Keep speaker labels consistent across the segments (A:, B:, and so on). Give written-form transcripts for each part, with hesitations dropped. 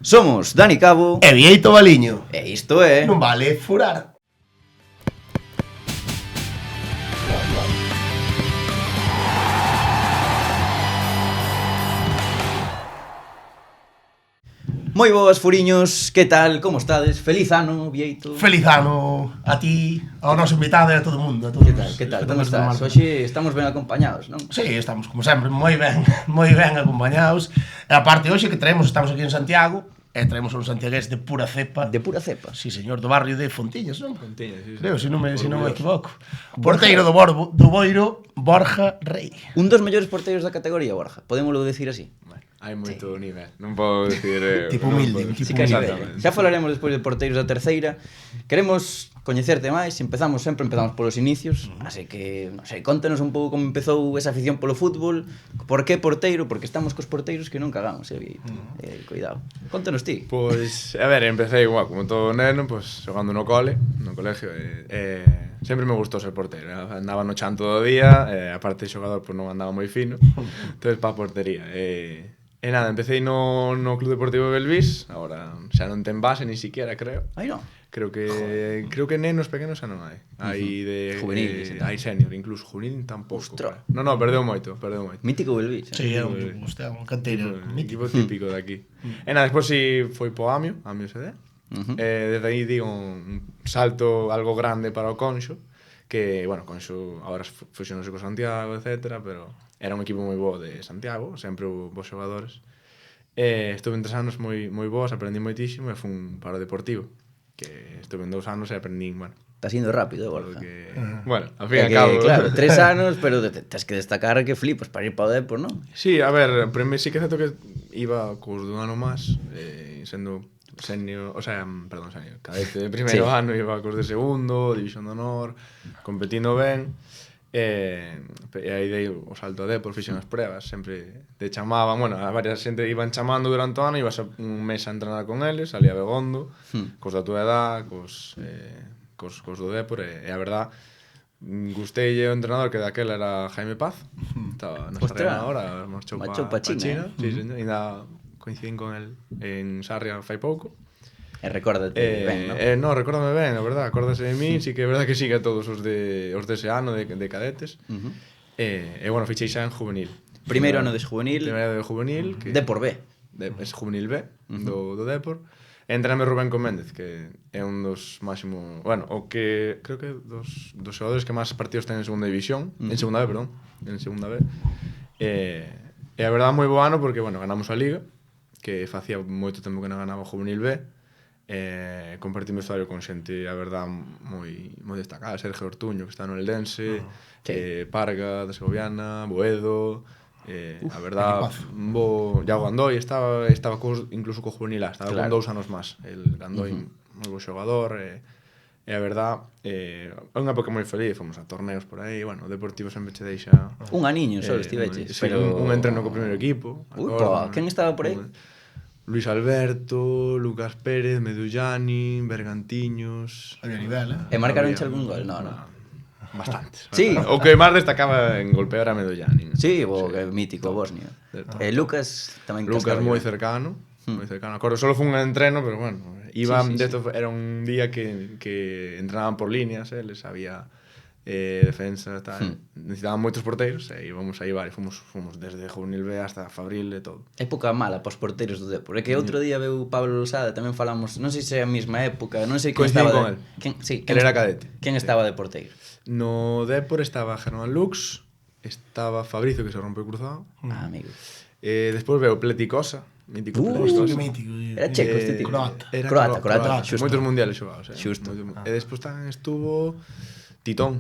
A: Somos Dani Cabo
B: E Vieito Baliño.
A: e isto é...
B: Non vale furar.
A: Moi boas, furiños, que tal, como estades? Feliz ano, Vieito.
B: Feliz ano a ti, ao noso invitado e a todo o mundo. A todos,
A: Que tal, como estás? Hoxe estamos ben acompañados, non?
B: Sí, estamos, como sempre, moi ben acompañados. E aparte, hoxe que estamos aquí en Santiago, e traemos un santiagués de pura cepa.
A: De pura cepa.
B: Sí, señor, do barrio de Fontiñas, non?
C: Fontiñas, sí.
B: Creo, se non me equivoco. Porteiro do Boiro, Borja Rei.
A: Un dos mellores porteiros da categoría, Borja, podémoslo decir así.
C: Bueno, hai moito nivel. Non podo decir...
B: Tipo humilde, un tipo
A: Sí, que
B: humilde.
A: nivel. Xa falaremos despois de porteiros da terceira. Queremos coñecerte máis, empezamos polos inicios, así que, non sei, contanos un pouco como empezou esa afición polo fútbol, por que porteiro, porque estamos cos porteiros que non cagamos, Vieito. Cuidado. Contanos ti.
C: Pois, a ver, empecé igual, como todo neno, pois, xogando no colegio, sempre me gustou ser porteiro. Andaba no chan todo o día, aparte de xogador, pois non andaba moi fino, entonces pa portería. E nada, empecé no Club Deportivo Belvís, agora xa non ten base, ni siquiera, creo.
A: Aí non.
C: Creo que nenos pequenos xa non hai. Hai de
A: Juveniles,
C: hai senior, incluso juvenil tampouco.
A: Ostra.
C: No, perdeu moito.
A: Mítico Belvís.
B: Sí, era un canteiro mítico.
C: Equipo típico de aquí. E nada, despois si foi po Amio CD. Desde aí digo un salto algo grande para o Conxo, que, bueno, Conxo agora fusionose co Santiago, etcétera, pero era un equipo moi bo de Santiago, sempre bons xogadores. Estuve en 3 anos moi bons, aprendí moitísimo e fun para o Deportivo, que estuve en 2 anos e aprendí, bueno,
A: Estás indo rápido, Borja.
C: bueno, al fin e al cabo.
A: Claro, 3 anos, pero tens que destacar que flipas para ir para o Depor, non?
C: Sí, a ver, primeiro sí que é certo que iba cos dun ano máis, sendo senior, senior, cadete de primeiro ano, iba cos de segundo, división de honor, competindo ben, e aí dei o salto a Depor, fixen as pruebas, sempre te chamaban, bueno, a varias xente iban chamando durante o ano, ibas un mes a entrenar con eles, salía Begondo, cos da túa edad, cos do Depor, e a verdad, gusteille o entrenador que daquela era Jaime Paz, estaba na Sarriá agora, marchou pa China, sí, señor, ainda coincidín con el en Sarria fai pouco.
A: E recórdate ben, non?
C: No, recórdame ben, a verdad, acórdase de mí, sí que é verdad que sigue a todos os dese ano de cadetes. E bueno, fichei xa en juvenil.
A: Primeiro ano de juvenil.
C: Primeiro de juvenil, que
A: Depor B.
C: Es juvenil B do Depor. Entrame Rubén Coméndez, que é un dos máximos, bueno, o que creo que dos xogadores que máis partidos ten en segunda división, en segunda B, perdón, en segunda B. E a verdade moi bo ano porque, bueno, ganamos a Liga, que facía moito tempo que non ganaba o juvenil B. Compartí vestuario con xente, a verdade, moi destacada, Sergio Ortuño, que está no Eldense, Parga, da Segoviana, Boedo, a verdade, Iago Gandoy estaba incluso co juvenil, estaba con 2 anos máis, el Gandoy, moi bo xogador, e a verdade, é unha época moi feliz, fomos a torneos por aí, bueno, o Deportivo sempre che deixa...
A: Un aniño só estiveches,
C: pero... Un entreno co primeiro equipo.
A: Upa, quen estaba por aí?
C: Luis Alberto, Lucas Pérez, Medullani, Bergantiños...
B: Había nivel,
A: E marcaronche algún gol? No.
C: Bastantes.
A: Sí.
C: O que máis destacaba en golpear a Medullani.
A: Sí, que mítico, Bosnia. Lucas tamén
C: Lucas moi cercano, Acordo, solo fue un entreno, pero bueno, iba era un día que entrenaban por líneas, les había defensa, tal. Necesitaban moitos porteiros e íbamos aí varios, fomos desde Juvenil B hasta Fabril e todo.
A: Época mala pos porteiros do Depor. É que outro día veu Pablo Losada, tamén falamos, non sei se é a mesma época, non sei quen estaba
C: con el.
A: Quen
C: era cadete.
A: Quen estaba de porteiro?
C: No Depor estaba Germán Lux, estaba Fabricio, que se rompeu cruzado.
A: Amigo.
C: Despois veo Pleticosa, mítico
B: Pleticosa.
A: Era checo este tipo. Croata.
C: Moitos mundiales xogados.
A: Xusto.
C: E despois tamén estuvo Titón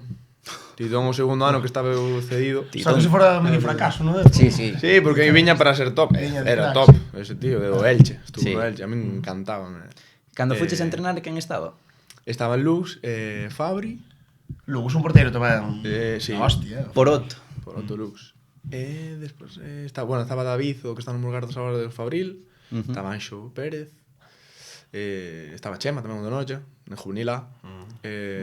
C: o segundo ano que estaba cedido.
B: Sabe se fora medio fracaso, non?
A: Sí.
C: Sí, porque viña para ser top. Era top, ese tío, do Elche. Estuvo no Elche, a mí me encantaba.
A: Cando fuches a entrenar, quen estaba?
C: Estaba Lux, Fabri.
B: Lux un porteiro tamén.
C: Sí.
B: Hostia.
C: Poroto Lux. Despois estaba David, o que está no Mulgardos agora de Fabril. Estaba Anxo Pérez. Estaba Chema tamén do Noia, en Juvenil A.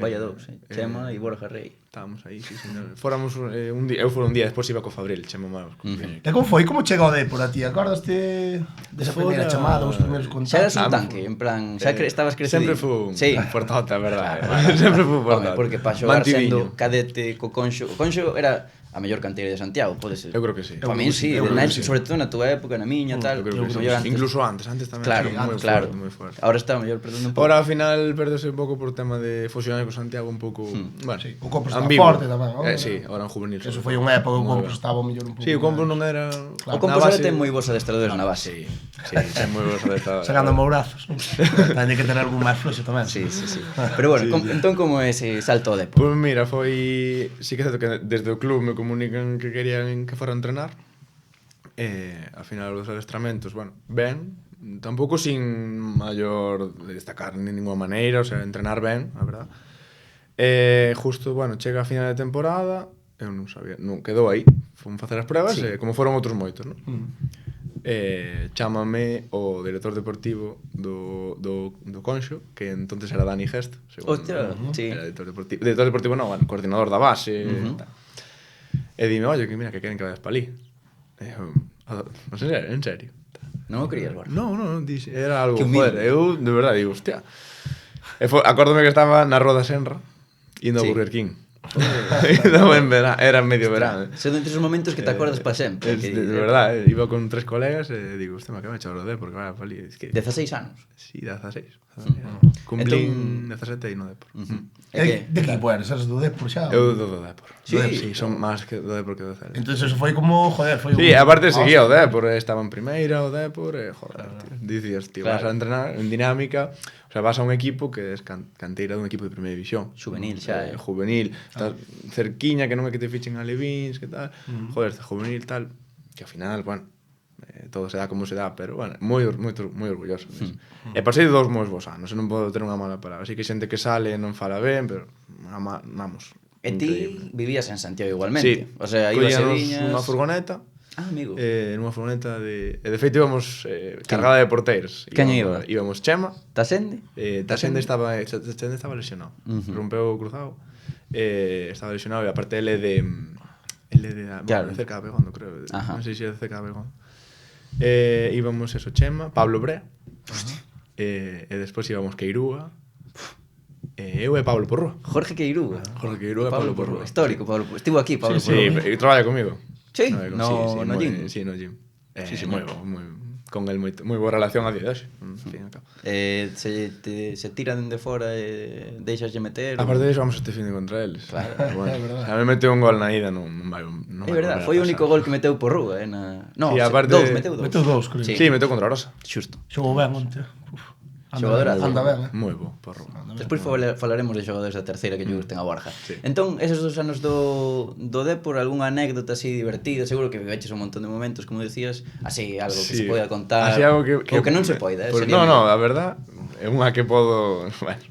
A: Vaya dous, Chema e Borja Rey.
C: Estábamos aí, sí, señor. Fóramos un día, eu fora un día, despois iba co Fabril, Chema máis.
B: E como foi? Como chegou de por a ti? Acordaste desa primeira chamada, os primeiros
A: Xa eras
B: contactos?
A: un tanque, en plan, xa estabas crecido.
C: Sempre fui un
A: Sí.
C: portota, verdade. Sempre fui un portota.
A: Home, porque para xogar
C: Mantidiño.
A: sendo cadete co Conxo, o Conxo era a mellor canteira de Santiago, pode ser.
C: Eu creo que sí.
A: Para min sí,
B: eu creo que sí.
A: sobre todo na túa época, na miña, tal.
C: Eu creo que sí.
A: mellor antes.
C: Incluso antes tamén.
A: Claro,
C: moi
A: claro.
C: Fuerte, moi fuerte.
A: Ahora está mellor, perdón un pouco.
C: Ahora, ao final, perdese un pouco por tema de fusionar con Santiago un pouco... Bueno,
B: Sí, o Compos estaba
C: ambiguo.
B: forte tamén, non?
C: Sí, ahora en juvenil.
B: Eso foi unha época, o Compos estaba mellor un pouco.
C: Sí, o Compos non era...
A: O Compos ahora ten moi bons adestradores na base.
C: Sí, ten moi bons adestradores.
B: Sacando mourazos. Teñen que tener algún máis fluxo tamén.
A: Sí. Pero bueno, entón como é ese salto ao Depor?
C: Pois mira, foi... Sí que é certo que desde o club me comunican que querían que fora a entrenar. Al final os adestramentos, bueno, ben, tampouco sin maior de destacar ni ninguna maneira, o sea, entrenar ben, a verdad. Justo, bueno, chega a final de temporada, eu non sabía, non quedou aí, fomos facer as pruebas,
A: Sí.
C: como foron outros moitos, non? Chámame o director deportivo do Conxo, que entonces era Dani Gesto,
A: Hostia, sí.
C: era director deportivo non, bueno, coordinador da base, tal. E dime, oye, que mira, que queren que vayas pa ali. Non sei, en serio.
A: Non o querías, Borja?
C: Non, dixe, era algo,
A: Que humilde.
C: joder, eu de verdade digo, hostia. Acórdome que estaba na Roda Senra, indo ao
A: Sí.
C: Burger King. Indo en verán, era medio verán.
A: Son entre esos momentos que te acordas para sempre.
C: De verdade, iba con 3 colegas e digo, hostia, me acaba de echar o Depor, porque vaya pali. Es que,
A: 16 anos.
C: sí, 16. Cumplín 17 e no Depor.
A: É que,
B: De equipo eres? Eres do Depor xa?
C: Eu do Depor.
A: Sí.
C: Sí, son máis que do Depor que do Celta.
B: Entón eso foi como, joder, foi
C: Sí, aparte seguía o Depor, estaba en primeira o Depor, joder, tío, dicías, tío, vas a entrenar en dinámica, o sea, vas a un equipo que es canteira dun equipo de primeira división.
A: Juvenil xa,
C: Juvenil, estás cerquiña, que non é que te fichen a Levins, que tal, joder, este juvenil tal, que ao final, bueno, todo se dá como se dá, pero, bueno, moi orgulloso disso. E pasei 2 moi bons anos, non podo ter unha mala palabra, así que xente que sale non fala ben, pero, vamos,
A: E ti
C: increíble.
A: vivías en Santiago igualmente.
C: Sí,
A: O sea, ibas e
C: collíanos
A: viñas...
C: unha furgoneta,
A: amigo.
C: nunha furgoneta de feito íbamos cargada de porteiros.
A: Quen iba?
C: Íbamos Chema,
A: Tasende?
C: Tasende estaba lesionado, rompeu o cruzado, estaba lesionado e aparte ele de
A: Claro.
C: de cerca de Begondo, creo.
A: Ajá.
C: Non sei se é de cerca de Begondo. Íbamos eso, Chema, Pablo Brea, e despois íbamos Queirúa, eu e Pablo Porrúa.
A: Jorge Queirúa.
C: Jorge Queirúa e Pablo Porrúa.
A: Histórico, Pablo Porrúa. Estivo aquí, Pablo
C: Sí,
A: Porrúa.
C: e traballa comigo.
A: Sí?
C: Traballa
A: No
C: moi-
A: gym?
C: Sí, no gym. Moi bo, con el moi boa relación a día de hoxe. Fin, acá.
A: Se tiran de fora e deixaslle meter.
C: Aparte de iso, vamos este fin de contra eles.
A: Claro.
C: Bueno,
B: É verdade.
C: a me meteu un gol na ida, non vai
A: É verdade, foi o único gol que meteu por rúa, No,
C: Sí, aparte-
A: dous, meteu dous.
B: Meteu dous, creo.
C: Sí, meteu contra a Rosa.
A: Xusto.
B: Xogou ben onte.
A: Xogadorazo.
B: Anda ben,
C: Moi bo, porro.
A: Despois falaremos de xogadores da terceira que lle gusten a Borja.
C: Sí.
A: Entón, esos 2 anos do Depor, algunha anécdota así divertida, seguro que viveches un montón de momentos, como decías, así algo que se poida contar,
C: Así algo
A: ou que non se poida,
C: pues,
A: sería
C: no, a verdad, é unha que podo, bueno,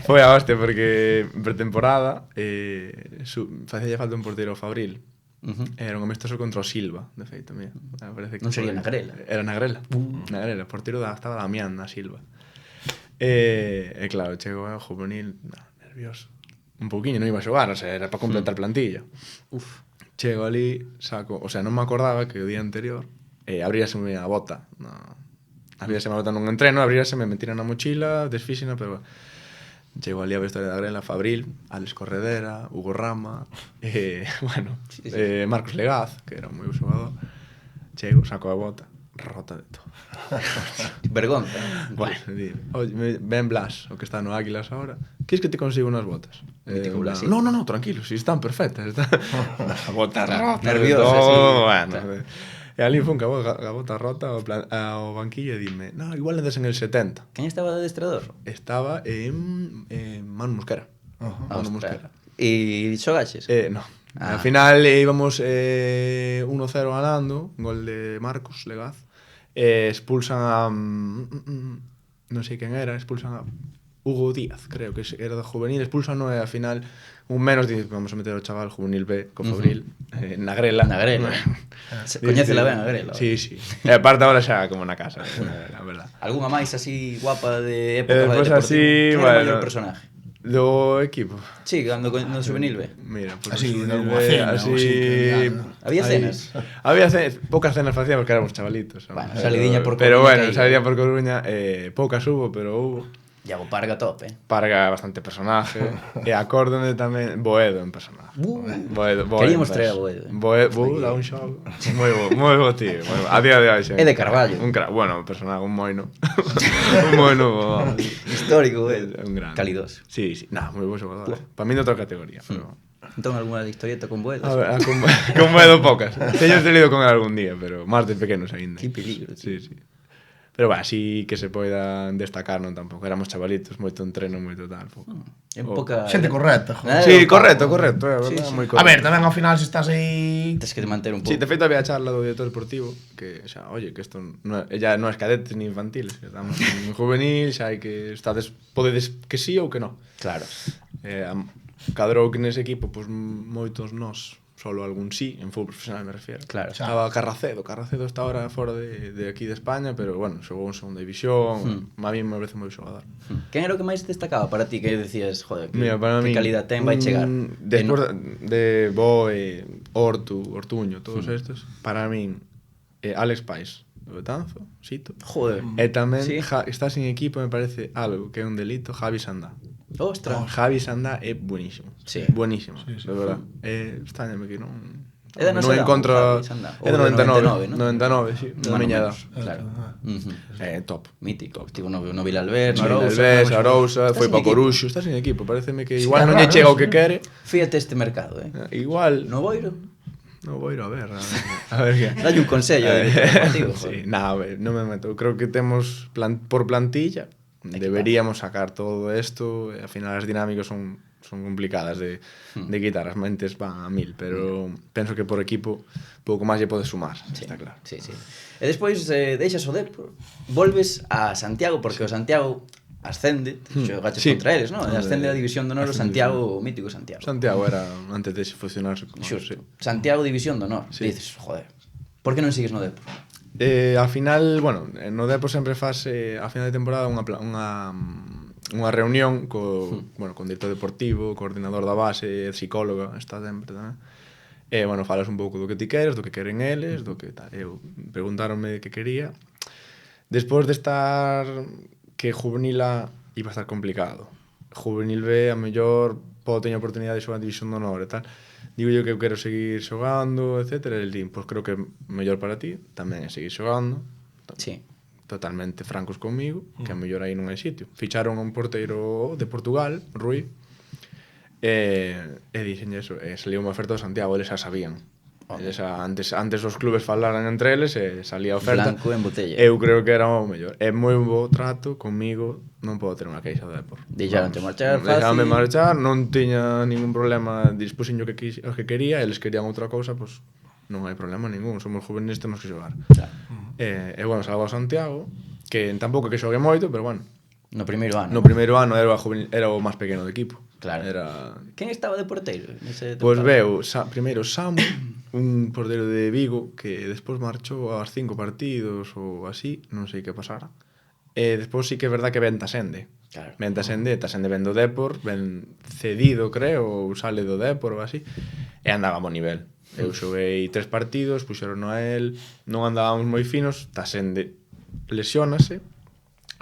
C: foi a hostia porque en pretemporada facía falta un porteiro ao Fabril. Era un amistoso contra o Silva, de feito, mira. Parece que
A: Non sería
C: foi-
A: Nagrela?
C: Era Nagrela. Nagrela, porteiro estaba Damián na Silva. E claro, chegou ao juvenil, nervioso. Un pouquiño, non iba a xogar, o sea, era para completar plantilla.
A: Uf.
C: Chego ali, saco, o sea, non me acordaba que o día anterior abríaseme a bota, abríaseme a bota nun entreno, abríaseme, metira na mochila, desfíxena, pero chego ali a vestuario da Grela, Fabril, Alex Corredera, Hugo Rama, bueno, Marcos Legaz, que era un moi bo xogador. Chego, saco a bota, rota de todo.
A: Vergonza.
C: Bueno, oye, Ben Blas, o que está no Águilas ahora. Queres que te consiga unas botas?
A: Mítico Blas, sí.
C: No, tranquilo, si están perfectas. As botas rotas.
A: nerviosa,
C: todo,
A: sí.
C: bueno. E ali fun a bota rota ao banquillo e dime, no, igual andas en el 70.
A: Quen estaba de adestrador?
C: Estaba en Manu Mosquera. Manu Mosquera.
A: E xogaches?
C: No. Al final íbamos 1-0 ganando, gol de Marcos Legaz. Expulsan a non sei quen era, expulsan a Hugo Díaz, creo que era do juvenil, expulsano e ao final un menos dice, vamos a meter ao chaval juvenil B co Fabril, na grela.
A: Na grela. Coñécela ben a grela.
C: Sí, sí. E aparte ahora xa como na casa, a verdad.
A: Algunha máis así guapa de época de
C: Despois
A: Deportivo?
C: así,
A: Quen era o
C: bueno,
A: maior personaje?
C: do equipo.
A: Sí, cando no juvenil B.
C: Mira, pues
B: Así,
C: juvenil
B: algunha
C: B,
B: cena,
C: así,
B: ou así, que ya-
A: Había
C: ahí-
A: cenas?
C: Había cenas, poucas cenas facíamos que éramos chavalitos.
A: Bueno,
C: Pero-
A: salidiña por
C: Pero
A: Coruña
C: bueno,
A: que hai.
C: salidía por Coruña, poucas hubo, pero hubo.
A: Iago Parga top,
C: Parga bastante personaje e acórdome tamén Boedo en personaje. Boedo
A: Queríamos
C: en
A: traer a
C: personaje.
A: Boedo.
C: Dá un xogo. Moi bo tío. A día de hoxe.
A: É de Carballo.
C: Bueno, personaje, un moino. Un moino.
A: Histórico, Boedo.
C: Un grande.
A: Calidoso.
C: Sí, sí. Nah, moi bo xogador. Para mí de outra categoría, pero...
A: Entón, algunha historieta con Boedo?
C: A ver, con Boedo pocas. Teño tenido con él algún día, pero máis de pequenos aínda.
A: Que peligro, tío.
C: Sí, sí. Pero va, así que se poida destacar, non tampouco. Éramos chavalitos, moito entreno, moito tal. Pouco.
A: En pouca...
B: Xente correcta, joder.
C: Sí, correcto, é verdad,
A: Sí, sí.
C: moi
B: A
C: correcto.
B: ver, tamén ao final se estás aí...
A: Tes que manter un pouco.
C: Sí, de feito había charla do director deportivo que xa, oye, que isto non é, ya non é cadetes ni infantiles, que estamos en juvenil, xa hai que estades podedes que sí ou que non.
A: Claro.
C: Cadrou que nese equipo, pois moitos nós, solo algún sí, en fútbol profesional me refiero.
A: Claro.
C: Estaba Carracedo está ahora fora de aquí de España, pero bueno, xogou en segunda división, a mí me parece moi xogador.
A: Quen era o que máis destacaba para ti que decías, joder, que,
C: Mira, para
A: que
C: mí,
A: calidad ten, vai chegar?
C: Despois de Boe, Ortuño, todos estes, para min, Alex Pais, do Betanzo, Sito.
A: Joder.
C: E tamén
A: Sí.
C: está sin equipo, me parece algo que é un delito, Javi Sandá.
A: Ostras.
C: Javi Sandá é buenísimo.
A: Sí.
C: Buenísimo, de verdad. Extrañame que non...
A: É da nosa
C: non
A: edad,
C: encontro...
A: Javi Sandá.
C: É de
A: Ou de
C: 99,
A: 99,
C: 99, sí,
A: Un
C: da
A: ano
C: miña edad.
A: menos, Claro.
C: Top.
A: Mítico. Estivo no Vilalber, no
C: Sí,
A: Arousa.
C: Alves, Arousa,
A: Está
C: foi
A: sin
C: pa
A: equipo.
C: Coruxo, está sin equipo, pareceme que igual non
B: claro,
C: lle chega o
B: sí.
C: que quere.
A: Fíjate este mercado,
C: Igual
A: No Boiro.
C: non vou ir a ver, a ver que.
A: Dalle un consello de deportivo,
C: Sí,
A: joder.
C: a ver, non me meto. Creo que temos por plantilla deberíamos sacar todo isto, e ao final as dinámicas son complicadas de quitar, as mentes van a 1000, pero penso que por equipo pouco máis lle podes sumar, está claro.
A: Sí, sí. E despois deixas o Depor, volves a Santiago, porque o Santiago ascende, xogaches
C: Sí.
A: contra eles, non? Ascende a División de Honor o
C: Ascende,
A: Santiago, o mítico Santiago.
C: Santiago era antes de fusionarse con
A: Xusto.
C: sí.
A: Santiago División de Honor.
C: Sí.
A: Dices, joder, por que non sigues no Depor?
C: Al final, bueno, no Depor sempre fase a final de temporada unha reunión bueno, con director deportivo, coordinador da base, psicóloga, está sempre tamén. E, bueno, falas un pouco do que ti queres, do que queren eles, do que tal. Eu preguntaronme que quería. Despois de estar que juvenil A iba a estar complicado. Juvenil B, a mellor, teño a oportunidade de xogar en División de Honor e tal. Digo yo que eu quero seguir xogando, etc. E el din, pois creo que é mellor para ti, tamén é seguir xogando.
A: Sí.
C: Totalmente francos comigo, que a mellor aí non hai sitio. Ficharon a un porteiro de Portugal, Rui, e dixen eso, saliu unha oferta do Santiago, eles xa sabían. Eles antes os clubes falaran entre eles e salía a oferta.
A: Blanco en botella.
C: Eu creo que era o mellor. É moi bo trato comigo, non podo ter unha queixa do Depor.
A: Deixaronte marchar fácil.
C: Deixaronme marchar, non tiña ningún problema, dispuxen o que quería, eles querían outra cousa, pois non hai problema ningún, somos juveniles, temos que xogar.
A: Claro.
C: E bueno, salgo a Santiago, que tampouco que xogue moito, pero bueno,
A: No primeiro ano.
C: no primeiro ano era o máis pequeno do equipo.
A: Claro.
C: Era...
A: Quen estaba de porteiro? Nese
C: Pois
A: temporada?
C: veo, primeiro Samu, un portero de Vigo, que despois marchou aos 5 partidos ou así, non sei que pasara. E despois sí que é verdad que ven Tasende.
A: Claro.
C: Ven Tasende ven do Depor, ven cedido, creo, ou sale do Depor ou así, e andaba a bo nivel. Eu xoguei 3 partidos, puxeron a él, non andábamos moi finos, Tasende lesiónase,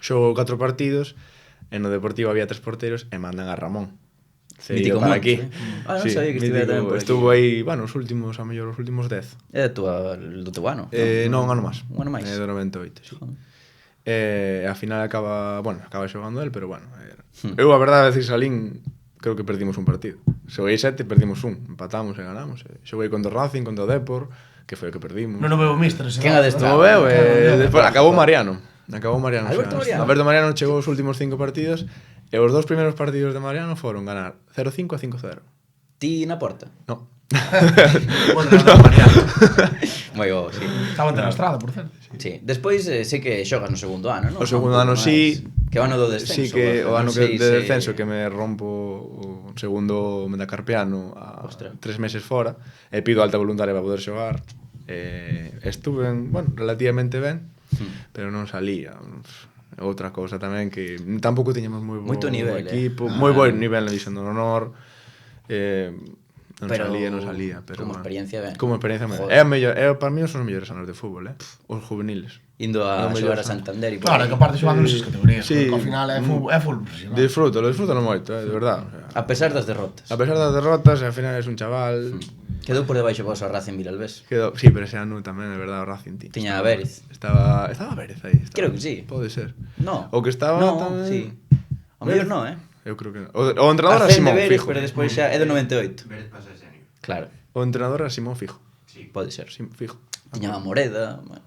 C: xogou 4 partidos, e no Deportivo había 3 porteros, e mandan a Ramón.
A: Mítico
C: Cedido para
A: Montes,
C: aquí.
A: Ah, non sabía que estivera tamén por aquí.
C: Estuvo aí, bueno, os últimos 10.
A: É do teu ano?
C: Non, un ano máis.
A: Un ano máis.
C: É do 98, sí. A final acaba xogando el, pero bueno, eu a verdade a decir salín, creo que perdimos un partido. Xoguei 7, perdimos un, empatamos e ganamos. Xoguei contra o Racing, contra o Depor, que foi o que perdimos.
B: Non o veo mister ese.
A: Quen
C: Non o veo, despois acabou Mariano.
A: Alberto Mariano.
C: Alberto Mariano chegou os últimos 5 partidos e os 2 primeiros partidos de Mariano foron ganar 0-5 a 5-0.
A: Ti na porta?
C: No,
B: O entrenador Mariano.
A: Moi bo, sí.
B: Estaba na estrada, por certo.
A: Sí. Despois, sí que xogas no segundo ano, non?
C: O segundo ano sí.
A: Que o ano do descenso.
C: Sí que o ano que
A: non sei
C: de descenso que me rompo o segundo metacarpiano a
A: Ostras.
C: 3 meses fora e pido alta voluntaria para poder xogar. Estuve relativamente ben, pero non salía. Outra cousa tamén que tampouco tiñamos moi bo
A: Moito nivel,
C: equipo, moi bo nivel na división do honor. Non
A: Pero
C: salía, pero
A: como experiencia ben.
C: Como experiencia ben.
A: Joder.
C: É a mellor, para mí son os mellores anos de fútbol, os juveniles.
A: Indo a
C: É o
A: xogar
C: mellor
A: a Santander e por
B: Claro,
A: aí.
B: que aparte xogando nesas categorías,
C: Sí.
B: porque ao final é fútbol profesional.
C: Disfrútalo moito, de verdade. O sea,
A: A pesar das derrotas.
C: a pesar das derrotas, ao final é un chaval.
A: Quedou por debaixo vos a Racing Vilalbés.
C: Quedou, sí, pero ese ano tamén, é verdade, o Racing ti.
A: Tiña a Vérez.
C: Estaba Vérez aí.
A: Creo que sí.
C: Pode ser.
A: No.
C: O que estaba
A: no,
C: tamén.
A: sí. O mellor non,
C: Eu creo que non. O entrenador era
A: Ascende
C: Simón
A: Vérez,
C: Fijo.
A: pero despois xa é do 98.
D: Vérez pasa de senior.
A: Claro,
C: O entrenador era Simón Fijo.
A: pode ser.
C: Fijo.
A: Tiña a Moreda, bueno,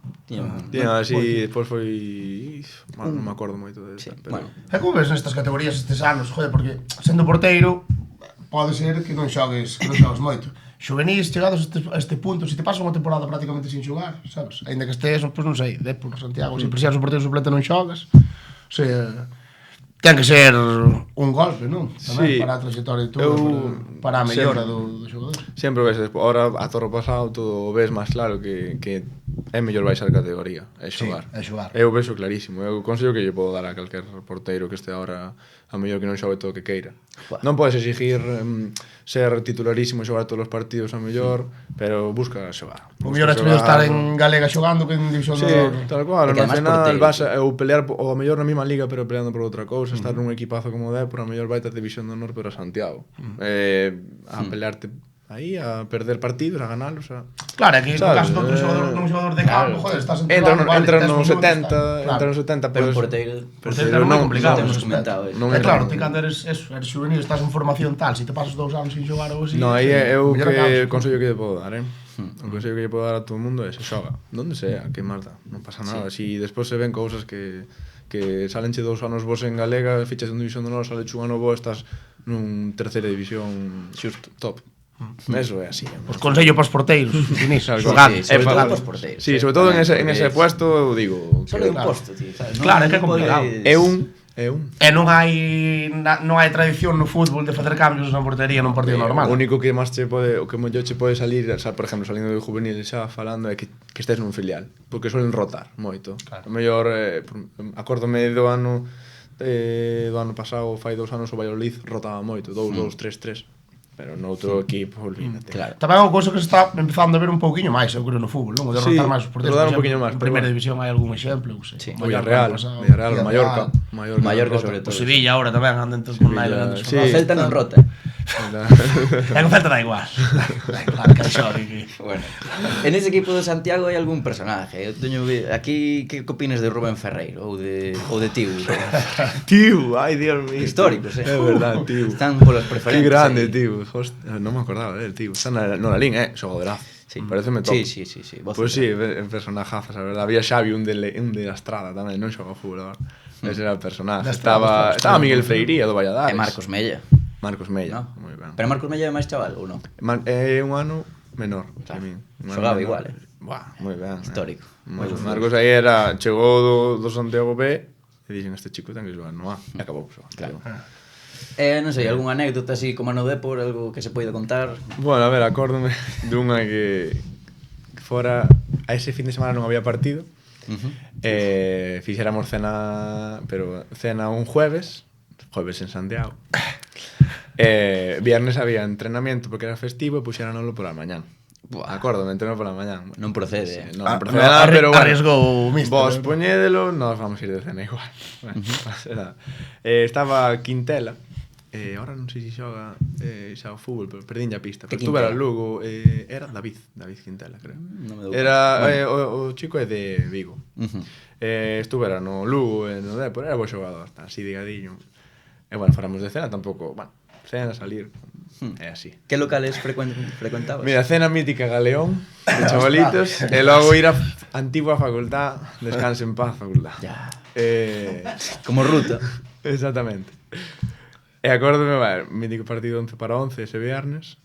C: Tiña así, despois foi, non me acordo moito de
A: Sí,
C: esta, pero
A: bueno.
B: E como ves nestas categorías estes anos, joder, porque sendo porteiro pode ser que non xogues moito. Xuvenis, chegados a este punto, se te pasas unha temporada prácticamente sin xogar, sabes? Ainda que estés, pois non sei, por Santiago, se presias o porteiro suplente non xogas, o sea, ten que ser un golpe, non? Tamén
C: Sí.
B: para a trayectoria de todo, para a mellora do xogador.
C: sempre ves, ahora a torro pasado todo o ves máis claro que é mellor baixar categoría, é xogar.
B: é xogar.
C: Eu vexo clarísimo, eu consello que lle podo dar a calquer porteiro que este agora a mellor que non xogue todo o que queira.
A: Buah.
C: Non podes exigir ser titularísimo e xogar todos os partidos a mellor, pero busca xogar.
B: O mellor é estar en Galega xogando que en División
C: Sí,
B: de Honor.
C: tal cual,
A: E
C: o
A: que además
C: Nacional,
A: porteiro,
C: vas ou pelear ou a mellor na mesma liga pero peleando por outra cousa, estar nun equipazo como o Depor, a mellor baita División de Honor pero a Santiago. A pelearte aí, a perder partidos, a ganalos, a...
B: Claro, é que no
C: Sabes,
B: caso de un xogador de campo, joder, estás
C: Entra
B: entrenando,
C: nos 70, entra nos 70,
A: Pero un
C: pero
A: porteiro,
B: Porteiro é moi complicado,
A: temos
B: ese
A: comentado.
C: non
B: É
C: entra.
B: claro, ti cando eres juvenil, estás en formación tal, se te pasas 2 anos sin xogar ou así...
C: No, aí é o
B: mellor
C: que
B: acabas.
C: consello que lle podo dar, O consello que lle podo dar a todo o mundo é se xoga, donde sea, que máis dá, non pasa nada. Si despois se ven cousas que salenche 2 anos vos en Galega, fichas en División de Honor, sale un ano vos, estás nun terceira división xusto, top. Eso é así.
B: Os consello para os porteiros, Inés,
C: Claro,
B: xogad.
A: sí, sobre todo
C: para
A: pos porteiros.
C: Sí, sobre todo en ese puesto, eu digo
A: Solo
C: que
A: un posto, tío, sabes?
B: Claro, é que é complicado.
C: é un
B: E non hai tradición no fútbol de facer cambios na portería nun partido normal.
C: O único que máis che pode, o que mellor che pode salir, por exemplo, salindo do juvenil xa falando é que estés nun filial, porque suelen rotar moito.
B: Claro.
C: O mellor acórdome do ano pasado, fai 2 anos o Valladolid rotaba moito, 2-2-3-3. Pero noutro equipo, olvídate.
A: Claro.
B: Tamén é unha cousa que se está empezando a ver un pouquiño máis, eu creo, no fútbol, non? O de
C: Sí,
B: rotar máis os porteiros.
C: rodar
B: por
C: un
B: exemplo,
C: poquinho máis,
B: En
C: pero
B: primeira
C: bueno.
B: división hai algún exemplo, eu sei.
A: Sí.
C: Villarreal,
B: Villarreal,
C: Mallorca,
A: Mallorca
C: rota.
A: sobre todo.
B: O Sevilla ahora tamén andan todos con Nailo dentro.
C: sí.
A: O Celta non rota.
B: E con Celta da igual. Da igual, que xogue que...
A: Bueno, en ese equipo de Santiago hai algún personaje. Eu teño aquí que opinas de Rubén Ferreiro ou de Tiu?
C: Tío, ai, Dios mío.
A: Históricos,
C: É verdad, tío.
A: Están polas
C: Que
A: preferentes.
C: grande,
A: aí.
C: tío. Hostia, non me acordaba del tío. Está no la lin, xogadorazo.
A: Sí.
C: Pareceme top.
A: Sí. Voz
C: Pois
A: de-
C: sí, en personajazas, a verdade. Había Xavi, un de la Estrada tamén, non xoga fútbol agora. Ese era o personaje.
B: Da Estrada,
C: Estaba Miguel Freiría do Valladares.
A: E Marcos Mella.
C: Marcos Mella,
A: ¿no?
C: moi ben.
A: Pero Marcos Mella é máis chaval ou non?
C: É un ano menor que
A: Claro.
C: min. Un ano
A: Xogaba
C: menor.
A: igual,
C: Buah, moi ben.
A: Histórico.
C: Marcos aí era, chegou do Santiago B e dixen, este chico ten que xogar no A. E acabou xogando.
A: Claro. Non sei, algunha anécdota así como no Depor, algo que se poida contar?
C: Bueno, a ver, acórdome dunha que fora a ese fin de semana non había partido. Fixéramos cena, pero cena un jueves en Santiago. Viernes había entrenamiento porque era festivo e puxéranolo pola mañán.
A: Buah.
C: Acórdome, entreno pola mañán.
A: Non procede.
C: Non procede nada, pero bueno.
B: Arriesgou o míster.
C: Vos poñédelo, nós vamos ir de cena igual. Bueno, pasa nada. Estaba Quintela. Ahora non sei se xoga xa o fútbol, pero perdín a pista.
A: Que
C: Pero estuve
A: Quintela?
C: a Lugo, era David Quintela, creo.
A: Non me dou
C: Era
A: conta.
C: o chico é de Vigo. Estuvera no Lugo e no Depor, era bo xogador, así digadiño. E bueno, faramos de cena tampouco, bueno, cena, salir, é así.
A: Que locales frecuentabas?
C: Mira, cena mítica Galeón, de chavalitos, e logo ir a antigua facultad, descanse en paz, facultad.
A: Ya.
C: Como ruta. Exactamente. E acórdome, mítico partido 11 para 11 ese viernes,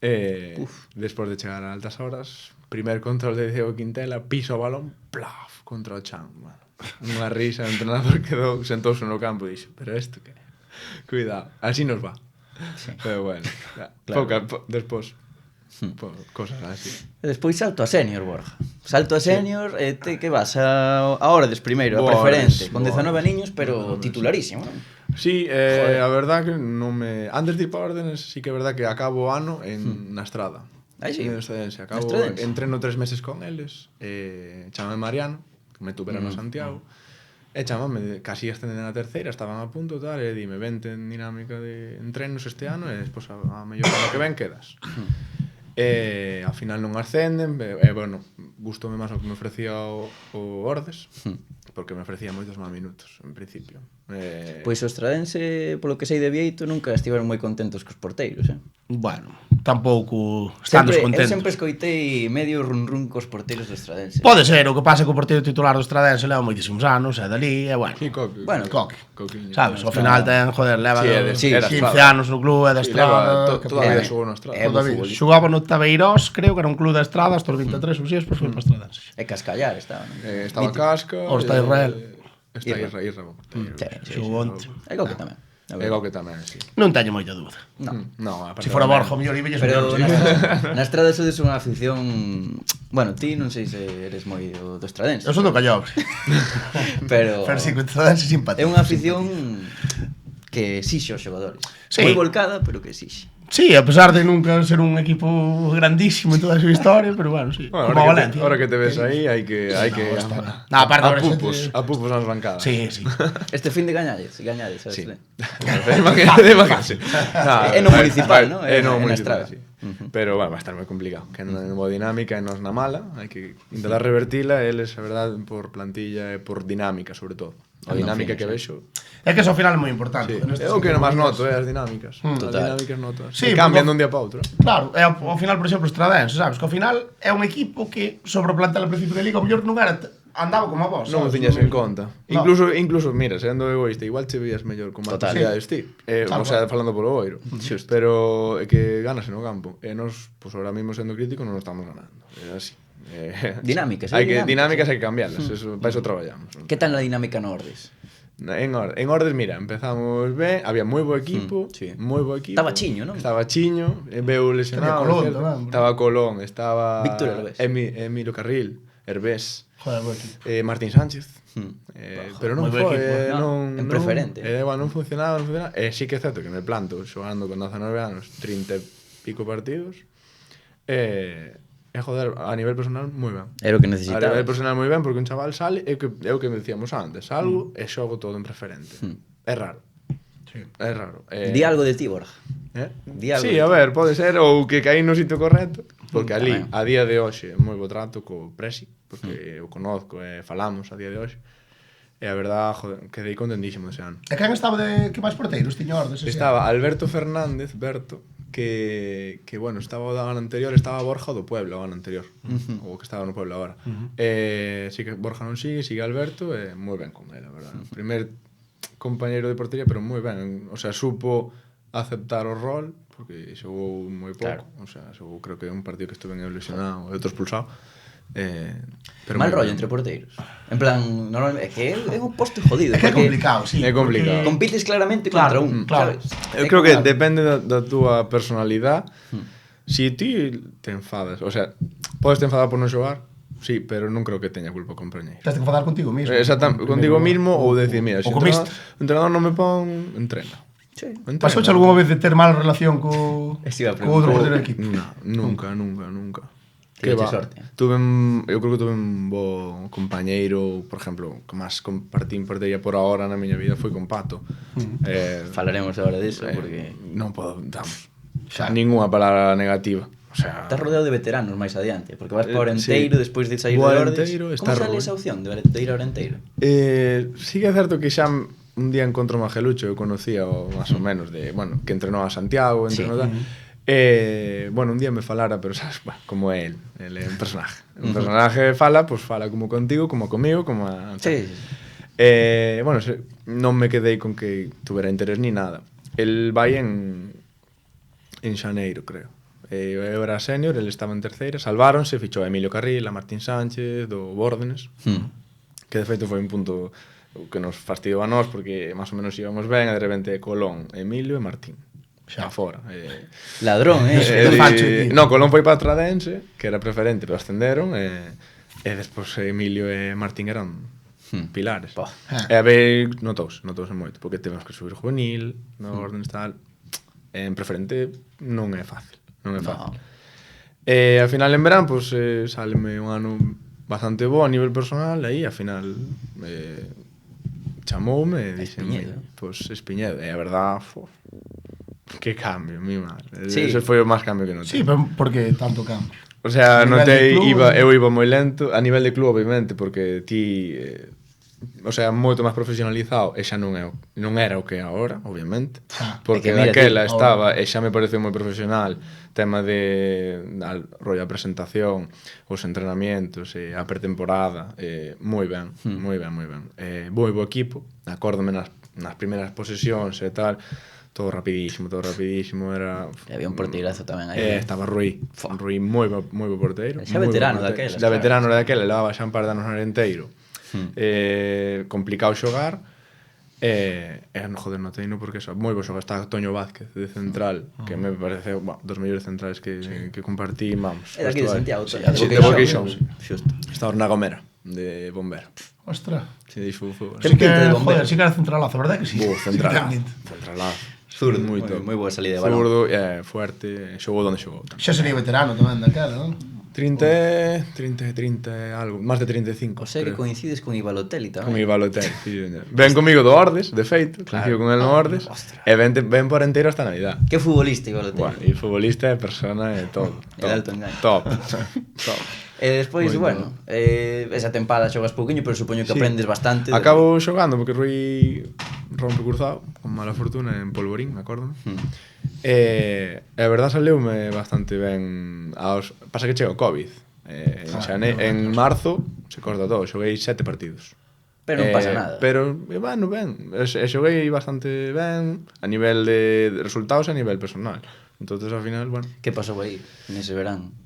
C: Despois de chegar a altas horas, primer control de Diego Quintela, piso o balón, plaf, contra o chan, mano. Unha risa, o entrenador quedou, sentouse no campo e dixo, pero isto que? Cuidado, así nos va. Sí. Pero bueno, claro. Despois, cosas así.
A: E despois salto a senior, Borja. Salto a senior, te que vas a Ordes primeiro, a preferente, con 19 aniños, pero titularísimo, non?
C: Sí, a verdad que non me... Antes de ir para Ordenes, sí que é verdad que acabo o ano na Estrada.
A: Aí sí.
C: Acabo, entreno 3 meses con eles, chamame Mariano, que me tuvera no Santiago, e chamame, casi ascenden na terceira, estaban a punto, tal, e dime, vente en dinámica de entrenos este ano, e despois a mellor ano que ven quedas. E ao final non ascenden, e bueno, gustoume máis o que me ofrecía o Ordes, porque me ofrecía moitos máis minutos, en principio.
A: Pois o estradense, polo que sei de Vieito, nunca estiveron moi contentos cos porteiros,
B: Bueno, tampouco están descontentos.
A: Eu sempre escoitei medio run cos porteiros do estradense.
B: Pode ser, o que pasa que o porteiro titular do estradense leva moitísimos anos, e dali, e bueno.
A: Bueno,
B: Coquiño. Sabes, ao final ten, joder, leva 15 anos no club e da Estrada.
C: Toda a vida xogou na Estrada.
B: Xogaba no Tabeirós, creo que era un club da Estrada, hasta os 23 ou 6, pois foi para estradense.
A: E Cascallar estaba, non?
C: Estaba Casca.
B: Ou está Israel.
C: Está Irra.
B: Xogou onte.
A: É que tamén.
C: É o que tamén, sí.
B: Non teño moita dúbida.
C: No,
B: Se fora Borja, o mellor ibelles
A: pero na Estrada sodes unha afición... Bueno, ti non sei se eres moi do estradense.
B: Eu son do Callobre.
A: Pero
B: sí, con estradense simpático.
A: É unha afición que exixe aos xogadores. Moi volcada, pero que exixe.
B: Sí, a pesar de nunca ser un equipo grandísimo en toda a súa historia, pero bueno, sí,
C: bueno,
B: como a Valencia.
C: Ahora que te ves aí, hai que a pupos nas bancadas.
B: Sí, sí.
A: Este fin de gañades, sabes?
C: Sí.
A: É no municipal, ¿no?
C: É no municipal, sí. Pero, bueno, va a estar moi complicado. Que non é boa dinámica e nos na mala, hai que intentar revertila, eles, a verdade, por plantilla e por dinámica, sobre todo. A dinámica que vexo...
B: É que eso ao final é moi importante.
C: É o que máis noto, as dinámicas. As dinámicas noto.
B: Sí,
C: cambian dun día para outro.
B: Claro, é ao final, por exemplo, o Estradense, sabes? Que ao final é un equipo que, sobre o plantel ao principio da Liga, o mellor non era... Andaba como a vos.
C: Non o tiñas en conta. Incluso, mira, sendo egoísta, igual che veías mellor con máis posibilidades ti. O sea, falando polo Oiro. Pero é que ganase no campo. E nos, pues ahora mismo sendo crítico, non nos estamos ganando. É así.
A: Dinámicas,
C: dinámicas hai que cambiarlas, para eso traballamos.
A: Que tal a dinámica no Ordes?
C: En Ordes, mira, empezamos ben, había moi bo equipo, moi bo equipo.
A: Estaba Chiño, non?
C: Estaba Chiño, veu lesionado. Estaba Colón, estaba
A: Víctor Herbés.
C: Emilio Carril, Herbés.
B: Joder, bo equipo.
C: Martín Sánchez. Pero non foi,
A: en preferente.
C: Non funcionaba. E sí que é certo que me planto xogando con 19 anos, 30 e pico partidos. Joder, a nivel personal, moi ben.
A: Era o que necesitaba.
C: A nivel personal, moi ben, porque un chaval sale, é o que decíamos antes, salgo e xogo todo en preferente. É raro.
B: Sí.
C: É raro.
A: Di algo de ti, Borja.
C: Sí, a ver, pode ser, ou que caí no sitio correcto, porque ali, a día de hoxe, moi bo trato co Presi, porque o conozco e falamos a día de hoxe. E a verdad, joder, quedei contentísimo ese ano.
B: E quen estaba de que máis porteiros tiña Ordes?
C: Estaba Alberto Fernández, que bueno, estaba o ano anterior, estaba Borja do Puebla o ano anterior, o que estaba no Puebla agora. Sí que Borja non sigue Alberto, e moi ben con ele, a verdad. Primer compañeiro de portería, pero moi ben, o sea, supo aceptar o rol, porque xogou moi pouco, o sea, xogou creo que un partido que estuve lesionado e outro expulsado.
A: Pero mal rollo entre porteiros. En plan, normalmente, é que é un posto jodido.
B: É que é complicado, sí.
C: É complicado.
A: Compites claramente contra un,
B: claro.
C: Eu creo que depende da túa personalidade. Si ti te enfadas, o sea, podes te enfadar por non xogar, sí, pero non creo que teña culpa o compañeiro.
B: Tens que enfadar contigo mismo.
C: Exactamente, contigo mismo ou decir, mira, se o entrenador non me pon, entrena.
A: Sí.
B: Pasouche algunha vez de ter mala relación co outro porteiro do equipo?
C: Nunca.
A: Que sorte.
C: Eu creo que tuve un bo compañeiro, por exemplo, que máis compartín portería por ahora na miña vida foi con Pato.
A: Falaremos agora disso, porque
C: non podo, vamos, ninguna palabra negativa. O sea,
A: estás rodeado de veteranos máis adiante, porque vas para Orenteiro despois de sair de Ordes. Como sale esa opción de ir a Orenteiro?
C: Sí que é certo que xa un día encontro Magelucho, eu conocía máis ou menos de, bueno, que entrenou a Santiago, entrenou bueno, un día me falara, pero sabes, como é el é un personaje. Un personaje fala, pues fala como contigo, como comigo, como a...
A: Sí.
C: Bueno, non me quedei con que tuvera interés ni nada. El vai en xaneiro, creo. Eu era senior, ele estaba en terceira, salváronse, fichou a Emilio Carril, a Martín Sánchez, do Bórdenes, que de feito foi un punto que nos fastidiou a nós, porque máis ou menos íbamos ben, e de repente Colón, Emilio e Martín. Xa fora.
A: Ladrón,
C: No, Colón foi para Tradense, que era preferente, pero ascenderon, e despois Emilio e Martín eran pilares. E a ver, notouse moito, porque temos que subir juvenil, no orden tal, en preferente non é fácil, E ao final en verán, pois, sáleme un ano bastante bo a nivel personal, e aí, ao final, chamoume e dixenme, pois, Espiñedo, e a verdad, que cambio, mi madre. Ese foi o máis cambio que notei.
B: Sí, pero por que tanto cambio?
C: O sea, notei, eu iba moi lento, a nivel de club, obviamente, porque ti... o sea, moito máis profesionalizado e xa non era o que é agora, obviamente, porque daquela estaba e xa me pareceu moi profesional, tema de rollo a presentación, os entrenamientos, a pretemporada, moi ben, moi ben. Moi bo equipo, acórdome nas primeiras posesións e tal, todo rapidísimo, era...
A: E había un porteirazo tamén aí.
C: Estaba Rui moi bo porteiro.
A: Xa veterano daquela.
C: Xa veterano daquela, levaba xa un par de anos no Arenteiro. Complicado xogar, joder, non teino porque eso, moi bo xogar. Está Toño Vázquez de central, que me parece dos mellores centrales que compartí, vamos.
A: É daqui de Santiago,
C: de Boqueixón. Está Orna Gomera, de Bombero.
B: Ostras.
C: Sí, dixo fútbol.
B: Sí que era centralazo, verdad que sí?
C: Centralazo.
A: Zurdo, moi boa salida de balón.
C: Zurdo, fuerte, xogou onde xogou.
B: Xa sería veterano tamén daquela, non?
C: 30 algo, máis de 35.
A: O sea que coincides con Ibalotelli tamén.
C: Con Ibalotelli, sí. Ven comigo do Ordes, de feito, coincido con el no Ordes, e ven por enteiro hasta Navidad.
A: Que futbolista Ibalotelli?
C: Bueno, e futbolista, persona, e todo.
A: E de alto engaño.
C: Top.
A: E despois, bueno, esa tempada xogas pouquiño, pero supoño que aprendes bastante.
C: Acabo xogando, porque Rui rompe cruzado, con mala fortuna, en Polvorín, me acordo. E a verdad saleume bastante ben. Pasa que chega o COVID. En marzo se corta todo, xoguei 7 partidos.
A: Pero non pasa nada.
C: Pero, bueno, ben. Xoguei bastante ben a nivel de resultados e a nivel personal. Entonces, ao final, bueno.
A: Que pasou aí, nese verán?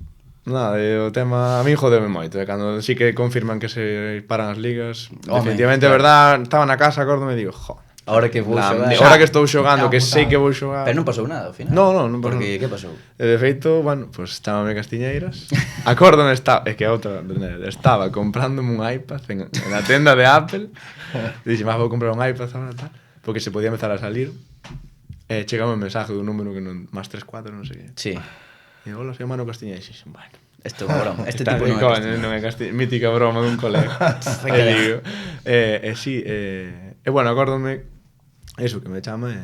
C: Nada, o tema a mí jodeme moito, cando sí que confirman que se paran as ligas. Definitivamente, a verdad, estaba na casa, acórdome e digo,
A: ahora que vou xogar,
C: ahora que estou xogando, que sei que vou xogar.
A: Pero non pasou nada ao final.
C: Non pasou.
A: Porque que pasou?
C: De feito, bueno, pues chámame Castiñeiras. Acórdome, é que outra, estaba comprándome un iPad en a tenda de Apple. Dixe, vou comprar un iPad ahora tal, porque se podía empezar a salir. Chegame un mensaje dun número que non máis 34, non sei que.
A: Sí.
C: E hola, soy Manu Castiñeiras. Bueno,
A: isto é unha broma. Este tipo non
C: é Castiñeiras. Mítica broma dun colega. Sí, bueno, acórdome eso que me chama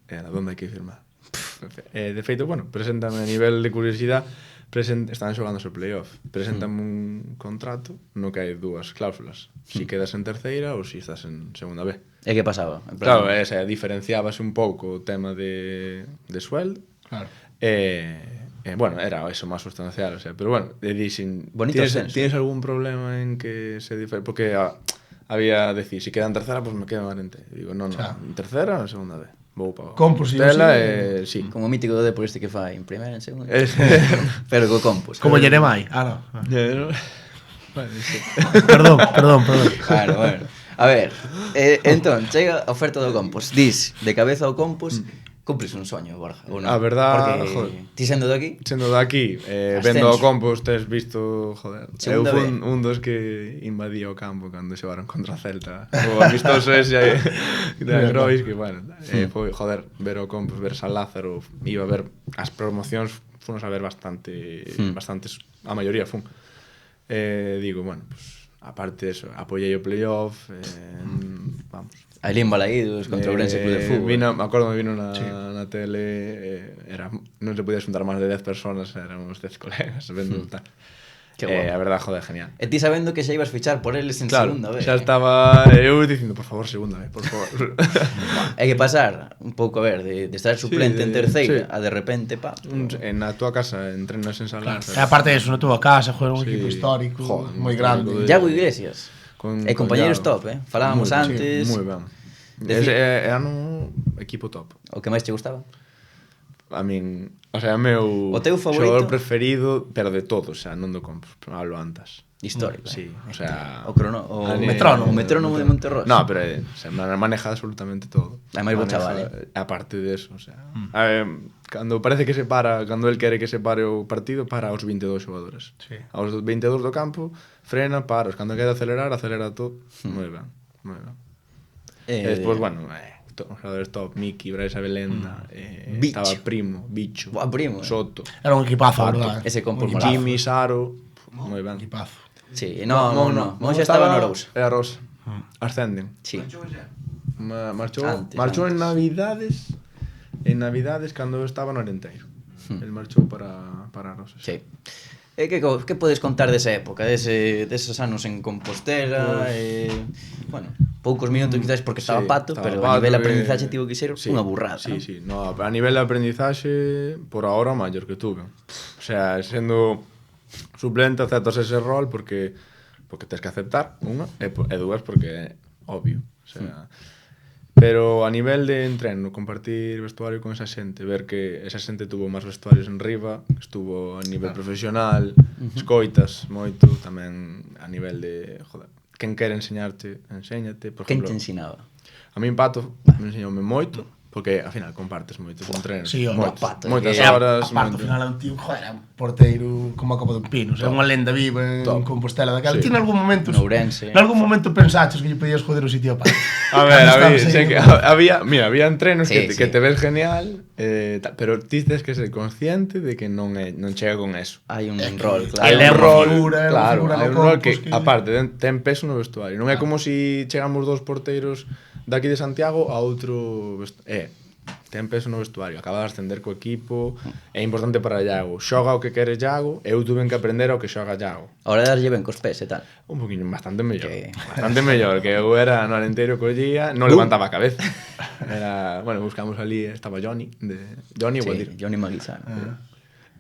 C: e a donde hai que firmar. De feito, bueno, preséntame a nivel de curiosidade, están xogando o playoff. Preséntame un contrato no que hai dúas cláusulas. Si quedas en terceira ou si estás en segunda B.
A: E que pasaba?
C: Claro, diferenciábase un pouco o tema de sueldo.
B: Claro.
C: Bueno, era eso máis sustancial, o sea, pero bueno, dixen, ¿tienes algún problema en que se difere? Porque había decir, si queda en tercera, pues me quedo en Arenteiro. Digo, non, en tercera ou en segunda B. Vou para Compostela e sí.
A: Como o mítico do Depor este que fai en primeira e en segunda. Pero co Compos.
B: Como Jeremai. No. Perdón.
A: Claro, bueno. A ver, entón, chega a oferta do Compos. Dis, de cabeza ao Compos, cumpres un soño, Borja, ou non?
C: A verdad,
A: porque
C: joder.
A: Ti sendo de aquí?
C: Sendo de aquí, vendo o Compos, tes visto, joder. Eu fui un dos que invadía o campo cando xogaron contra a Celta. O amistoso ese aí de Agrois, que, bueno, foi, joder, ver o Compos, ver San Lázaro, iba a ver as promocións, fomos a ver bastantes, a maioría fun. Digo, bueno, pues, aparte de eso, apoiei o playoff, vamos.
A: Ali en Balaídos contra o Ourense Club de Fútbol.
C: Me acordo, vino na tele, non se podía xuntar máis de 10 personas, éramos 10 colegas vendo tal.
A: Que guapo.
C: A verdad, joder, genial.
A: E ti sabendo que xa ibas fichar por eles en segunda vez.
C: Xa estaba eu dicindo, por favor, segunda vez, por favor.
A: Hai que pasar un pouco, a ver, de estar suplente en terceira a de repente,
C: Na túa casa entrenas en San Lázaro.
B: E aparte de eso, na túa casa, joder, un equipo histórico, moi grande.
A: Iago Iglesias. E compañeros top, falábamos antes.
C: Moi ben. Era un equipo top.
A: O que máis te gustaba?
C: a min, o sea, meu
A: O teu favorito?
C: xogador preferido, pero de todos, o sea, non do Campos, hablo antes.
A: Histórico.
C: Sí, o sea...
A: O
C: a ni-
A: metrónomo. O metrónomo de Monterrosa.
C: No, pero se maneja absolutamente todo.
A: É moi bo
C: Maneja-
A: chaval,
C: Aparte de eso, o sea... Cando parece que se para, cando el quere que se pare o partido, para aos 22 xogadores.
B: Sí.
C: Aos 22 do campo, frena, para. Cando queda acelerar, acelera todo. Moi ben, moi ben. E despois, bueno, os xogadores top, Miki, Brais Abelenda,
A: Bicho.
C: estaba Primo, Bicho,
A: Buah, Primo,
C: Soto,
B: Era un equipazo, a verdad.
A: Ese compo
B: Un
A: morazo.
C: Jimmy, Saro, moi ben.
B: equipazo.
A: Sí, non xa estaba no Arousa.
C: Era Rosa. Ascenden.
A: Sí.
C: Marchou
A: Antes.
C: en Navidades cando estaba no Arenteiro. El marchou para Rosas.
A: Sí. E que podes contar desa época, deses anos en Compostela, bueno, poucos minutos quizás porque estaba
C: Sí,
A: Pato,
C: estaba
A: pero
C: Pato,
A: a nivel de aprendizaxe tivo que ser
C: sí,
A: unha burrada,
C: Sí,
A: ¿no?
C: sí, no, a nivel de aprendizaxe por ahora o maior que tuve. O sea, sendo suplente aceptas ese rol porque tens que aceptar, unha, e dúas porque é obvio, o sea, pero a nivel de entreno, compartir vestuario con esa xente, ver que esa xente tuvo máis vestuarios en riba, estuvo a nivel profesional, escoitas moito, tamén a nivel de, joder, quen quere enseñarte, enséñate, por
A: Quen
C: exemplo.
A: te ensinaba?
C: A min Pato me enseñoume moito, porque ao final compartes moitos entrenos,
B: Sí, o
C: moitas
A: Pato,
C: horas,
B: Aparte, ao final é un tío, joder, é un porteiro como a Copa dun Pino, é unha lenda viva en
C: Top.
B: Compostela daquela.
C: Sí.
B: Ti en algún momento,
A: En Ourense.
B: en algún momento pensaches que lle podías joder o sitio a Pato.
C: A ver,
B: Cando estabas
C: sé
B: aí,
C: que
B: ¿no?
C: había entrenos
A: Sí,
C: que
A: sí.
C: te ves genial, pero ti tens que ser consciente de que non chega con eso.
A: Hai un
B: É que
A: rol,
B: Hai
A: claro.
B: unha figura, é unha
C: claro,
B: figura
C: hai
B: no
C: un rol
B: Campos
C: que, aparte, ten peso no vestuario. Non é como si chegamos dos porteiros daqui de Santiago a outro... ten peso no vestuario, acaba de ascender co equipo, é importante para Iago. Xoga o que quere Iago, eu tuve que aprender o que xoga Iago.
A: Ahora darlle ben cos pés e tal.
C: Un poquinho, bastante mellor.
A: Que-
C: Bastante mellor, que eu era no Arenteiro collía, non levantaba a cabeza. Era, bueno, buscamos ali, estaba Johnny,
A: Sí,
C: Guadir.
A: Johnny Maguizano.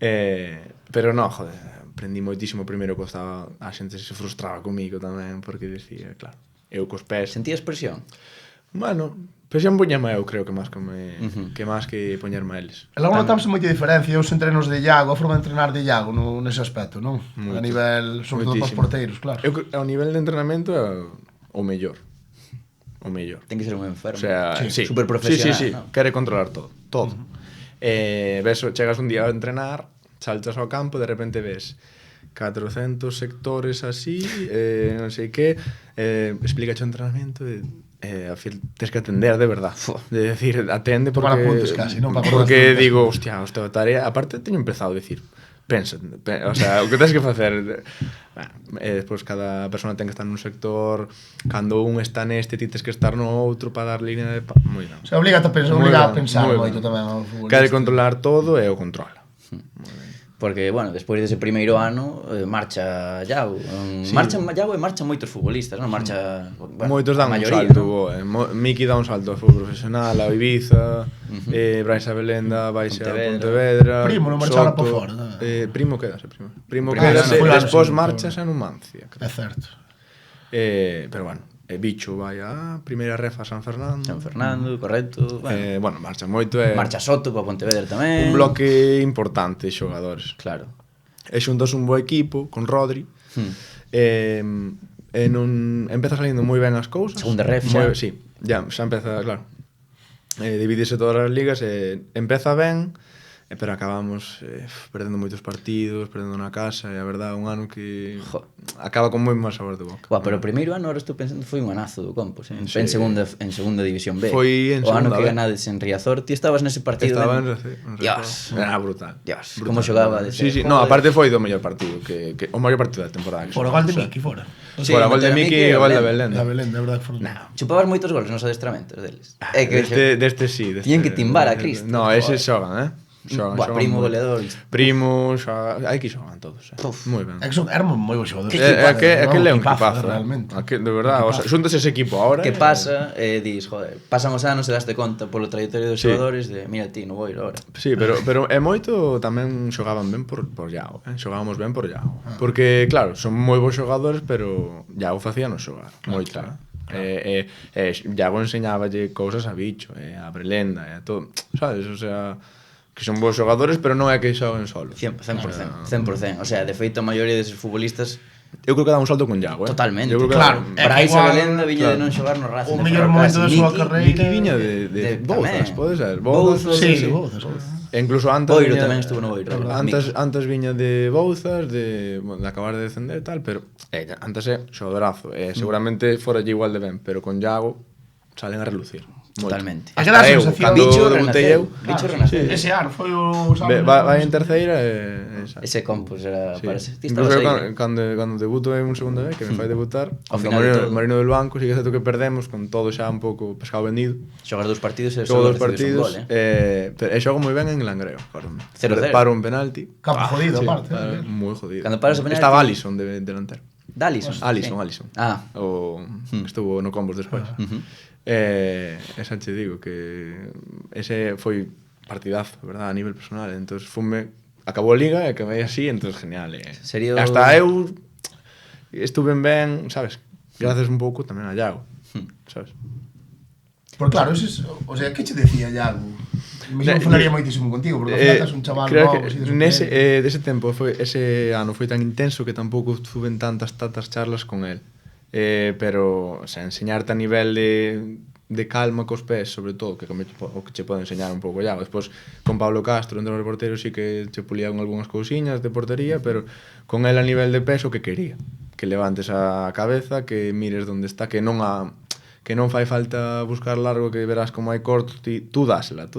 C: Pero no, joder, aprendí moitísimo primeiro que estaba, a xente se frustraba comigo tamén, porque decía, claro, eu cos pés.
A: Sentías presión?
C: Bueno, presión poñame eu, creo que máis que poñerme a eles.
B: E logo notamos moita diferencia os entrenos de Iago, a forma de entrenar de Iago nese aspecto, non?
C: Moito.
B: A nivel, sobre todo para os
C: Moitísimo.
B: porteiros, claro.
C: Ao nivel de entrenamento é o mellor. O mellor.
A: Ten que ser un enfermo.
C: O sea,
B: Sí.
C: sí.
A: Super profesional,
C: Sí,
A: ¿no?
C: quere controlar todo, todo. Ves, chegas un día a entrenar, saltas ao campo, de repente ves 400 sectores así, non sei que, explica o entrenamento ao final tens que atender de verdad. De decir, atende
B: Tomar
C: porque
B: apuntes casi, non? Para
C: porque
B: acordarte.
C: digo, hostia, tarea, aparte teño empezado a decir, pensa, o sea, o que tens que facer. Despois cada persona ten que estar nun sector, cando un está neste, ti tens que estar no outro para dar línea de moi ben.
B: O sea, obliga a pensar,
C: Moi
B: obliga a
C: ben,
B: pensar
C: moi
B: moito
C: ben.
B: tamén ao futbolista.
C: Quere controlar todo e o controla.
A: Porque, bueno, despois dese primeiro ano marcha Iago. Marcha Iago e marchan moitos futbolistas, non? Marcha, bueno,
C: Moitos dan
A: a
C: un
A: maioría,
C: salto,
A: non?
C: Miki dá un salto ao fútbol profesional, a Ibiza, Brais Abelenda vai a
A: Pontevedra.
C: Pontevedra.
B: Primo non marchara
C: Soto,
B: por fora, non?
C: Primo quedase, Primo
A: Primo
C: quedase,
B: foi ano
C: despois
B: seguinte,
C: marchas a Numancia.
B: É certo.
C: Pero bueno, Bicho vai a primeira ref a San Fernando.
A: San Fernando, correcto. Bueno,
C: Bueno, marcha moito
A: marcha Soto para Pontevedra tamén.
C: un bloque importante de xogadores.
A: Claro.
C: E xuntas un bo equipo con Rodri. E non empeza salindo moi ben as cousas.
A: Segunda ref xa.
C: Sí, xa empeza, claro. Divídese todas as ligas e empeza ben, pero acabamos perdendo moitos partidos, perdendo na casa, e a verdade un ano que acaba con moi mal sabor de boca.
A: Buah, pero o primeiro ano, ahora estou pensando, foi un anazo do Campos, en
C: Sí.
A: segunda división B.
C: Foi en
A: o ano
C: segunda
A: que
C: B.
A: ganades en Riazor, ti estabas nese partido.
C: Estaba
A: ben?
C: en
A: Dios.
C: Era brutal.
A: Dios,
C: Brutal.
A: como xogaba
C: Sí,
A: desde-
C: sí, no, aparte foi do mellor partido que o mellor partido da temporada.
B: Por o gol de Miki, fora.
A: Sí,
C: Fora gol de
A: meter a
C: Miki
A: Miki
C: e
A: e
C: gol de
A: Belén.
B: Da
C: Belén.
B: Belén, de verdade que fora.
A: No, chupabas moitos goles nos adestramentos deles. É que
C: Deste sí.
A: Tiñen que timbar a Cristo.
C: No, ese xogan,
A: Buah, Primo,
C: moi.
A: goleador.
C: Primo, xoga, aquí xogan todos,
A: Puf.
C: moi ben.
B: É que son, éramos moi bons xogadores.
C: Aquel é un
B: equipazo,
C: equipazo,
B: realmente.
C: De verdade, o sea, xuntas ese equipo ahora.
A: Que pasa, dis, joder, pasan os anos e daste conta polo trayectoria dos
C: Sí.
A: xogadores de, mira ti, non vou ir ahora.
C: Sí, pero é moito tamén xogaban ben por Iago, Xogábamos ben por Iago. Porque claro, son moi bons xogadores, pero Iago facíanos xogar, moito, Iago enseñáballe cousas a Bicho, a Brelenda, a todo, sabes? O sea, que son bons xogadores, pero non é que xogan solo.
A: 100%, 100%. O sea, de feito, a maioría deses futbolistas
C: Eu creo que dá un salto con Iago,
A: totalmente.
C: Eu creo que
B: Claro.
A: Para iso
B: igual,
A: Belenda viña de non xogar no Racing.
B: O mellor momento da súa carreira.
C: Miki viña de Bouzas, pode ser. Bouzas.
B: Sí, Bouzas.
C: E incluso antes
A: Boiro
C: viña-
A: tamén estuvo no Boiro.
C: Antes viña de Bouzas, de acabar de descender e tal, pero antes é xogadorazo, seguramente fora igual de ben, pero con Iago salen a relucir. Moito.
A: Totalmente.
B: A que dá a
C: Hasta eu,
B: sensación.
C: cando
A: Bicho
C: debutei
A: renaceu.
C: eu,
A: Bicho renaceu.
B: Ese ano foi o...
C: vai en terceira e
A: Ese compos era
C: sí.
A: para ser. Ti
C: Incluso
A: estabas
C: eu
A: aí.
C: cando debuto en segunda vez, que me fai debutar,
A: Ao
C: contra
A: final de todo.
C: Marino del Banco, sí que é certo que perdemos, con todo xa un pouco pescado vendido.
A: Xogar 2 partidos e
C: Xogo
A: só
C: dos
A: recibes un
C: partidos,
A: gol,
C: e xogo moi ben en Langreo, acordo.
A: 0-0.
C: Paro un penalti.
B: Campo jodido, aparte.
C: Moi jodido.
A: Cando paras o penalti-
C: Estaba Alisson de delantero.
A: Dallison.
C: Alisson.
A: Ah.
C: O que estuvo no Combos despois. Esa che digo que ese foi partidazo, verdad, a nivel personal. Entonces acabou a liga e acabei así, entonces genial.
A: Sería o-
C: Hasta eu estuve ben, sabes? Gracias un pouco tamén a Iago, sabes?
B: Porque claro, o sea, que che decía Iago? Me falaría moitísimo contigo, porque ao final estás un chaval
C: creo
B: novo,
C: que
B: así de
C: nese,
B: sorprendente.
C: dese tempo ese ano foi tan intenso que tampouco tuve tantas charlas con el, pero o sea, enseñarte a nivel de calma cos pés, sobre todo, que o que che pode enseñar un pouco ya. Despois con Pablo Castro, entre os porteros, sí que che pulían algunhas cousiñas de portería, pero con el a nivel de peso que quería, que levantes a cabeza, que mires onde está, que non fai falta buscar largo, que verás como hai corto, tú dásela.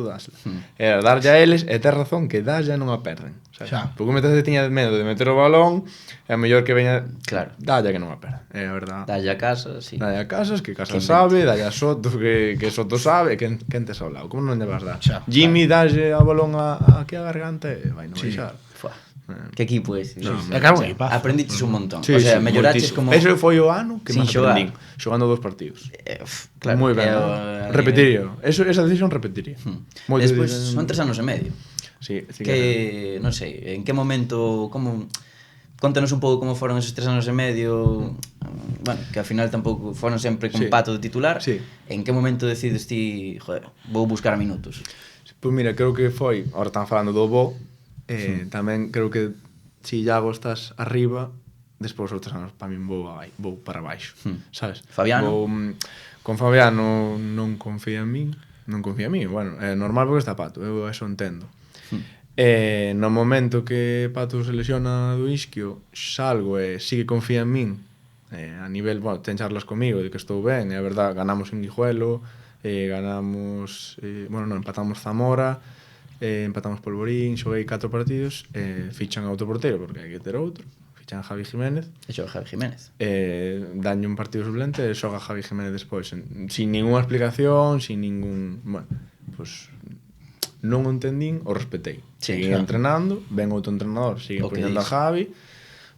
C: Era darlle a eles, e tes razón, que dásela non a perden.
B: Xa.
C: Porque o Metete tiña medo de meter o balón, é a mellor que veña,
A: Claro.
C: dalla que non a perden, é a verdad.
A: Dalle a casa, sí.
C: Dalle a Casas, que Casas
A: Que
C: sabe, dalle a Soto, que Soto sabe, que quen tes ao lado, como non lle vas dar?
B: Xa,
C: Jimmy dalle a balón aquí a garganta e vai non baixar.
A: Fua. Que equipo ese.
C: No,
B: É que era un equipazo.
A: Aprendiches un montón.
C: Sí,
A: o sea,
C: sí,
A: melloraches
C: moitísimo.
A: como...
C: Ese foi o ano que
A: Sin
C: máis
A: xogar.
C: aprendín, xogando 2 partidos.
A: Claro,
C: Moi ben.
A: a
C: Repetiría. Esa decisión repetiría. Moito
A: Despois
C: de-
A: son 3 anos e medio.
C: Sí, sí
A: Que, non sei, en que momento, como... Contanos un pouco como foron esos 3 anos e medio. Bueno, que ao final tampouco foron sempre con
C: Sí.
A: Pato de titular.
C: Sí.
A: En que momento decides ti, joder, vou buscar minutos?
C: Pois mira, creo que foi, ahora están falando do Bo, tamén creo que si Iago estás arriba, despois outros anos para min vou para baixo, sabes?
A: Fabiano?
C: Con Fabiano non confía en min, bueno, é normal porque está Pato, eu eso entendo. No momento que Pato se lesiona do isquio, salgo e sigue confía en min, a nivel, bueno, ten charlas comigo de que estou ben, é a verdad, ganamos en Guijuelo, ganamos, empatamos Zamora, empatamos Polvorín, xoguei 4 partidos, fichan a outro porteiro porque hai que ter outro, fichan a Javi Jiménez,
A: E xoga Javi Jiménez.
C: danlle un partido suplente e xoga Javi Jiménez despois, sin ninguna explicación, sin ningún, bueno, pues non o entendín, o respetei.
A: Sí,
C: Seguín
A: claro.
C: entrenando, ven outro entrenador, sigue
A: O que
C: poñendo a
A: dis.
C: Javi.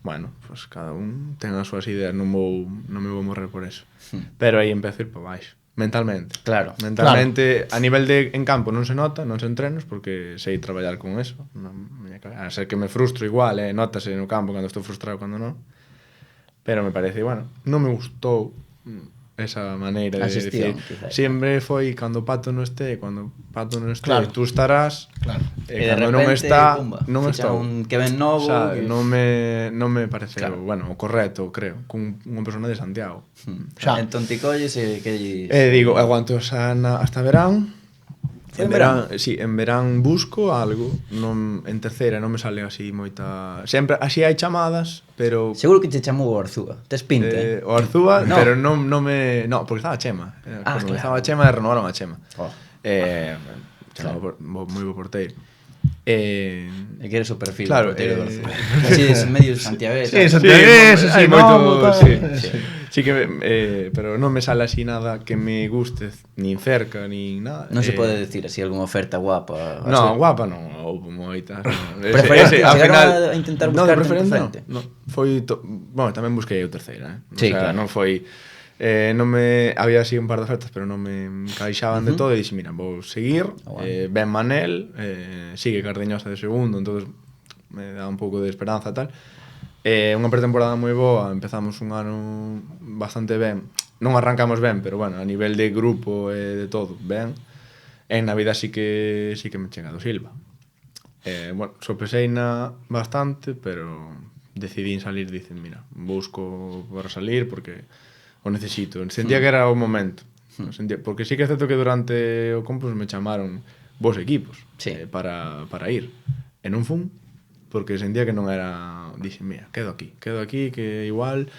C: Bueno, pues cada un ten as súas ideas, non me vou morrer por eso. Pero aí empezo a ir para baixo, mentalmente.
A: Claro.
C: Mentalmente, a nivel de en campo non se nota, non se entrenos porque sei traballar con eso. A ser que me frustro igual, notase no campo cando estou frustrado, cando non. Pero me parece, bueno, non me gustou esa maneira
A: A
C: de
A: xestión,
C: decir.
A: quizás.
C: Sempre foi cando Pato non este, cando Pato non este,
B: Claro.
C: tú estarás.
B: Claro.
A: E de
C: Cando non
A: repente,
C: está,
A: pumba,
C: non
A: ficha
C: estou.
A: un que ven novo,
C: Sabe,
A: que-
C: non me pareceu,
A: Claro.
C: bueno, o correcto, creo, cun unha persona de Santiago.
B: Xa.
A: Entón ti colles e que lle...
C: Digo, aguanto hasta verán. En verán, sí, en verán busco algo, en terceira non me sale así moita, sempre así hai chamadas, pero
A: Seguro que te chamou o Arzúa. Tes pinta,
C: o Arzúa,
A: No.
C: pero non me, porque estaba Chema.
A: Claro.
C: Estaba Chema e renovaron a Chema.
A: Oh.
C: Chema, moi bo porteiro.
A: E que eres o perfil
C: Claro,
A: do porteiro do Arzúa. Así de medio santiagués.
B: Sí,
A: ¿sabes?
B: Santiagués,
C: hai
B: así,
C: moito,
B: tal.
C: sí que pero non me sale así nada que me guste, nin cerca, nin nada.
A: Non se pode decir así algunha oferta guapa.
C: No, guapa non, houve moitas.
A: Preferente, chegaron a intentar
C: no, de
A: buscarte en
C: preferente,
A: preferente.
C: no. Foi bueno, tamén busquei eu terceira, O
A: Sí,
C: sea,
A: claro.
C: non foi non me había así un par de ofertas, pero non me encaixaban de todo e dixi, mira, vou seguir, ben Manel, sigue Cardeñosa de segundo, entonces me dá un pouco de esperanza e tal. Unha pretemporada moi boa, empezamos un ano bastante ben. Non arrancamos ben, pero bueno, a nivel de grupo e de todo, ben. En Navidad sí que me chega do Silva. Bueno, sopeseina bastante, pero decidí salir, dicen, mira, busco para salir porque o necesito. Sentía que era o momento. Porque sí que é certo que durante o Compos me chamaron vos equipos para ir. E non fun, porque sentía que non era... Dixen, mira, quedo aquí, que igual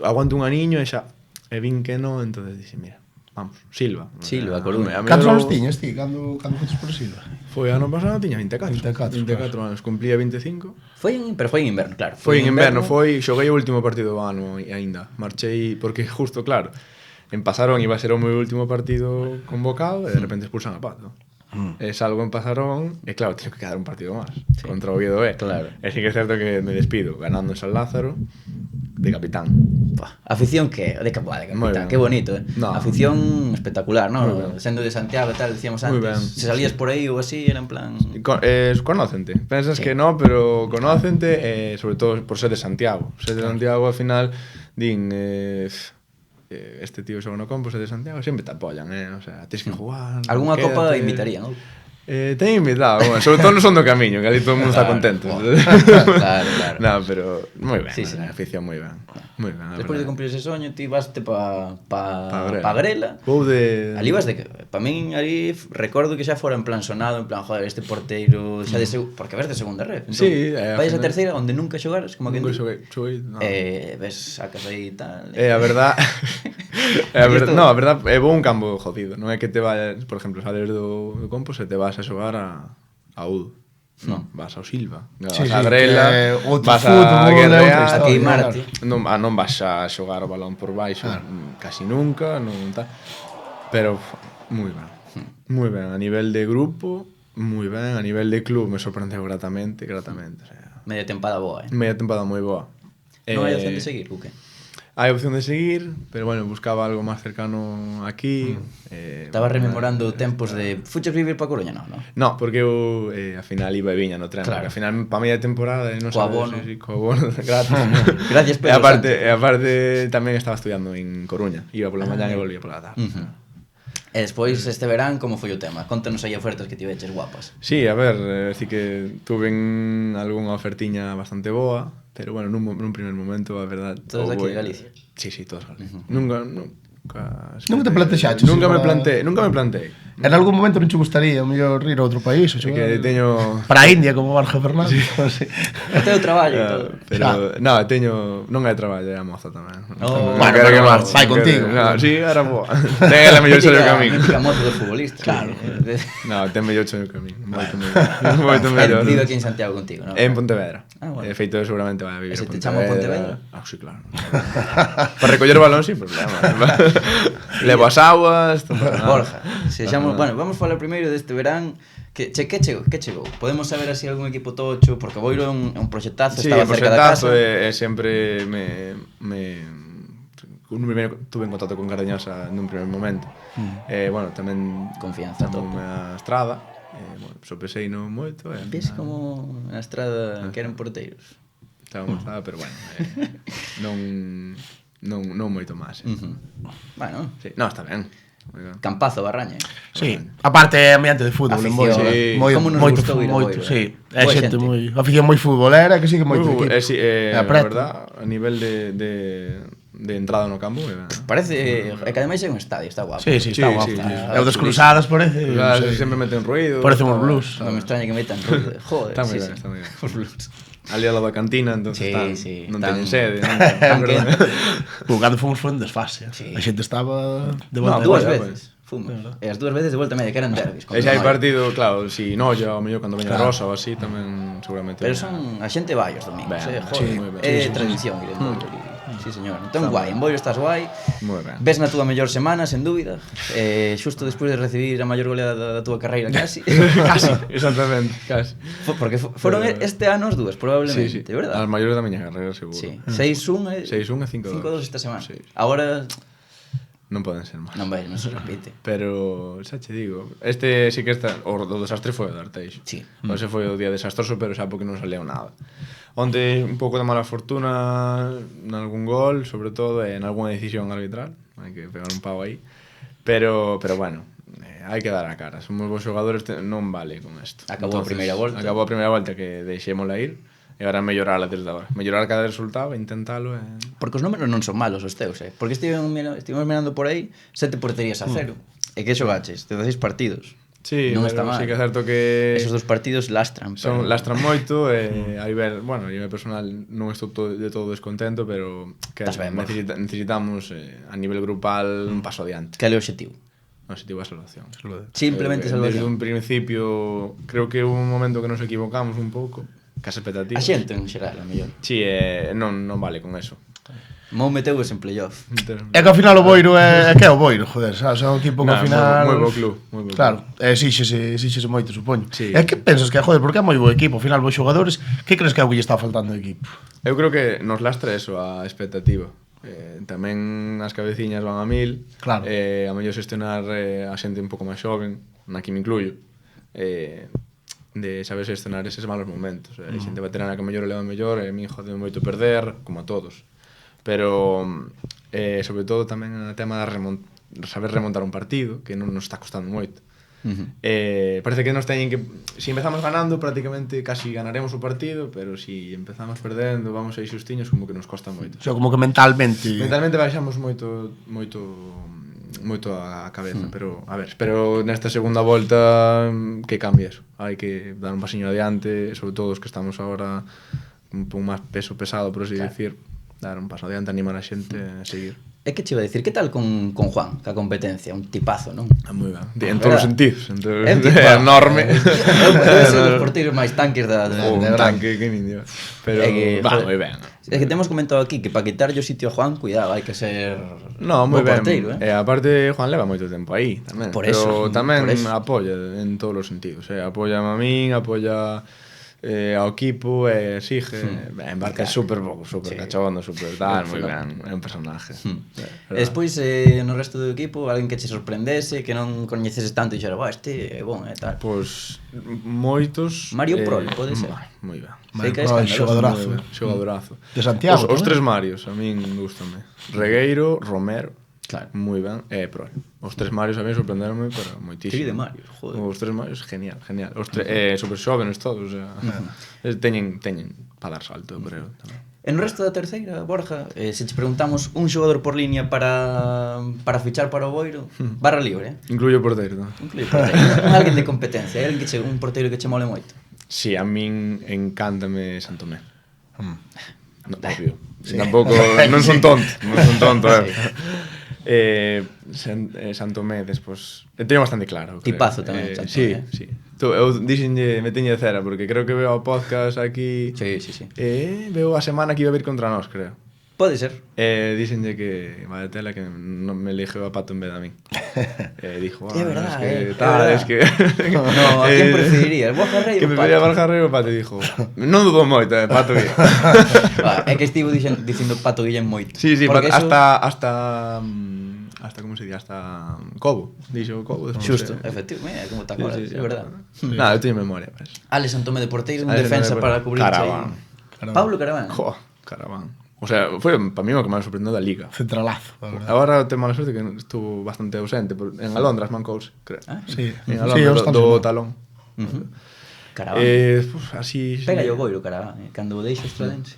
C: aguanto un aniño e xa... E vin que non, entonces dixen, mira, vamos, Silva.
A: Silva, Coruña.
B: Cantos anos tiñas ti cando foches por Silva?
C: Foi ano pasado, tiña 24 anos, cumplía 25.
A: Pero foi en inverno, claro.
C: Foi en inverno, xoguei o último partido do ano aínda. Marchei, porque justo, claro, en Pasarón iba a ser o meu último partido convocado e de repente expulsan a Pato. E salgo en Pasarón e claro, teño que quedar un partido máis contra o Oviedo B.
A: Claro.
C: E sí que é certo que me despido ganando en San Lázaro de capitán.
A: Afición que de capitán, qué bonito,
C: No.
A: Afición espectacular, ¿no? Sendo de Santiago e tal, decíamos antes. Se salías por aí ou así, era en plan
C: Conócente. Pensas que no, pero conócente, sobre todo por ser de Santiago. Ser de Santiago, al final, din este tío xoga no Compos, é de Santiago, sempre te apoyan, o sea, tens que jugar.
A: Algúnha copa invitarían, non?
C: Teño invitado, bueno, sobre todo no son do camiño, que ali todo o mundo está contento.
A: Claro.
C: No, pero moi ben,
A: Sí.
C: a afición moi ben. Moi ben.
A: Despois de cumplir ese soño, ti vaste pa Grela.
C: Vou de...
A: Ali vas de que, pa min ali recordo que xa fora en plan sonado, en plan, joder, este porteiro xa de porque vas de segunda red. Entón,
C: Sí,
A: vais a terceira onde nunca xogaras, como que
C: Nunca xoguei, no.
A: ves, sacas aí e tal.
C: A verdad, a verdad é bo un campo jodido, non é que te vayas, por exemplo, sales do Compos e te vas a xogar a UD. Non, vas ao Silva, vas a Grela, vas a Guerrea,
A: a queimarte.
C: Non vas a xogar o balón por baixo, casi nunca, non tal. Pero moi ben, a nivel de grupo, moi ben, a nivel de club me sorprendeu gratamente, o sea,
A: Media tempada boa,
C: media tempada moi boa.
A: Non hai opción de seguir, o que?
C: Hai opción de seguir, pero bueno, buscaba algo máis cercano aquí.
A: Estaba rememorando tempos de... Fuches vivir pa Coruña, non?
C: No, porque eu ao final iba e viña no tren.
A: Claro.
C: Ao final, pa media temporada, non
A: Coa
C: sabes...
A: abono.
C: Coa abono, gratis.
A: Gracias, Pedro
C: E aparte, tamén estaba estudiando en Coruña. Iba pola mañá e volvía pola tarde.
A: E despois, este verán, como foi o tema? Contanos aí ofertas que tiveches guapas.
C: Sí, a ver, decir que tuve algunha ofertiña bastante boa, pero bueno, nun primer momento, a verdad...
A: Todos aquí de Galicia?
C: Sí, todos de Galicia. Nunca
B: te plantexaches?
C: Nunca me plantei.
B: En algún momento non che gustaría o mellor ir a outro país?
C: É que teño...
B: Para a India, como Borja Fernández. Sí.
A: Este é o traballo e todo.
C: Pero, non, teño... Non é traballo, é a moza tamén.
B: Bueno, pero que marcha, vai contigo.
C: No, sí, era boa. Ten a mellor xollo que a min.
A: Mítica moto dos futbolistas. Claro.
C: No, ten mellor xollo que a min. Moito mellor.
A: Vive aquí en Santiago contigo, non?
C: En Pontevedra.
A: Bueno.
C: De feito, seguramente vai a vivir
A: E se
C: en
A: te chamo a Pontevedra?
C: Sí, claro. Para recoller o balón, sin problema. Levo as aguas...
A: Borja, se chamo... Bueno, vamos falar primeiro deste verán. Que chegou? Podemos saber así algún equipo tocho? Porque Boiro é un proxectazo,
C: sí,
A: estaba cerca da casa.
C: Sí, sempre tuve en contacto con Cardeñosa nun primer momento. Bueno, tamén
A: Confianza tope.
C: a Estrada. Bueno, sopesei non moito.
A: Ves como na Estrada que eran porteiros?
C: Estaba moi Estrada, pero bueno, non moito máis.
A: Bueno,
C: Sí, non, está ben.
A: campazo Barraña.
B: Sí, aparte é ambiente de fútbol en Boiro.
C: Sí.
A: Como nos gustou ir a Boiro,
B: sí. É
A: Boa
B: xente
A: xente.
B: moi... Afición moi futbolera, que sigue moito equipo.
C: Sí, a verdad, a nivel de entrada no campo,
A: Parece que ademais é un estadio, está guapo.
B: Sí, está guapo.
C: sí.
B: É o das cruzadas, parece.
C: Claro, sempre meten ruido.
B: Parece uns blues.
A: Non me extraña que metan ruido. Joder,
C: Está moi ben, está moi ben. Ali ao lado da cantina, entonces non teñen sede.
A: Tan quente.
B: Cando fomos foi un desfase. A xente estaba de volta.
A: Dúas veces. Fomos. E as dúas veces de volta media, que eran derbis.
C: E xa hai partido, claro, si Noia, ou mellor cando veña Rosa ou así, tamén seguramente.
A: Pero son a xente vai os domingos,
C: Ben,
A: joder.
C: moi ben.
A: É tradición ir en Boiro ali. Sí, señor. Entón, guai, en Boiro estás guai.
C: Moi ben.
A: Ves na túa mellor semana, sen dúbida. Xusto despois de recibir a maior goleada da túa carreira, casi.
C: Casi, exactamente, casi.
A: Porque foron este ano as dúas, probablemente, verdad?
C: As maiores da miña carreira, seguro.
A: Sí, 6-1 e
C: 6-1 e 5-2.
A: 5-2 esta semana.
C: Sí.
A: Agora
C: Non poden ser máis.
A: non se repite.
C: Pero, xa che digo, este sí que está, o do desastre foi o de Arteixo.
A: Sí.
C: Ese foi o día desastroso, pero xa porque non saleu nada. Onte un pouco de mala fortuna en algún gol, sobre todo en algunha decisión arbitral, hai que pegar un pau aí. Pero bueno, hai que dar a cara. Somos bons xogadores, non vale con isto.
A: Acabou a primeira volta.
C: Acabou a primeira volta que deixémola ir. E agora mellorala desde agora. Mellorar cada resultado, intentalo.
A: Porque os números non son malos os teus, Porque estivemos mirando por aí 7 porterías a 0. E que xogaches? 16 partidos.
C: Sí,
A: non
C: pero
A: está mal.
C: sí que é certo que
A: Esos dos partidos lastran.
C: lastran moito e a nivel, bueno, a nivel personal non estou de todo descontento, pero que
A: Estás ben,
C: necesitamos a nivel grupal un paso adiante.
A: Que é o objetivo?
C: O objetivo é a salvación.
A: Simplemente
C: Desde
A: salvación.
C: un principio, creo que hubo un momento que nos equivocamos un pouco, que as expectativas.
A: A xente en xeral, a mellor.
C: Sí, non vale con eso.
A: Mou meteu en playoff.
B: É que ao final o Boiro é que é o Boiro, joder, sabes? É un equipo que ao final...
C: Moi bo club, moi bo club.
B: Claro, exíxese moito, supoño.
C: Sí.
B: É que pensas que, joder, porque é moi bo equipo, ao final bons xogadores, que crees que é o que lle está faltando ao equipo?
C: Eu creo que nos lastra eso, a expectativa. Tamén as cabeciñas van a 1000.
B: Claro.
C: A mellor xestionar a xente un pouco máis xoven, na que me incluyo. De saber xestionar eses malos momentos. A xente veterana que mellor o leva mellor, e a mí jode moito perder, como a todos. Pero, sobre todo, tamén o tema de saber remontar un partido, que non nos está costando moito. Parece que nos teñen que... Si empezamos ganando, prácticamente casi ganaremos o partido, pero si empezamos perdendo, vamos aí xustiños, como que nos costa moito.
B: O sea, como que mentalmente...
C: Mentalmente baixamos moito a cabeza, pero a ver, espero nesta segunda volta que cambie eso. Hai que dar un pasiño adiante, sobre todo os que estamos agora un pouco máis peso pesado, por así decir, dar un paso adiante, animar a xente a seguir.
A: É que che iba a dicir, que tal con Juan, ca competencia? Un tipazo, non?
C: Moi ben, en todos os sentidos,
A: É un tipazo.
C: enorme.
A: É un dos porteiros máis tanques
C: Un tanque, que niño. Pero, va, moi ben.
A: É que temos comentado aquí que para quitarlle o sitio a Juan, cuidado, hai que ser
C: No, moi
A: bo
C: ben.
A: porteiro,
C: E aparte, Juan leva moito tempo aí tamén.
A: Por eso,
C: Pero tamén
A: por eso.
C: apoia en todos os sentidos. Apoia a min, apoia ao equipo, exige. Embarca é super cachondo, super tal, moi ben. É un personaje.
A: E despois, no resto do equipo, alguén que che sorprendese, que non coñeceses tanto e dixera, este é bon, e tal.
C: Pois moitos...
A: Mario Prol, pode ser?
C: Moi ben.
A: Sei que é
B: Prol,
A: escandaloso.
B: xogadorazo.
C: Xogadorazo.
B: De Santiago,
C: Os
B: tamén.
C: tres Marios, a min gustame. Regueiro, Romero,
A: Claro.
C: moi ben, e Prol. Os tres Marios a mí sorprenderonme, pero moitísimo.
A: Que de Marios, joder.
C: Os tres Marios, genial. Os super xóvenes todos, teñen para dar salto, creo, tamén.
A: En o resto da terceira, Borja, se che preguntamos un xogador por línea para fichar para o Boiro, barra libre,
C: Incluyo o porteiro, non?
A: Incluye porteiro. Alguén de competencia, alguén que un porteiro que che mole moito.
C: Si, a min encántame Santomé. No, obvio.
A: Sí.
C: Tampouco, non son tonto, Santomé, despois... Teño bastante claro.
A: Tipazo tamén, Santomé.
C: Sí. Eu dixenlle, meteñe de cera, porque creo que veo o podcast aquí...
A: Sí.
C: Veo a semana que iba a vir contra nós, creo.
A: Pode ser.
C: Dixenlle que, vale tela, que non me elegeu a Pato en vez de a min. Dixo,
A: É verdad,
C: es que...
A: No, a quen preferirías? Borja Rey
C: Que
A: ou
C: me prefería
A: Pato?
C: Borja Rey ou Pato, dixo. Non dudo moito, Pato Guillén.
A: É que estivo dicindo Pato Guillén moito.
C: Sí,
A: Porque eso-
C: hasta como se di, hasta Cobo. Dixo Cobo. despois,
A: Xusto, efectivamente, como te acordas, é verdad.
C: Nada, eu teño memoria, pues.
A: Alex Santomé de porteiro, un
C: Alex
A: defensa
C: Santomé de
A: para
C: porteiro.
A: cubrir
C: Caraván.
A: Pablo Caraván.
C: Caraván. O sea, foi para mí o que máis sorprendeu da Liga.
B: Centralazo, a verdade.
C: Agora ten mala sorte que estuvo bastante ausente en Alondra, as mancouse, creo.
B: Sí,
C: En
B: sí,
C: Alondra,
B: os
C: do talón.
A: Caraván.
C: Así...
A: Pega yo Boiro, Caraván, cando o deixo estradense.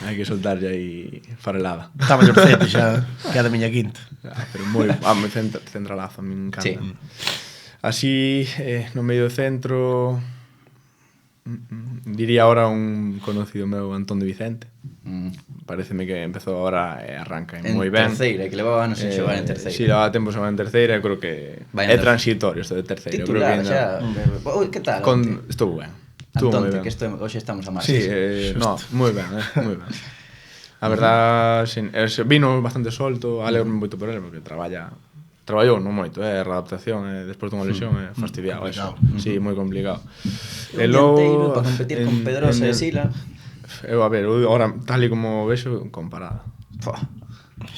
C: Hai que soltarlle aí farelada.
B: Estaba yo presente xa, que é da miña quinta.
C: Pero moi centralazo, a mí me encanta.
A: Sí.
C: Así, no medio centro, diría ahora un conocido meu, Antón de Vicente. Pareceme que empezou agora e arranca
A: En
C: moi ben.
A: terceira, que levaba anos en xogar en terceira.
C: Si, leva tempo xogar en terceira, creo que
A: Vai
C: é
A: andar.
C: transitorio isto de terceira. Creo
A: Titular,
C: que
A: xa. Oi, que tal?
C: Estuvo ben. Estuvo moi
A: Antonte,
C: ben.
A: que hoxe estamos a máis.
C: Sí, no, moi ben, moi ben. A verdad, vino bastante solto, alegro moito por ele, porque traballou non moito, a readaptación, despois dunha lesión, é fastidiado eso. Sí, moi complicado.
A: Un dianteiro para competir con Pedrosa e Sila.
C: A ver, agora, tal e como vexo, comparada.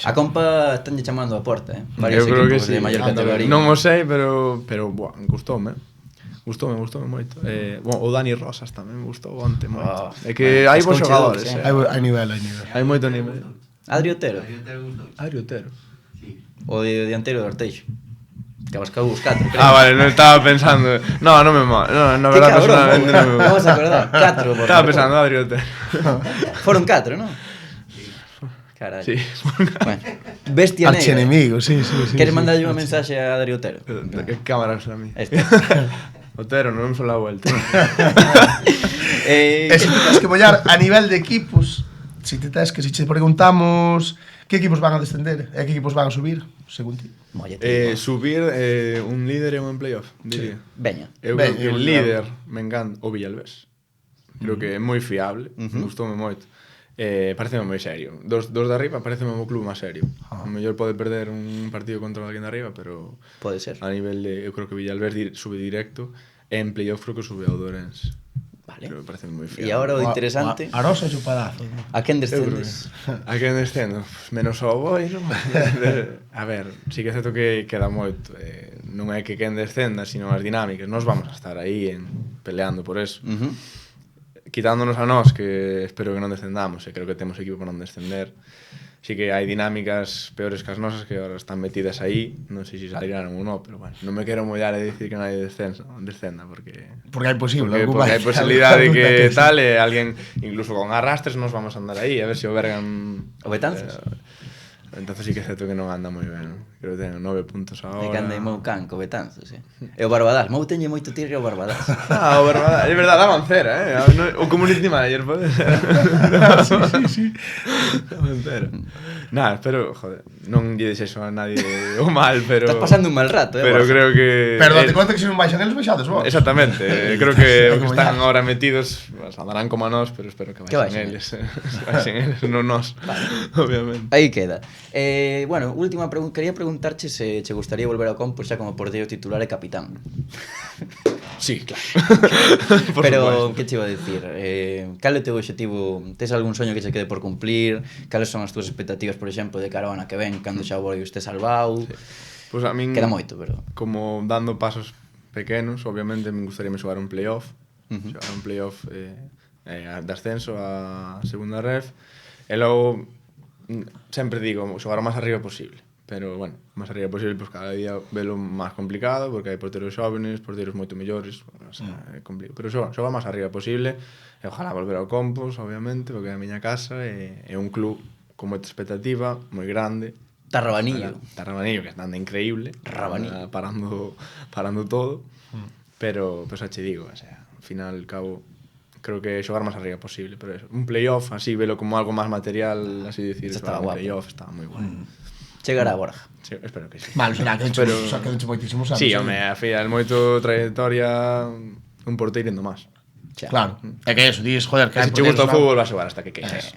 A: A compa estánlle chamando a porta, varios
C: Eu creo que
A: equipos
C: sí.
A: de maior categoría.
C: Non o sei, pero buah, gustoume. Gustoume moito. O Dani Rosas tamén me gustou onte moito. É que hai bons xogadores.
B: Hai nivel.
C: Hai moito nivel.
A: Adri Otero.
C: Adri Otero.
A: O dianteiro do Arteixo. Que vas cago os 4.
C: Ah, vale, non estaba pensando. No, non me mola. No, na verdad, personalmente non me mola.
A: Vamos a acordar. 4.
C: Estaba pensando, Adri Otero.
A: Foron 4, non? Carallo.
C: Sí.
A: Bueno, bestia negra.
B: Archenemigo, sí.
A: Queres mandarlle unha mensaxe a Adri Otero?
C: Que cámara a mí.
A: Este.
C: Otero, non me la vuelta.
B: E se te tens que mollar a nivel de equipos, se te preguntamos que equipos van a descender e que equipos van a subir, según ti.
C: Subir un líder e un playoff, diría.
A: Veña.
C: Eu creo que el líder me encanta o Villalbés. Creo que é moi fiable, gustoume moito. Pareceme moi serio. Dos de arriba pareceme o club máis serio. O mellor pode perder un partido contra alguén de arriba, pero
A: pode ser.
C: A nivel de, eu creo que Villalbés sube directo e en playoff creo que sube ao Ourense.
A: Vale.
C: Pero parece moi fiable.
A: E agora o interesante.
B: Arosa e Chupadazo.
A: A quen descendes?
C: A quen descendo? Menos ao Boiro. A ver, sí que é certo que queda moito. Non é que quen descenda, sino as dinámicas. Nós vamos a estar aí peleando por eso. Quitándonos a nós, que espero que non descendamos, e creo que temos equipo para non descender. Sí que hai dinámicas peores que as nosas que agora están metidas aí, non sei se salirán ou non, pero bueno, non me quero mollar e dicir que nadie descenda, porque
B: hai posible,
C: porque hai posibilidade de que tal, e alguén, incluso con arrastres, nos vamos a andar aí, a ver se o Bergan...
A: O Betanzos?
C: Entonces sí que é certo que non anda moi ben. Creo que ten 9 puntos agora.
A: É que anda aí Mou Can, co Betanzos, E o Barbadás, Mou teñe moito tirre ao Barbadás.
C: O Barbadás, é verdade, dá mancera, O community manager, pode ser. Sí. Dá mancera. Nada, espero, joder, non lle desexo a nadie o mal, pero...
A: Estás pasando un mal rato,
C: Pero
A: Borja?
C: creo que...
B: Pero date conta que se non baixan eles, baixades vos.
C: Exactamente, creo que o que están agora metidos andarán como a nós, pero espero que baixen eles. Baixen eles, non nós, obviamente.
A: Aí queda. Bueno, última pregunta. Quería preguntarche se che gustaría volver ao Campos xa como porteiro titular e capitán.
C: Sí, claro.
A: Pero, que che iba a dicir? Cal é o teu objetivo? Tes algún soño que che quede por cumplir? Cales son as túas expectativas, por exemplo, de cara ao ano que ven, cando xa o Borio este salvado?
C: Sí. Pues a min...
A: Queda moito, pero...
C: Como dando pasos pequenos, obviamente, me gustaría xogar un playoff. Xogar un playoff de ascenso a segunda ref. E logo, sempre digo, xogar o máis arriba posible. Pero, bueno, o máis arriba posible, pues cada día velo máis complicado, porque hai porteros xóvenes, porteros moito mellores, o sea, é complicado. Pero xogar o máis arriba posible, e ojalá volver ao Campos, obviamente, porque é a miña casa, e é un club con moita expectativa, moi grande.
A: Rabanillo,
C: que anda increíble,
A: Rabanillo.
C: Parando todo. Pero, pues, xa che digo, o sea, ao final, cabo, creo que xogar máis arriba posible, pero eso, un playoff, así, velo como algo máis material, así decir,
A: estaba
C: un
A: guapo.
C: playoff, estaba moi bueno.
A: Chegará a Borja.
C: Sí, espero que sí.
B: Mal, será que quedan moitísimos anos.
C: Sí, home, a final, moito trayectoria, un porteiro indo máis.
B: Claro, é que eso, dis, joder, que
C: Se che gusta o fútbol, vas a xogar hasta que queixas.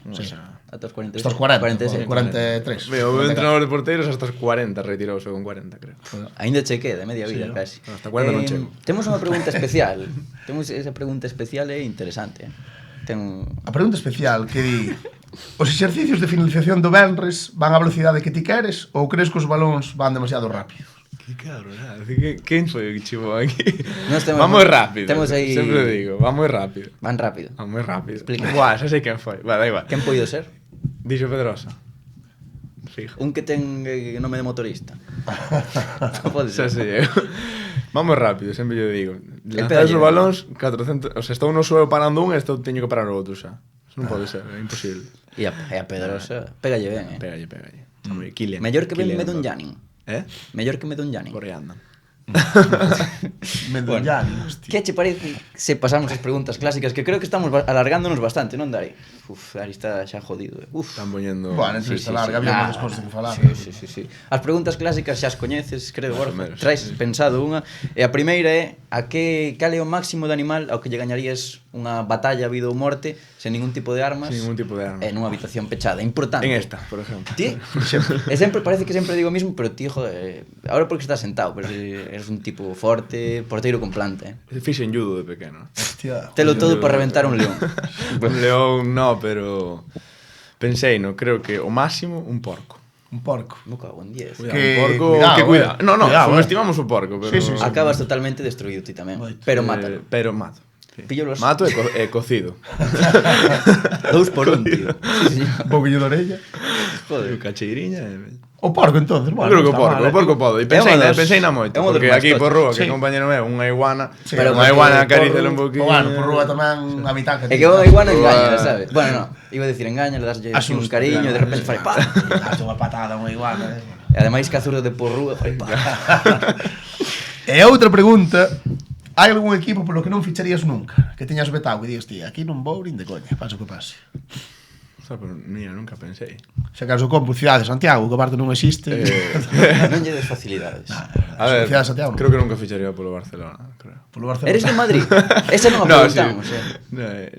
A: Ata os 46.
B: Estos 40,
A: 46.
B: 43.
C: Meu entrenador de porteiros hasta os 40, retirouse con 40, creo.
A: Ainda che queda, media vida, casi.
C: Hasta 40 non chego.
A: Temos unha pregunta especial. Temos esa pregunta especial e interesante.
B: A pregunta especial que di: os exercicios de finalización do venres van á velocidade que ti queres ou crees que os balóns van demasiado rápido?
C: Que cabrón, quen foi o que chivou aquí?
A: Va
C: moi rápido.
A: Temos aí...
C: Sempre digo, va moi rápido.
A: Van rápido.
C: Va moi rápido.
A: Explica.
C: Buah, xa sei quen foi. Va, da igual.
A: Quen poido ser?
C: Dixo Pedrosa. Fijo.
A: Un que ten nome de motorista. Non pode
C: Xa
A: ser.
C: sei eu. Va moi rápido, sempre lle digo. Lanzar os balóns, 400... O sea, estou no suelo parando un e estou teño que parar o outro xa. Eso non pode ser, é imposible.
A: E a Pedrosa, pégalle ben,
C: Pégalle. Kylian.
A: Mellor que ben
C: Kylian
A: Medun
C: Mbappé.
A: Janin.
C: Mellor
A: que Medun Janin.
C: Por aí andan.
B: Medellín, hostia.
A: Que che parece se pasamos as preguntas clásicas, que creo que estamos alargándonos bastante, non, Dari? Dari está xa jodido.
C: Están poñendo...
B: Bueno, entrevista larga, había moitas cosas que falar.
A: Sí. As preguntas clásicas xa as coñeces, creo,
C: Más o
A: Borja.
C: menos,
A: Traes
C: sí.
A: pensado unha. E a primeira é cal é o máximo de animal ao que lle gañarías unha batalla vida ou morte sen ningún tipo de armas?
C: Sin ningún tipo de armas.
A: En unha habitación pechada, importante.
C: En esta, por ejemplo.
A: Ti? E sempre parece que sempre digo o mismo, pero ti, joder, ahora porque estás sentado, pero eres un tipo forte, porteiro con planta,
C: Fixen judo de pequeno.
B: Hostia.
A: Telo todo para reventar un león.
C: Un león no, pero... Pensei, no, creo que o máximo un porco.
B: Un porco.
A: No cago en 10.
C: Cuidado,
B: Que-
C: un porco,
B: cuidado,
C: que cuidado. No,
B: Cuidado,
C: subestimamos o porco, pero...
B: Sí, sí, sí.
A: Acabas totalmente destruído ti tamén, pero mátalo.
C: Pero mato. Sí.
A: Píllolos.
C: Mato e cocido.
A: 2 por 1, tío. Sí,
B: Un poquillo de orella.
A: Joder.
C: Cacheiriña.
B: O porco, entonces, bueno.
C: Creo que
B: está
C: o porco podo. E
A: É unha das-
C: pensei na moito,
A: é unha das
C: porque aquí
A: mascotas.
C: por rúa, que
B: Sí.
C: compañero meu, unha iguana,
B: Sí,
A: pero
C: unha
A: porque
C: iguana acaríciala un poquinho.
B: Bueno, por rúa tamén a mitad que
A: É que unha iguana engaña,
C: Buah.
A: sabes? Bueno, no, iba a decir engaña, le daslle así un
B: Asusta,
A: cariño e de
B: claro.
A: repente fai pa.
B: Daste unha patada a unha iguana,
A: E ademais que a zurda de por rúa, fai pa.
B: E outra pregunta, hai algún equipo polo que non ficharías nunca? Que teñas vetado e digas, tío, aquí non vou nin de coña, pase o que pase.
C: Pero mira, nunca pensei.
B: Se acaso compro Cidade de Santiago, que aparte non existe.
A: Non lle des facilidades.
C: A ver,
B: Cidade de Santiago.
C: creo que nunca ficharía polo Barcelona, creo.
B: Polo Barcelona.
A: Eres de Madrid? Esa non a
C: No,
A: preguntamos,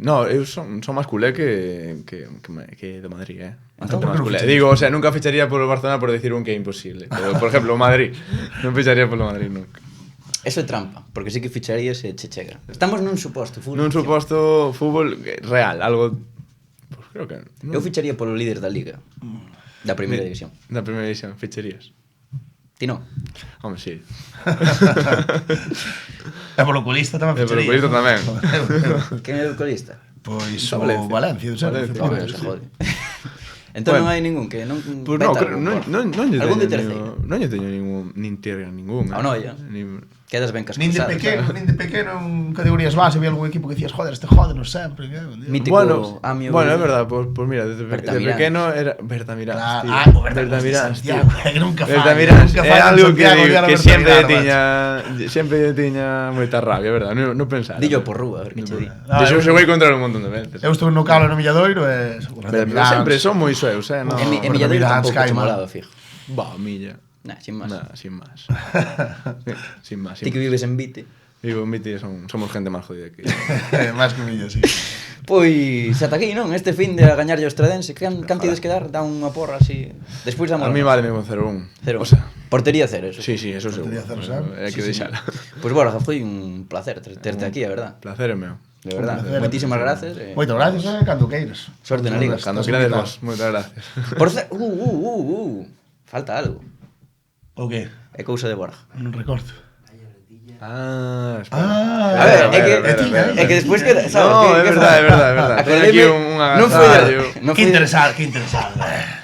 C: No, eu son máis culé que de Madrid,
A: Entón,
C: Bastante
A: por
C: máis
B: que non
C: culé.
B: ficharías?
C: Digo, o sea, nunca ficharía polo Barcelona por decir un que é imposible. Pero, por exemplo, o Madrid. Non ficharía polo Madrid nunca.
A: Eso é trampa, porque sí que ficharías e che chega. Estamos nun suposto, fútbol.
C: Nun suposto fútbol real, algo... Pues creo que...
A: Eu ficharía polo líder da liga. Da primeira división.
C: Da primeira división, ficharías.
A: Ti non?
C: Home, sí.
B: E polo colista tamén
C: E polo
B: ficharía.
C: colista tamén.
A: Quen é o colista?
B: Pois o
C: Valencia.
B: Valencia, o sea,
C: Valencia.
A: Home, se jode. Entón non
C: Bueno.
A: hai ningún que non
C: Pues no,
A: veta
C: creo,
A: algún
C: non
A: por-
C: lle
A: algún de
C: teño
A: terceiro.
C: non lle teño nin tierra ningún.
A: Ah, no, ya. Quedas ben
B: Nin de
A: cascosado.
B: pequeno, nin de pequeno en categorías base había algún equipo que decías, joder, este jódenos sempre, que
A: Mítico Amio.
C: Bueno, é verdad, pues mira, desde
A: Bertamirans.
C: pequeno era Bertamirans,
B: Claro,
C: tío.
B: o
C: Bertamirans, tío.
B: que nunca falla.
C: Bertamirans
B: nunca
C: é
B: falla en
C: algo
B: Santiago, día
C: que
B: de Bertamirans,
C: sempre tiña moita rabia, verdad, non pensar.
A: Dillo por rúa, a ver que che di.
C: Deixou xoguei contra un montón de veces.
B: Eu estuve no Calo no Milladoiro e...
C: Bertamirans sempre son moi sueus, no.
A: En Milladoiro
B: Bertamirans,
A: tampouco che
B: Caima.
A: molaba, fijo.
C: Ba, milla.
A: Nah, sin máis.
C: Nah, sin máis. Sin máis.
A: Ti que vives en Vite.
C: Vivo en Viti, somos gente máis jodida que...
B: Más que Milla, sí.
A: Pois ata aquí, non? Este fin de a gañarlle o Estradense, can tides que dar? Dá unha porra así. Despois damos.
C: A mí vale un 0-1.
A: 0.
C: O sea,
A: Portería cero, eso.
C: sí, eso seguro.
B: Portería cero, sabe?
C: Hai que deixala.
A: Pois Borja, foi un placer terte aquí, a verdad.
C: Placer é meu.
A: De verdad.
B: Un placer.
A: Moitísimas gracias.
B: Moitas gracias, cando queiras.
A: Sorte na liga.
C: Cando querades vos, moitas gracias.
A: Por falta algo.
B: O que?
A: É cousa de Borja.
B: Non recordo.
C: Espera.
A: A ver, é que despois que, sabes?
C: No, é verdad. Ten aquí
A: Acordeime,
C: un
A: non foi
C: agasallo.
A: non
B: Que
A: foi
B: interesante, que interesante.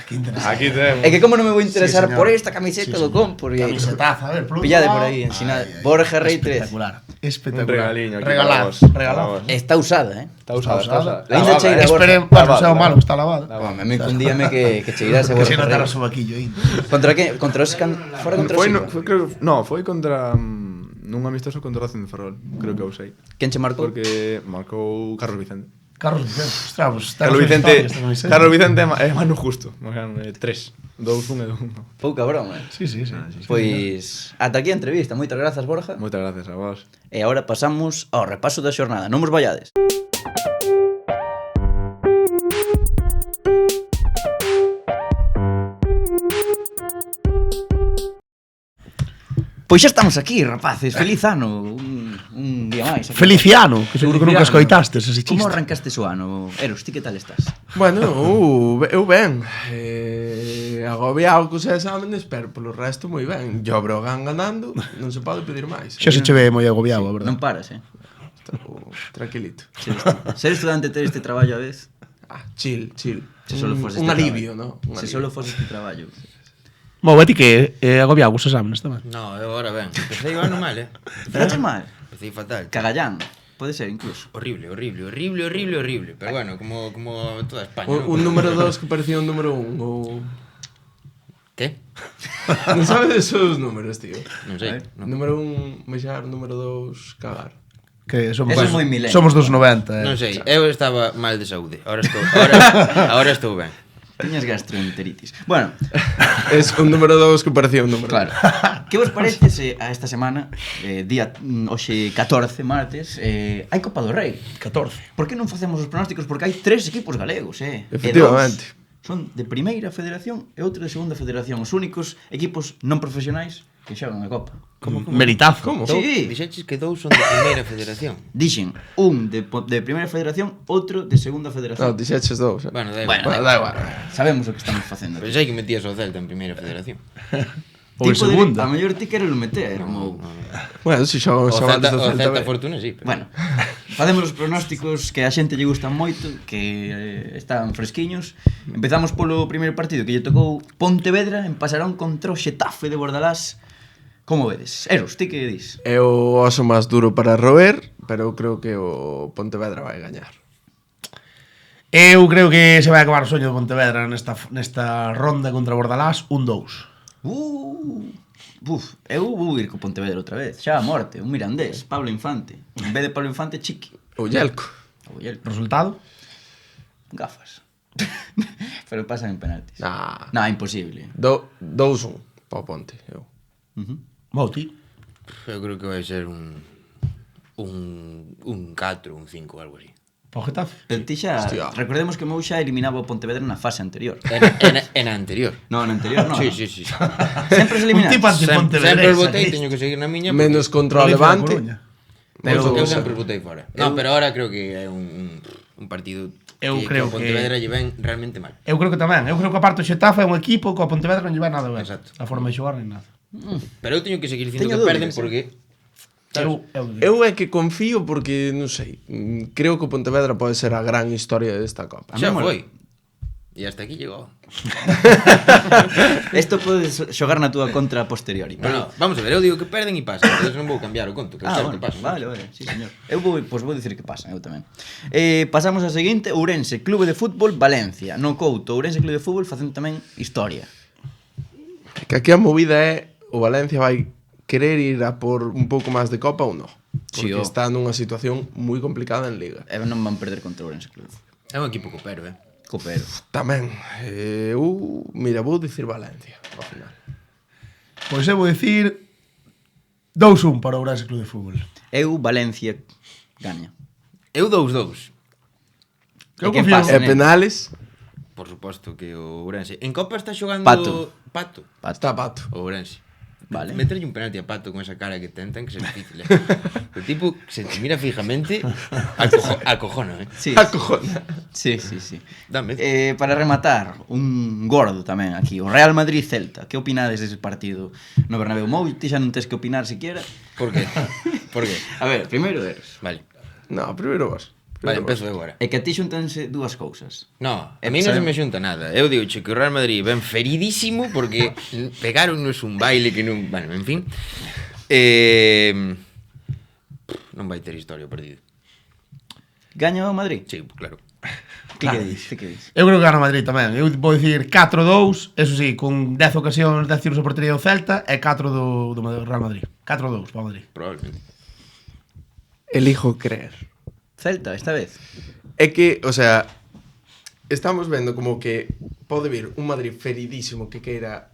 B: Que interesante.
C: Aquí temos.
A: É que como non me vou interesar
B: Sí, señor.
A: por esta camiseta do compor e
B: Camisetaza, a ver, por outro
A: pillade
B: lado.
A: por aí, ensinade.
B: Ay, ay,
A: Borja Rey 3.
B: Espectacular.
C: Un
B: Espectacular.
C: regaliño aquí
B: Regalado.
C: para vos.
B: Regalado.
A: Está usada,
C: Está usada.
A: Ainda
C: Lavada,
A: cheira, Borja.
B: Esperen, bueno, sea o malo, que está lavado.
A: Home, a mí cundíame que cheirase
B: Que se
A: Borja
B: notara
A: Rey.
B: o vaquillo aí.
A: Contra que? Contra os fora contra
C: Foi,
A: os
C: foi contra nun amistoso contra o Racing de Ferrol, creo que eu sei.
A: Quen che marcou?
C: Porque marcou Carlos Vicente.
B: Carlos Vicente. Ostras, pues,
C: Carlos Vicente é mano justo, 3, 2-1 e 2-1.
A: Pouca broma.
B: Sí, sí, sí.
A: Pois ata aquí a entrevista. Moitas grazas, Borja.
C: Moitas gracias a vos.
A: E agora pasamos ao repaso da xornada. Non vos vallades. Pois xa estamos aquí, rapaces. Feliz ano. Un día máis. aquí.
B: Feliciano, que seguro que nunca escoitastes ese
A: Como
B: chiste.
A: arrancaste o ano? Eros, ti que tal estás?
D: Bueno, eu ben. Agobiado cos exámenes, pero polo resto moi ben. Yo Brogan ganando, non se pode pedir máis.
B: Xa se che ve moi agobiado, a verdade.
A: Non paras,
D: Estou tranquilito.
A: Ser estudante e ter este traballo a vez.
D: Chill.
A: Se solo fose
D: Un
A: este
D: alivio,
A: traballo.
D: ¿no? Un
A: Se
D: alivio.
A: solo fose este traballo.
B: Mo, ti que agobiado cos exámenes tamén.
E: No, eu agora ben. Empecé o ano mal,
A: Ferache mal.
E: Empecé fatal.
A: Cagallán. Pode ser, incluso.
E: Horrible. Pero bueno, como toda España,
D: Un número 2 que parecía un número 1 ou...
E: ¿Qué?
D: Non sabes esos números, tío.
E: Non sei. Non
D: Número 1 baixar, número 2 cagar.
B: Que somos,
A: Eso é moi milenio.
B: somos dos 90.
E: Non sei, eu estaba mal de saúde. Ahora estou ben.
A: Tiñas gastroenteritis. Bueno,
D: Es un número 2 que parecía un número.
A: claro. Que vos parece se a esta semana, día hoxe 14, martes, hai Copa do Rei?
B: 14.
A: Por que non facemos os pronósticos? Porque hai 3 equipos galegos,
D: Efectivamente.
A: E 2 son de primeira federación e outro de segunda federación. Os únicos equipos non profesionais que xogan a Copa.
B: Meritazo.
D: Como?
A: Sí.
E: Dixeches que dous son de primeira federación.
A: Dixen, un de primeira federación, outro de segunda
D: No,
A: federación.
D: dixeches 2.
E: Bueno, da igual.
A: Bueno,
D: da igual.
A: Sabemos o que estamos facendo.
E: Pensei que metías o Celta en primeira federación.
B: Ou en segunda.
A: A mellor ti quero lo meter, como...
D: Bueno, si xogan
E: O
D: antes do
E: Celta
D: Celta.
E: Fortuna, sí. Pero...
A: Bueno, Facemos os pronósticos que a xente lle gustan moito, que están fresquiños. Empezamos polo primeiro partido que lle tocou Pontevedra en Pasarón contra o Xetafe de Bordalás. Como vedes? Eros, ti que dis?
D: É o oso máis duro para roer, pero eu creo que o Pontevedra vai gañar.
B: Eu creo que se vai acabar o soño de Pontevedra nesta ronda contra Bordalás 1-2.
A: Eu vou ir co Pontevedra outra vez. Xa a morte, un mirandés, Pablo Infante. En vez de Pablo Infante, Chiqui.
D: O Yelco.
B: Resultado?
A: Gafas. Pero pasan en penaltis.
D: Nah.
A: No, imposible.
D: 2-1 para o Ponte. Eu.
B: Mouti.
E: Eu creo que vai ser un 4, un 5, algo así.
B: Para o Getafe.
A: Pero ti xa,
D: Hostia.
A: recordemos que Mou xa eliminaba o Pontevedra na fase anterior.
E: En a anterior.
A: No, na anterior non.
E: Sí.
A: Sempre se
B: Un
A: elimina.
B: tipo anti-Pontevedra.
E: Sempre os botei, teño que seguir na miña.
D: Menos contra o Levante.
A: Pero
E: Eu sempre os botei fora. No, pero ahora creo que é un partido
B: Eu creo
E: que Pontevedra lle ven realmente mal.
B: Eu creo que tamén. Eu creo que aparte o Xetafe é un equipo que o Pontevedra non lle vai nada ben.
E: Exacto.
B: A forma de xogar nem nada.
E: Pero eu teño que seguir dicindo
A: Teño
E: que perden
A: dúbidas,
E: porque
D: Eu é que confío porque, non sei, creo que o Pontevedra pode ser a gran historia desta Copa.
E: xa foi. E hasta aquí chegou.
A: Isto podes xogar na túa contra a posteriori.
E: No, vamos a ver, eu digo que perden e pasan. Entón non vou cambiar o conto, que certo
A: Bueno,
E: pasan.
A: vale, sí, señor. Eu vou dicir que pasan, eu tamén. Pasamos a seguinte, Ourense, Clube de Fútbol Valencia. No Couto, Ourense Clube de Fútbol facendo tamén historia.
D: Que aquí a movida é o Valencia vai querer ir a por un pouco máis de Copa ou non.
A: Sí,
D: Porque está nunha situación moi complicada en Liga.
A: E non van perder contra o Ourense Clube de Fútbol.
E: É un equipo copero,
A: Copero.
D: Tamén, mira, vou dicir Valencia ao final.
B: Pois eu vou dicir 2-1 para o Ourense Clube de Fútbol.
A: Eu, Valencia, gaña.
E: Eu 2-2.
B: Eu
A: quen
B: confío.
A: pasa?
D: E penales,
E: Por suposto que o Ourense. En Copa está xogando
A: Pato.
D: está Pato.
E: O Ourense.
A: Vale.
E: Meterlle un penalti a Pato con esa cara que ten que ser difícil. O tipo se te mira fijamente acojona,
A: Sí.
D: Acojona.
A: Sí.
E: Dame.
A: Para rematar, un gordo tamén aquí, o Real Madrid-Celta. Que opinades dese partido no Bernabéu? Mou, ti xa non tes que opinar siquiera.
E: Por qué? Por qué?
A: A ver, primeiro eres.
E: Vale.
D: No, primeiro vos.
E: Vale, empezo eu agora.
A: É que a ti xuntanse dúas cousas.
E: No, a mí non se me xunta nada. Eu digo que o Real Madrid ven feridísimo porque pegaronnos un baile que non... Bueno, en fin. Non vai ter historia o partido.
A: Gaña o Madrid?
E: Sí, claro.
A: Ti que dis?
B: Eu creo que gana Madrid tamén. Eu vou dicir 4-2, eso sí, con 10 ocasións, 10 tiros a portería do Celta e 4 do Real Madrid. 4-2 para Madrid.
E: Probablemente.
D: Elijo creer.
A: Celta, esta vez.
D: É que, o sea, estamos vendo como que pode vir un Madrid feridísimo que queira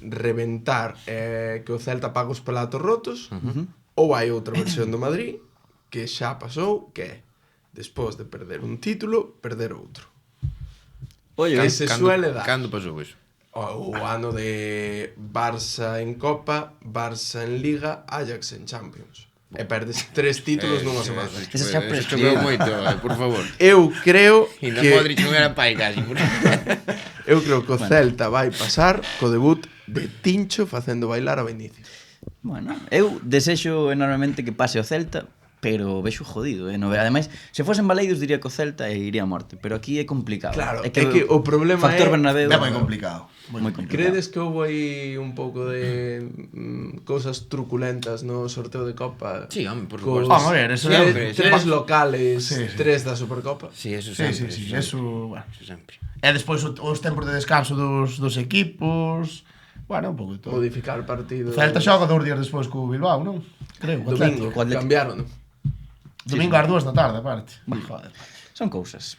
D: reventar que o Celta paga os pelatos rotos, ou hai outra versión do Madrid que xa pasou, que é despois de perder un título, perder outro.
A: Oye,
D: Que se suele dar.
E: Cando pasou iso?
D: O ano de Barça en Copa, Barça en Liga, Ajax en Champions. E perdes 3 títulos nunha semana.
A: Esa xa
E: prescribiu moito, por favor.
D: Eu creo
E: E non
D: que
E: Modric non era pai casi.
D: eu creo que o Celta vai pasar co debut de Tincho facendo bailar a Vinicius.
A: Bueno, eu desexo enormemente que pase o Celta, pero vexo jodido, no, ademais, se fosen Baleidos diría que o Celta iría a morte, pero aquí é complicado.
D: Claro, é que o problema
A: factor
D: é-
A: Bernabéu
B: É moi complicado.
A: moi complicado.
D: Credes que houve aí un pouco de cousas truculentas no sorteo de Copa?
E: Sí, home, por
D: Cos-
E: suposto.
B: Vamos a ver, eso
E: Sempre,
D: tres
E: sempre.
D: locales,
B: Sí, sí.
D: 3 da Supercopa.
E: Sí, eso
B: Sí,
E: sempre.
B: sí,
E: sempre.
B: eso, bueno.
E: Eso sempre.
B: E despois os tempos de descanso dos equipos. Bueno, un pouco de todo.
D: Modificar partido.
B: O Celta xoga 2 días despois co Bilbao, non? Creo, co
D: Domingo,
B: Atlético.
D: cambiaron.
B: Domingo ás 2 da tarde, aparte. Joder.
A: Son cousas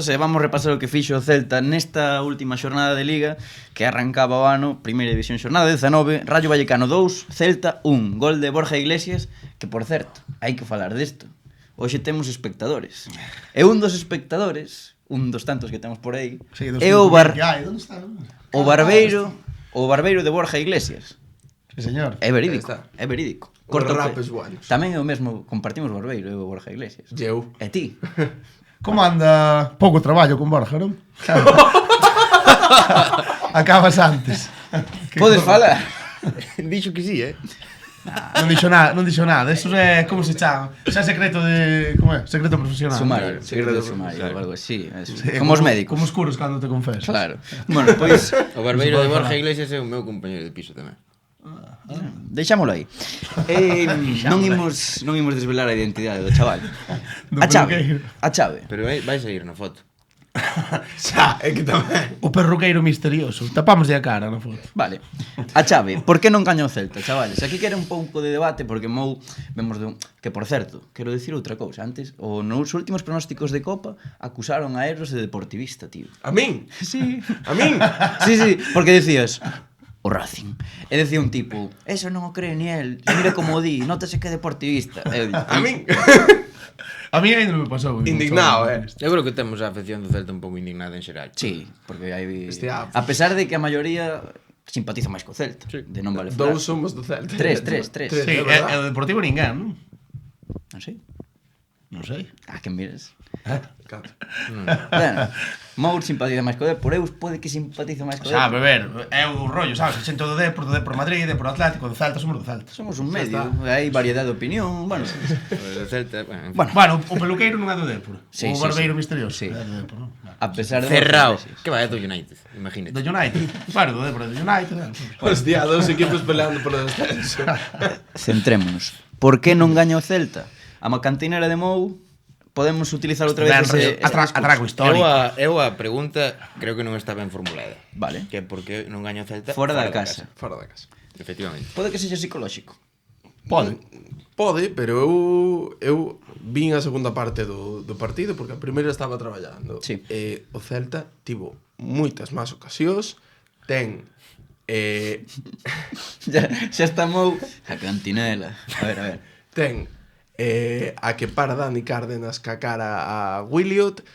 A: e vamos repasar o que fixo o Celta nesta última xornada de Liga que arrancaba o ano, primeira división xornada 19, Rayo Vallecano 2, Celta 1, gol de Borja Iglesias, que por certo, hai que falar desto. Hoxe temos espectadores. E un dos espectadores, un dos tantos que temos por aí,
B: Sí, dos
A: é o
B: ¿Dónde está?
A: barbeiro de Borja Iglesias.
B: Sí, señor.
A: É verídico,
D: Aí está.
A: é verídico.
D: Os
A: Corta o
D: rapes
A: pe-
D: buenos.
A: Tamén é o mesmo, compartimos barbeiro, eu e Borja Iglesias.
D: Eu.
A: E ti?
B: Como anda pouco traballo con Borja, non? Claro. Acabas antes.
A: Podes falar?
E: Dixo que sí,
B: Non dixo nada. Eso é, como se chama? Xa secreto de, como é? Secreto profesional.
A: Sumario, secreto de sumario, ou algo así. Como os médicos.
B: Como os curos cando te confesas.
A: Claro. Bueno, pois
E: O barbeiro de Borja Iglesias é o meu compañero de piso tamén.
A: deixámolo aí. Non imos desvelar a identidade do chaval.
B: Do
A: A chave.
B: peluqueiro.
A: A chave.
E: Pero vai sair na foto.
D: Xa, é que tamén.
B: O perruqueiro misterioso. Tapamos a cara na foto.
A: Vale. A chave, por que non gañou o Celta, chavales? Aquí quere un pouco de debate porque Mou vemos que, por certo, quero dicir outra cousa. Antes, nos últimos pronósticos de Copa acusaron a Eros de deportivista, tío.
D: A min?
A: Sí.
D: A min?
A: Sí, porque decías o Racing. E decía un tipo, eso non o cree ni el. Mira como o di, notase que é deportivista.
D: A min?
B: A mí ainda non me pasou.
D: Indignado,
E: Eu creo que temos a afección do Celta un pouco indignada en xeral.
A: Sí, porque hai...
D: Hostia.
A: A pesar de que a maioría simpatiza máis co Celta, de non vale falar.
D: Dous somos do Celta.
A: Tres.
B: Sí, é o Deportivo ninguén, non?
A: Non sei.
B: Non sei.
A: Que mires.
D: Catro.
A: Bueno, Mour simpatiza máis co Depor, eu pode que simpatiza máis co
B: Sabe,
A: Depor.
B: ver, é o rollo, sabes? Xente do Depor Madrid, Depor Atlético, do Celta, somos do Celta.
A: Somos un
B: Xa
A: medio,
B: está.
A: hai variedade de opinión, bueno.
E: O Celta, bueno, en fin.
A: Bueno,
B: Bueno, o peluqueiro non é do Depor.
A: Sí,
B: O
A: sí,
B: barbeiro
A: sí.
B: misterioso.
A: Sí.
B: É do Depor, non?
A: a pesar de...
E: Cerrao.
A: Iglesias.
E: Que vai do United, imagínate.
B: Do United. Claro, do Depor, do United.
D: Hostia, dos equipos peleando polo descenso.
A: Centrémonos. Por que non gaña o Celta? A cantinera de Mou podemos utilizar outra vez ese
B: Atraco
A: discurso.
B: histórico.
E: Eu a pregunta creo que non está ben formulada.
A: Vale.
E: Que é por que non gaña o Celta
A: Fora da casa.
D: Fora da casa.
E: Efectivamente.
A: Pode que sexa psicolóxico.
B: Pode.
D: Pode, pero eu vin a segunda parte do partido porque a primeira estaba traballando.
A: Sí.
D: E o Celta tivo moitas máis ocasións, ten
A: xa está Mou a cantinela. A ver.
D: ten a que para Dani Cárdenas ca cara a Williot,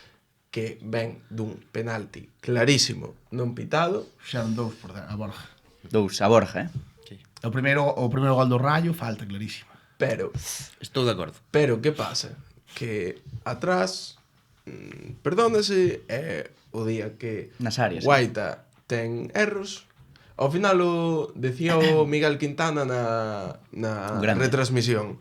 D: que ven dun penalti clarísimo non pitado.
B: Xa non dous por a Borja.
A: Dous, a Borja,
B: O primeiro gol do Rayo, falta clarísima.
D: Pero
E: Estou de acordo.
D: que pasa? Que atrás, perdónase, o día que
A: Nas áreas,
D: Guaita ten erros. Ao final o decía o Miguel Quintana na
A: Un grande.
D: retransmisión.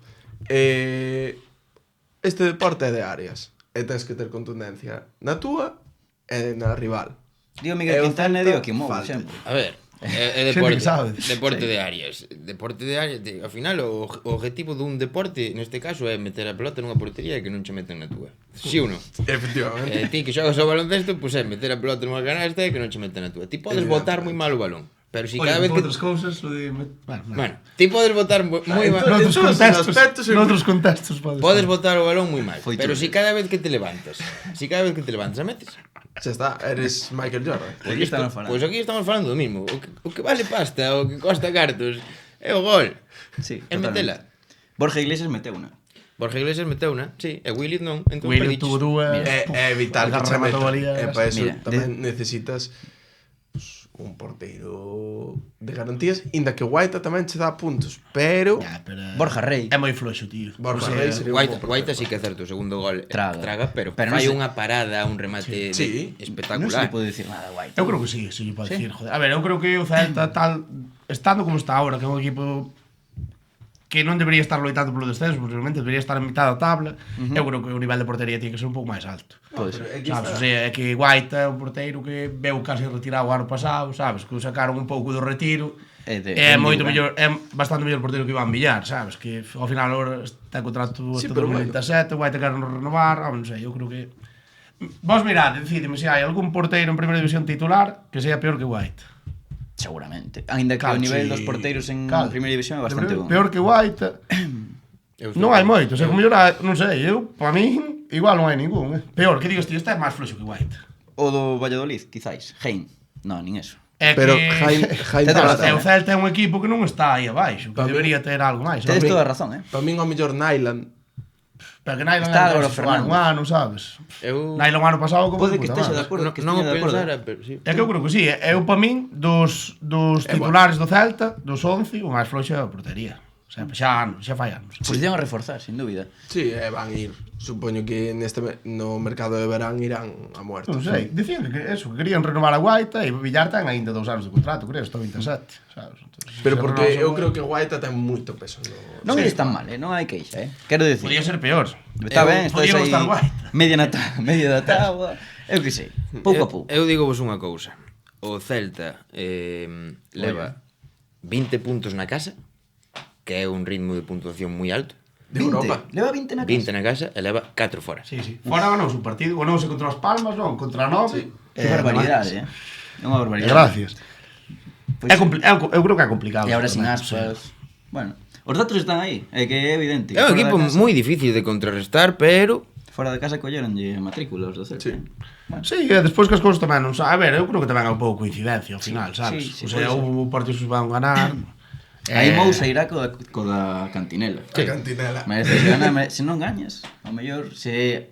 D: Este deporte é de áreas e tens que ter contundencia na túa e na rival.
A: Digo
D: E
A: Miguel
D: o
A: Quintana e
D: Celta
A: digo aquí Mou,
D: falta.
A: sempre.
E: A ver, é
B: Xente
E: deporte,
B: que sabe.
E: deporte de áreas. Deporte de áreas, ao final o objetivo dun deporte, neste caso, é meter a pelota nunha portería e que non che meten na túa. Si ou non?
D: Efectivamente.
E: Ti que xogas ao baloncesto, pois é meter a pelota nunha canasta e que non che meten na túa. Ti podes botar moi mal o balón, pero si cada vez que...
B: outras cousas, o de...
E: Bueno, ti podes botar moi mal...
B: Noutros
D: todos os
B: contextos,
D: aspectos,
B: noutros contextos
E: Podes botar o balón moi mal,
A: Foi
E: pero
A: todo.
E: si cada vez que te levantas, a metes.
D: Xa está, eres Michael Jordan.
A: Pois aquí estamos falando.
E: Pois aquí estamos falando do mismo. O que vale pasta, o que costa cartos, é o gol.
A: Sí,
E: É metela.
A: Borja Iglesias meteu unha.
E: Borja Iglesias meteu una, sí, e Willy non, entón
B: William
E: perdiches.
B: tuvo dúas.
D: É vital que che
B: rematou
D: metan.
B: ali a-
D: E para eso
A: Mira,
D: tamén necesitas un porteiro de garantías, inda que Guaita tamén che dá puntos, pero
B: Ya, pero...
A: Borja Rey.
B: É moi fluxo, tío.
D: Borja
B: O sea,
D: Rey sería un
E: Guaita,
D: bo
E: Guaita
D: portero.
E: sí que é certo, o segundo gol
A: Traga.
E: pero
A: Pero non
E: fai
A: sei-
E: unha parada, un remate
D: Sí.
A: Non se
E: espectacular.
A: lle pode dicir nada guai.
B: Eu creo que sí, lle pode decir, joder. A ver, eu creo que o Celta tal estando como está ahora, que é un equipo que non debería estar loitando polo descenso, porque realmente debería estar en mitad da tabla. Eu creo que o nivel de portería tiene que ser un pouco máis alto.
A: Pode ser.
B: Sabes, o sea, é que Guaita é un porteiro que veu case retirado o ano pasado, sabes, que o sacaron un pouco do retiro. É moito mellor, é bastante mellor porteiro que Iván Villar, sabes, que ao final agora está en contrato
D: Sí,
B: hasta
D: pero
B: 2027, Guaita quer renovar, non sei, eu creo que vos mirad, decidime se hai algún porteiro en primeira división titular que sea peor que Guaita.
A: Seguramente. Ainda que
B: Claro,
A: o nivel
B: sí.
A: dos porteiros en
B: Claro.
A: primeira división é bastante bon.
B: Peor que Guaita.
E: Eu
B: Non hai moito, o sea, como mellor hai, non sei, eu, para min, igual non hai ningún, Peor, que digo, tío, está é máis fluxo que Guaita.
A: O do Valladolid, quizáis. Hein. Non, nin eso.
B: É
D: Pero
B: que...
D: Jaime
A: Tens razón,
B: E o Celta é un equipo que non está aí abaixo, que
D: Para mí-
B: debería ter algo máis.
A: Tedes
B: sabes?
A: toda a razón,
D: Para min o mellor Nyland.
B: Pero que Nailon
A: Está
B: é
A: Álvaro
B: xogar un
A: Fernández.
B: ano, sabes?
E: Eu
B: Nailon ano pasado como
A: Pode
B: de
A: que
B: puta
A: estexa de
B: madre.
A: acordo, que
E: non o
A: esteña de acordo.
E: pensara, pero sí.
B: É que eu creo que sí, eu para min dos titulares do Celta, dos 11, o máis floxo é a portería. Sempre, xa fai anos.
A: Posición a reforzar, sin dúbida.
D: Sí, van ir. Supoño que no mercado de verán irán a muerte.
B: Non sei, dicían que eso, que querían renovar a Guaita e Villar ten ainda 2 anos de contrato, creo, está 27, sabes? Entonces,
D: Pero
B: se
D: porque
B: renovas a
D: eu creo que Guaita ten moito peso
A: Non eres tan mal, non hai queixa, Quero dicir.
B: Podía ser peor.
A: Está ben, estáis
B: Podíamos
A: aí
B: estar Guaita.
A: media da táboa. Eu que sei, pouco a pouco.
E: Eu digo vos unha cousa. O Celta leva 20 puntos na casa, que é un ritmo de puntuación moi alto.
D: De Europa.
A: Leva 20 na casa.
E: 20 na casa e leva 4 fora.
B: Sí, sí. Fora ganouse un partido, ganouse contra os Palmas, non, contra a Nove.
A: Que barbaridade, É unha barbaridade.
B: Gracias.
A: Pois,
B: Eu creo que é complicado.
A: e agora sin
B: tamén,
A: Aspas. Bueno, os datos están aí, é que é evidente.
E: É un
A: Fora da
E: equipo
A: casa-
E: moi difícil de contrarrestar, pero
A: Fora de casa colleronlle matrícula os do Celta.
D: Sí.
A: Bueno,
B: Sí, e despois que as cousas tamén non sabe. A ver, eu creo que tamén é un pouco coincidencia ao final, sabes?
A: sí,
B: O sea,
A: pode ser.
B: houve partidos que van ganar.
A: Aí Mousa irá co da Cantinela.
D: Que Cantinela.
A: Merece se gana, se non gañas, ao mellor se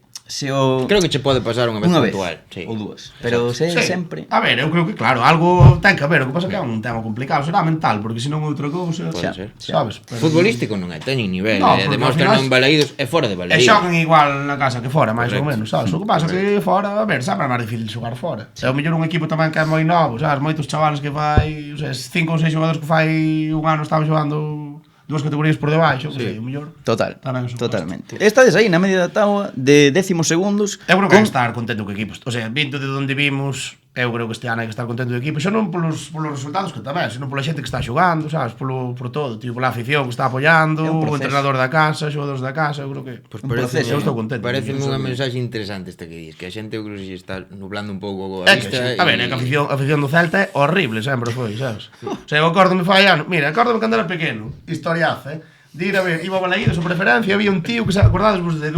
A: o
E: creo que che pode pasar unha vez
A: unha vez
E: puntual. Sí.
A: ou dúas, pero se
B: Sí.
A: sempre
B: A ver, eu creo que claro, algo ten que haber, o que pasa que é un tema complicado, será mental, porque senón outra cousa,
E: Pode
A: Xa,
E: ser.
B: sabes? Pero-
E: Futbolístico non é, ten nin nivel,
B: No, porque
E: demostran
B: ao final-
E: en Balaídos e fora de
B: E
E: Balaídos.
B: xogan igual na casa que fora, máis ou
E: Correcto.
B: menos, sabes? O que pasa que fora, a ver, sempre é máis difícil xogar fora. E ao mellor un equipo tamén que é moi novo, sabes? Moitos chavales que fai, o sea, 5 ou 6 xogadores que fai un ano estaban xogando 2 categorías por debaixo, que sei, o mellor.
A: total,
B: Tamén, por
A: totalmente. Estades aí na media da táboa de 10º segundos.
B: Eu creo que hai que estar contento co equipo. O sea, vindo de onde vimos, eu creo que este ano hai que estar contento do equipo. Xa non polos resultados que tamén, senón pola xente que está xogando, sabes? Por todo, tío, pola afición que está apoiando,
A: É un
B: o
A: proceso.
B: entrenador da casa, xogadores da casa, eu creo que...
E: Pois
A: un
E: parece,
A: proceso,
B: eu estou contento.
E: Parece
B: Eu
E: unha
B: sou-
E: mensaxe interesante esta que dis, que a xente eu creo que se está nublando un pouco a
B: É que,
E: vista.
B: a ver, é que a afición do Celta é horrible, sempre foi, sabes? O sea, eu acórdome fai ano, mira, acórdome cando era pequeno, historiaza, de ir a ver, iba a Balaídos, a preferencia, había un tío que se acordades vos de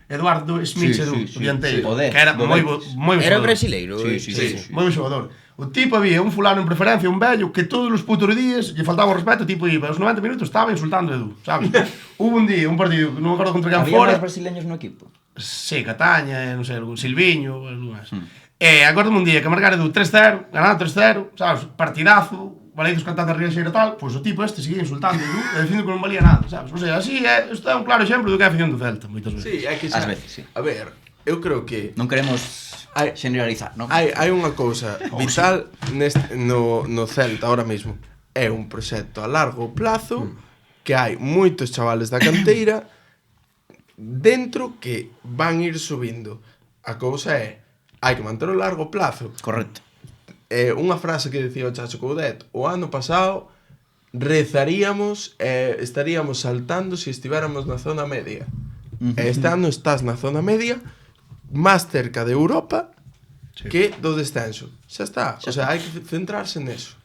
B: Eduardo Smith,
A: Sí,
B: Edu,
A: sí,
B: o dianteiro,
A: Poder,
B: que era
A: do
B: moi
A: Betis.
B: moi
E: Era
B: xogador.
E: brasileiro.
A: Sí.
B: Moi bon xogador. O tipo había un fulano en preferencia, un vello, que todos os putos días lle faltaba o respeto, o tipo iba, aos 90 minutos estaba insultando a Edu, sabes? Hubo un día, un partido, non me acordo contra quen
A: Había
B: fora.
A: máis brasileños no equipo.
B: Sí, Cataña, non sei, algún Silviño, algo máis. Acórdame un día que marcar Edu 3-0, ganando 3-0, sabes, partidazo, Balaídos cantando arriba xeira tal, pois o tipo este seguía insultando a Edu e dicindo que non valía nada, sabes? O sea, así é, isto é un claro exemplo do que é a afición do Celta, moitas veces.
D: Sí, é que
A: Ás veces, sí.
D: A ver, eu creo que
A: Non queremos
D: Hai-
A: generalizar, non?
D: hai unha cousa vital no Celta ahora mesmo. É un proxecto a largo plazo que hai moitos chavales da canteira dentro que van ir subindo. A cousa é, hai que manter o largo plazo.
A: Correcto.
D: Unha frase que dicía o Chacho Coudet: o ano pasado rezaríamos e estaríamos saltando se estivéramos na zona media. E este ano estás na zona media máis cerca de Europa que do descenso. Xa está. O sea, hai que centrarse neso.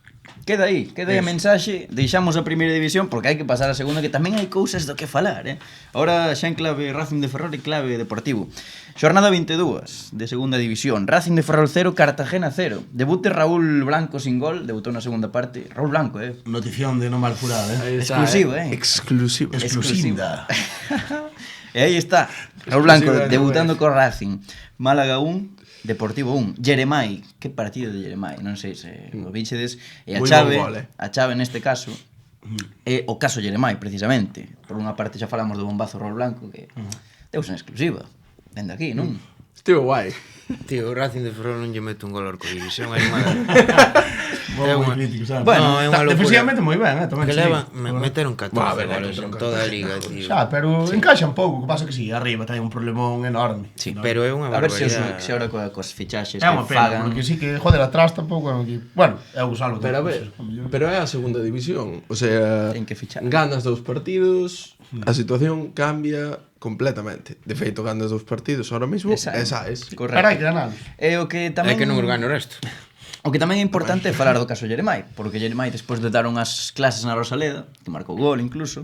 A: Queda aí a mensaxe, deixamos a primeira división porque hai que pasar a segunda, que tamén hai cousas do que falar, Ahora xa en clave Racing de Ferrol e clave Deportivo. Xornada 22 de segunda división, Racing de Ferrol 0, Cartagena 0. Debut de Raúl Blanco sin gol, debutou na segunda parte. Raúl Blanco,
B: Notición de non malfurar,
A: Exclusivo,
D: Exclusivo.
B: Exclusiva.
A: E aí está, Raúl Blanco
D: Exclusiva,
A: debutando co Racing. Málaga 1, Deportivo 1. Jeremai, que partido de Jeremai, non sei se o vichedes. E a
D: Moi
A: chave,
D: bon gol,
A: a chave neste caso é o caso Jeremai, precisamente. Por unha parte xa falamos do bombazo Raúl Blanco, que deus en exclusiva, dende aquí, non?
D: Estivo guai.
E: Tío, o Racing de Ferrol non lle mete un gol ao arcoíris, é unha animada.
B: Moi
E: unha-
B: crítico, sabes?
E: Bueno, é unha locura.
B: Defensivamente moi ben, tamén.
E: Que
B: sí.
E: leva, meteron 14
D: Buah, a ver,
E: goles
D: meteron
E: en toda a
D: 14
E: liga, tío.
B: Xa, pero encaixa un pouco, o que pasa que si, arriba ten un problemón enorme.
A: Sí,
E: Pero é unha
A: A ver se
E: barbaridade.
A: ahora coas fichaxes
B: É unha
A: que
B: pena,
A: fagan.
B: porque sí que, joder, atrás tampouco é un equipo. Bueno, é o Salvo.
D: Pero a ver, pero é a segunda división. O sea,
A: Ten que fichar.
D: ganas 2 partidos, a situación cambia completamente. De feito, ganas 2 partidos ahora mesmo,
A: Esa é.
D: esa é.
A: Correcto.
B: Pero hai que ganar.
A: E o que
E: É
A: tamén
E: que non os gana o resto.
A: O que tamén é importante é falar do caso Jeremai, porque Jeremai despois de dar unhas clases na Rosaleda, que marcou gol incluso,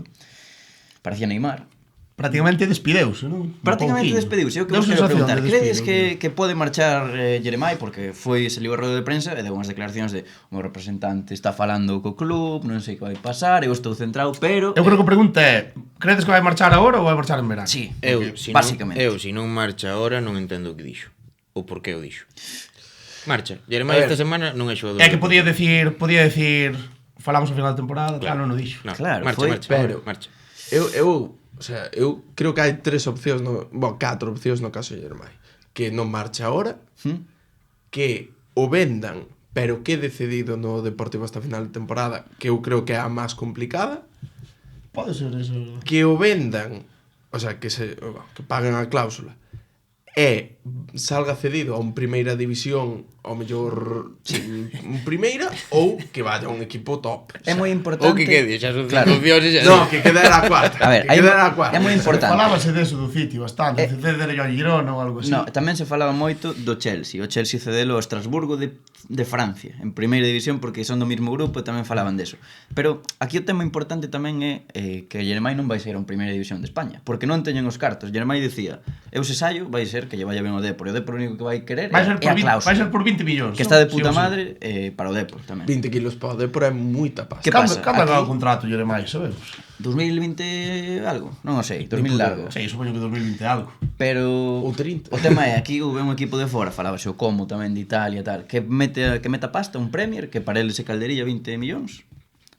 A: parecía Neymar.
B: Prácticamente despideuse, non?
A: Prácticamente
B: Un pouquiño.
A: despediuse. Eu que
B: Deu
A: vos quero
B: sensación
A: preguntar,
B: de
A: credes
B: despido,
A: que pode marchar Jeremai? Porque foi ese libro de prensa e deu unhas declaracións de o meu representante está falando co club, non sei que vai pasar, eu estou centrado, pero...
B: Eu creo que a pregunta é, credes que vai marchar agora ou vai marchar en verano?
A: Sí,
E: Eu, se
A: básicamente.
E: non marcha agora, non entendo o que dixo. Ou por que o dixo. Marcha. Jeremai
D: A ver,
E: esta semana non é xogador.
B: É que podía decir falamos ao final da temporada, claro, non o dixo.
E: No,
A: Claro,
E: marcha,
A: foi-
E: marcha,
D: pero-
E: marcha.
D: O sea, eu creo que hai 3 opcións, 4 opcións no caso de Germán. Que non marcha agora, que o vendan, pero quede cedido no Deportivo hasta final de temporada, que eu creo que é a máis complicada,
B: Pode ser eso.
D: que o vendan, o sea, que paguen a cláusula, e salga cedido a un primeira división, ao mellor un primeira, ou que vaya a un equipo top.
A: É moi importante.
E: Ou que quede, xa son
A: Claro.
E: 5 opcións e xa.
D: No, que quedara a cuarta.
A: A ver,
D: que quedara a cuarta.
A: é moi importante.
B: Falábase deso do City bastante, ceder ao Girona ou algo así.
A: No, tamén se falaba moito do Chelsea. O Chelsea cedelo ao Estrasburgo de Francia, en primeira división, porque son do mesmo grupo e tamén falaban deso. Pero aquí o tema importante tamén é que Germán non vai ser a primeira división de España, porque non teñen os cartos. Germán dicía, eu se saio, vai ser que lle vaya ben o Depor, e o Depor o único que vai querer
B: Vai ser
A: é a cláusula.
B: vai ser por 20 millóns.
A: Que está de
B: non?
A: puta
B: Sí ou sí.
A: madre para o Depor tamén.
D: 20 kilos para o Depor é moita pasta.
A: Que
B: Cando
A: pasa?
B: acaba
A: Aquí-
B: o contrato Jeremai, sabemos?
A: 2020 algo, non o sei, 2000 largo.
B: Sí, supoño que 2020 algo.
A: Pero
D: Ou 30.
A: o tema é, aquí houve un equipo de fora, falábase o Como tamén de Italia e tal, que meta pasta un Premier, que para ele se caldería 20 millóns,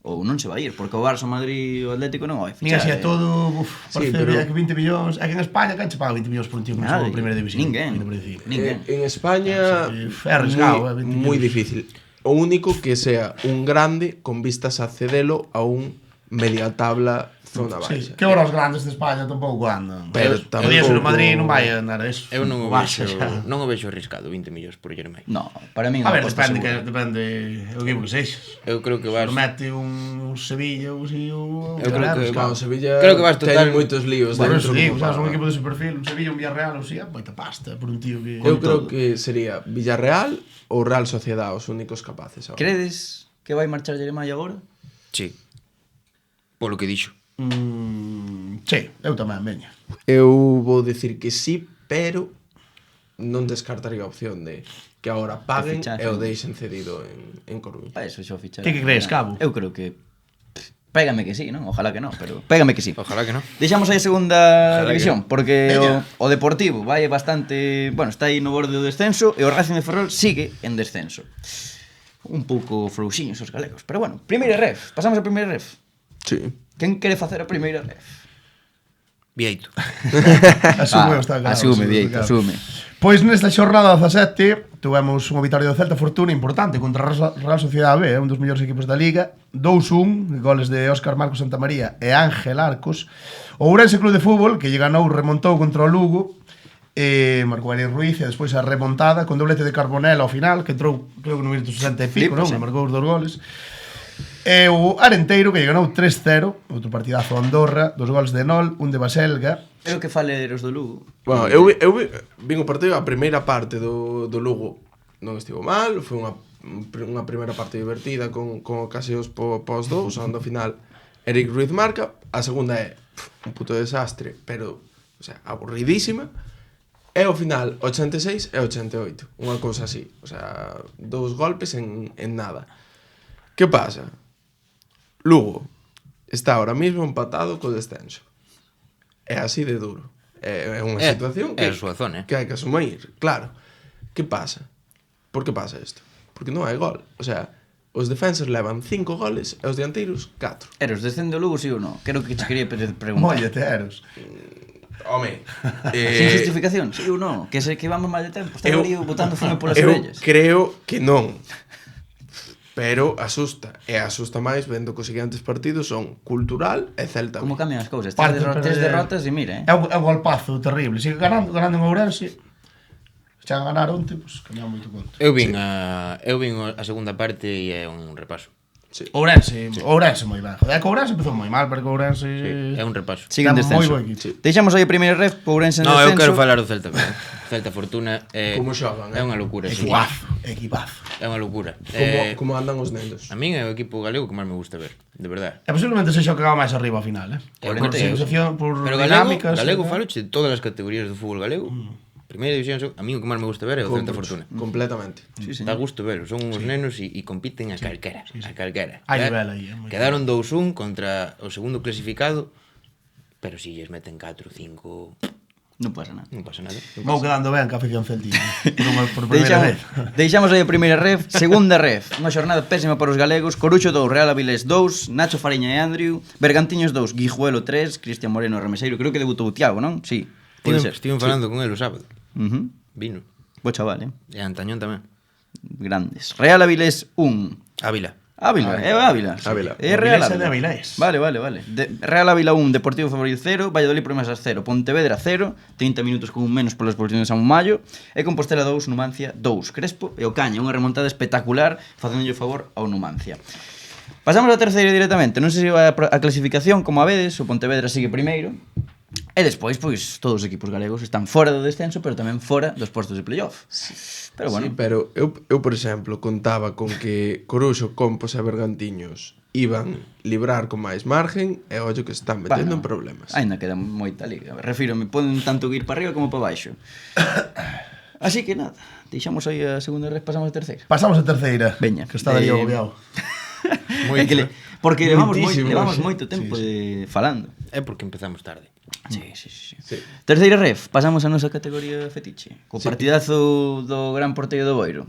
A: ou non se vai ir, porque o Barça, o Madrid, o Atlético non o vai
B: Nin
A: fichar.
B: así é todo,
D: Sí,
B: parece
D: pero-
B: que 20 millóns, aquí en España quen che paga 20 millóns por un tío que non
A: Nadie.
B: xoga en primeira división?
A: Ninguén.
B: Ainda por dicir.
A: Ninguén.
D: En España
B: Sí, é arriesgado, 20
D: moi
B: kilos.
D: difícil. O único que sea un grande con vistas a cedelo a un media tabla zona
B: Sí,
D: baixa.
B: que ahora os grandes de España tampouco andan.
D: Pero
B: Podía ser o
D: tampouco-
B: Madrid, non vai a andar a eso.
E: Eu non o
B: Baixa
E: vexo,
B: xa.
E: non o vexo arriscado 20 millóns por Jeremai.
A: No, para min
B: A
A: é
B: ver,
A: unha aposta
B: depende,
A: segura.
B: depende o equipo que sexas.
E: Eu creo que
B: Se
E: vas.
B: lo mete un Sevilla ou así,
E: Eu creo que-
D: Claro, Sevilla
E: Creo que vas
D: ten
E: total-
D: moitos líos
B: Por
D: dentro.
B: eso digo,
D: como
B: sabes, un
D: para-
B: equipo dese perfil, un Sevilla, un Villarreal, ou sea, moita pasta por un tío que...
D: Eu creo que sería Villarreal ou Real Sociedad os únicos capaces ahora.
A: Credes que vai marchar Jeremai agora?
E: Sí. Polo que dixo.
B: Sí, eu tamén, veña.
D: Eu vou dicir que sí, pero non descartaría a opción de que agora paguen
A: fichaje.
D: e o deixen cedido en Coruña.
A: Para eso xo fichar.
B: Ti que crees, Cabo?
A: Eu creo que pégame que sí, non? Ojalá que non, pero pégame que sí.
E: Ojalá que non.
A: Deixamos aí a segunda
E: Ojalá que
A: división, porque
B: Veña.
A: o Deportivo vai bastante, bueno, está aí no borde do descenso e o Racing de Ferrol sigue en descenso. Un pouco frouxiños os galegos, pero bueno, primeira ref, pasamos a primeira ref.
D: Sí.
A: Quen quere facer a primeira ref?
E: Vieito.
B: Asume, está claro.
A: asume,
B: está
A: Vieito,
B: claro.
A: asume.
B: Pois nesta xornada 17 tuvemos unha vitória do Celta Fortuna importante contra a Real Sociedade B, un dos mellores equipos da Liga, 2-1, goles de Óscar Marcos Santamaría e Ángel Arcos. O Ourense Club de Fútbol, que lle ganou, remontou contra o Lugo, marcou Ariel Ruiz e despois a remontada con doblete de Carbonell ao final, que entrou creo que no minuto 60 e pico,
A: Flipas,
B: non? Marcou os dos goles. E o Arenteiro, que lle ganou 3-0, outro partidazo a Andorra, 2 goles de Nol, un de Baselga.
A: Creo que fale os do Lugo.
D: Bueno, eu vin o partido, a primeira parte do Lugo non estivo mal, foi unha primeira parte divertida con ocasións pos dous, onde ao final Eric Ruiz marca, a segunda é un puto desastre, pero o sea, aburridísima, e ao final 86 e 88, unha cousa así, o sea, 2 golpes en nada. Que pasa? Lugo está ahora mismo empatado co descenso. É así de duro. É unha situación
E: é a súa zona,
D: que hai que asumir, claro. Que pasa? Por que pasa isto? Porque non hai gol. O sea, os defensas levan 5 goles e os dianteiros 4.
A: Eros, descende o Lugo, sí ou non? Creo que che quería preguntar.
B: Mollete, Eros.
D: Home,
A: Sin justificación, sí ou non? Que se que vamos mal de tempo, está
D: eu-
A: ali botando fume polas
D: eu
A: orellas.
D: creo que non. Pero asusta. E asusta máis vendo que os seguintes partidos son Cultural e Celta.
A: Como cambian as cousas?
B: Parte
A: Tres
B: perder.
A: derrotas e mira,
B: É un golpazo terrible. Sigue ganando en Ourense. Se han ganar onte, pues, cambiamos moito conto.
E: Eu vin a segunda parte e é un repaso.
B: Ourense moi ben. Joder, que Ourense empezou moi mal, pero que Ourense...
E: É un repaso.
A: Sigue en
B: Está moi
A: descenso.
B: bo equipo.
A: Deixamos aí a primeira ref, Ourense en
E: No,
A: descenso.
E: eu quero falar do Celta, pero Celta Fortuna é
D: Como xogan,
E: é unha locura, sí.
B: Equipazo.
E: É unha locura.
D: Como andan os nenos.
E: A min é o equipo galego que máis me gusta ver, de verdade.
B: E posiblemente sexa o que va máis arriba ao final,
E: É o
B: Por
E: que-
B: sensación, por
E: Pero
B: dinámicas...
E: galego faloche de todas as categorías do fútbol galego. Primeira división, a mí o que máis me gusta ver é o Celta Fortuna.
D: Completamente.
A: Sí,
E: Dá
A: señor.
E: gusto velo, son uns nenos e compiten a calquera, a calquera.
B: Hai nivel aí, moi
E: Quedaron 2-1 contra o segundo clasificado, pero si lles meten 4-5,
A: Non pasa nada.
E: Non pasa nada.
B: Vou quedando ben ca afición celtina. Por primeira vez.
A: Deixamos aí a primeira ref. Segunda ref. Unha xornada pésima para os galegos. Corucho 2, Real Avilés 2, Nacho Fariña e Andrew, Bergantiños 2, Guijuelo 3, Cristian Moreno Remeseiro. Creo que debutou o Tiago, non? Sí. Pode ser.
E: Estive falando con el o sábado. Vino.
A: Bo chaval,
E: E Antañón tamén.
A: Grandes. Real Avilés 1.
E: Ávila.
A: Ávila, é Ávila.
D: Ávila.
A: É Real
B: Avilés é de
A: Ávila.
B: Avilés.
A: Vale. Real Ávila 1, Deportivo Favoril 0, Valladolid Promesas 0, Pontevedra 0, 30 minutos con un menos polas expulsións de San Mayo, e Compostela 2, Numancia 2. Crespo e Ocaña, unha remontada espectacular, facéndolle favor ao Numancia. Pasamos á terceira directamente. Non sei se vai a clasificación, como a vedes, o Pontevedra sigue primeiro. E despois, pois, todos os equipos galegos están fora do descenso, pero tamén fora dos postos de playoff. Pero bueno,
D: Sí, pero eu, por exemplo, contaba con que Coruxo, Compos e Bergantiños iban librar con máis margen e ollo que se están metendo en problemas.
A: Ainda queda moita liga. Refírome, poden tanto ir para arriba como para baixo. Así que nada, deixamos aí a segunda ref, pasamos a terceira.
B: Pasamos a terceira.
A: Veña.
B: Que está Darío agobiado.
A: É que porque levamos
D: Moitísimo,
A: moito tempo de falando.
E: É porque empezamos tarde.
A: Sí. Terceira ref, pasamos a nosa categoría fetiche. Co partidazo do Gran Porteiro do Boiro.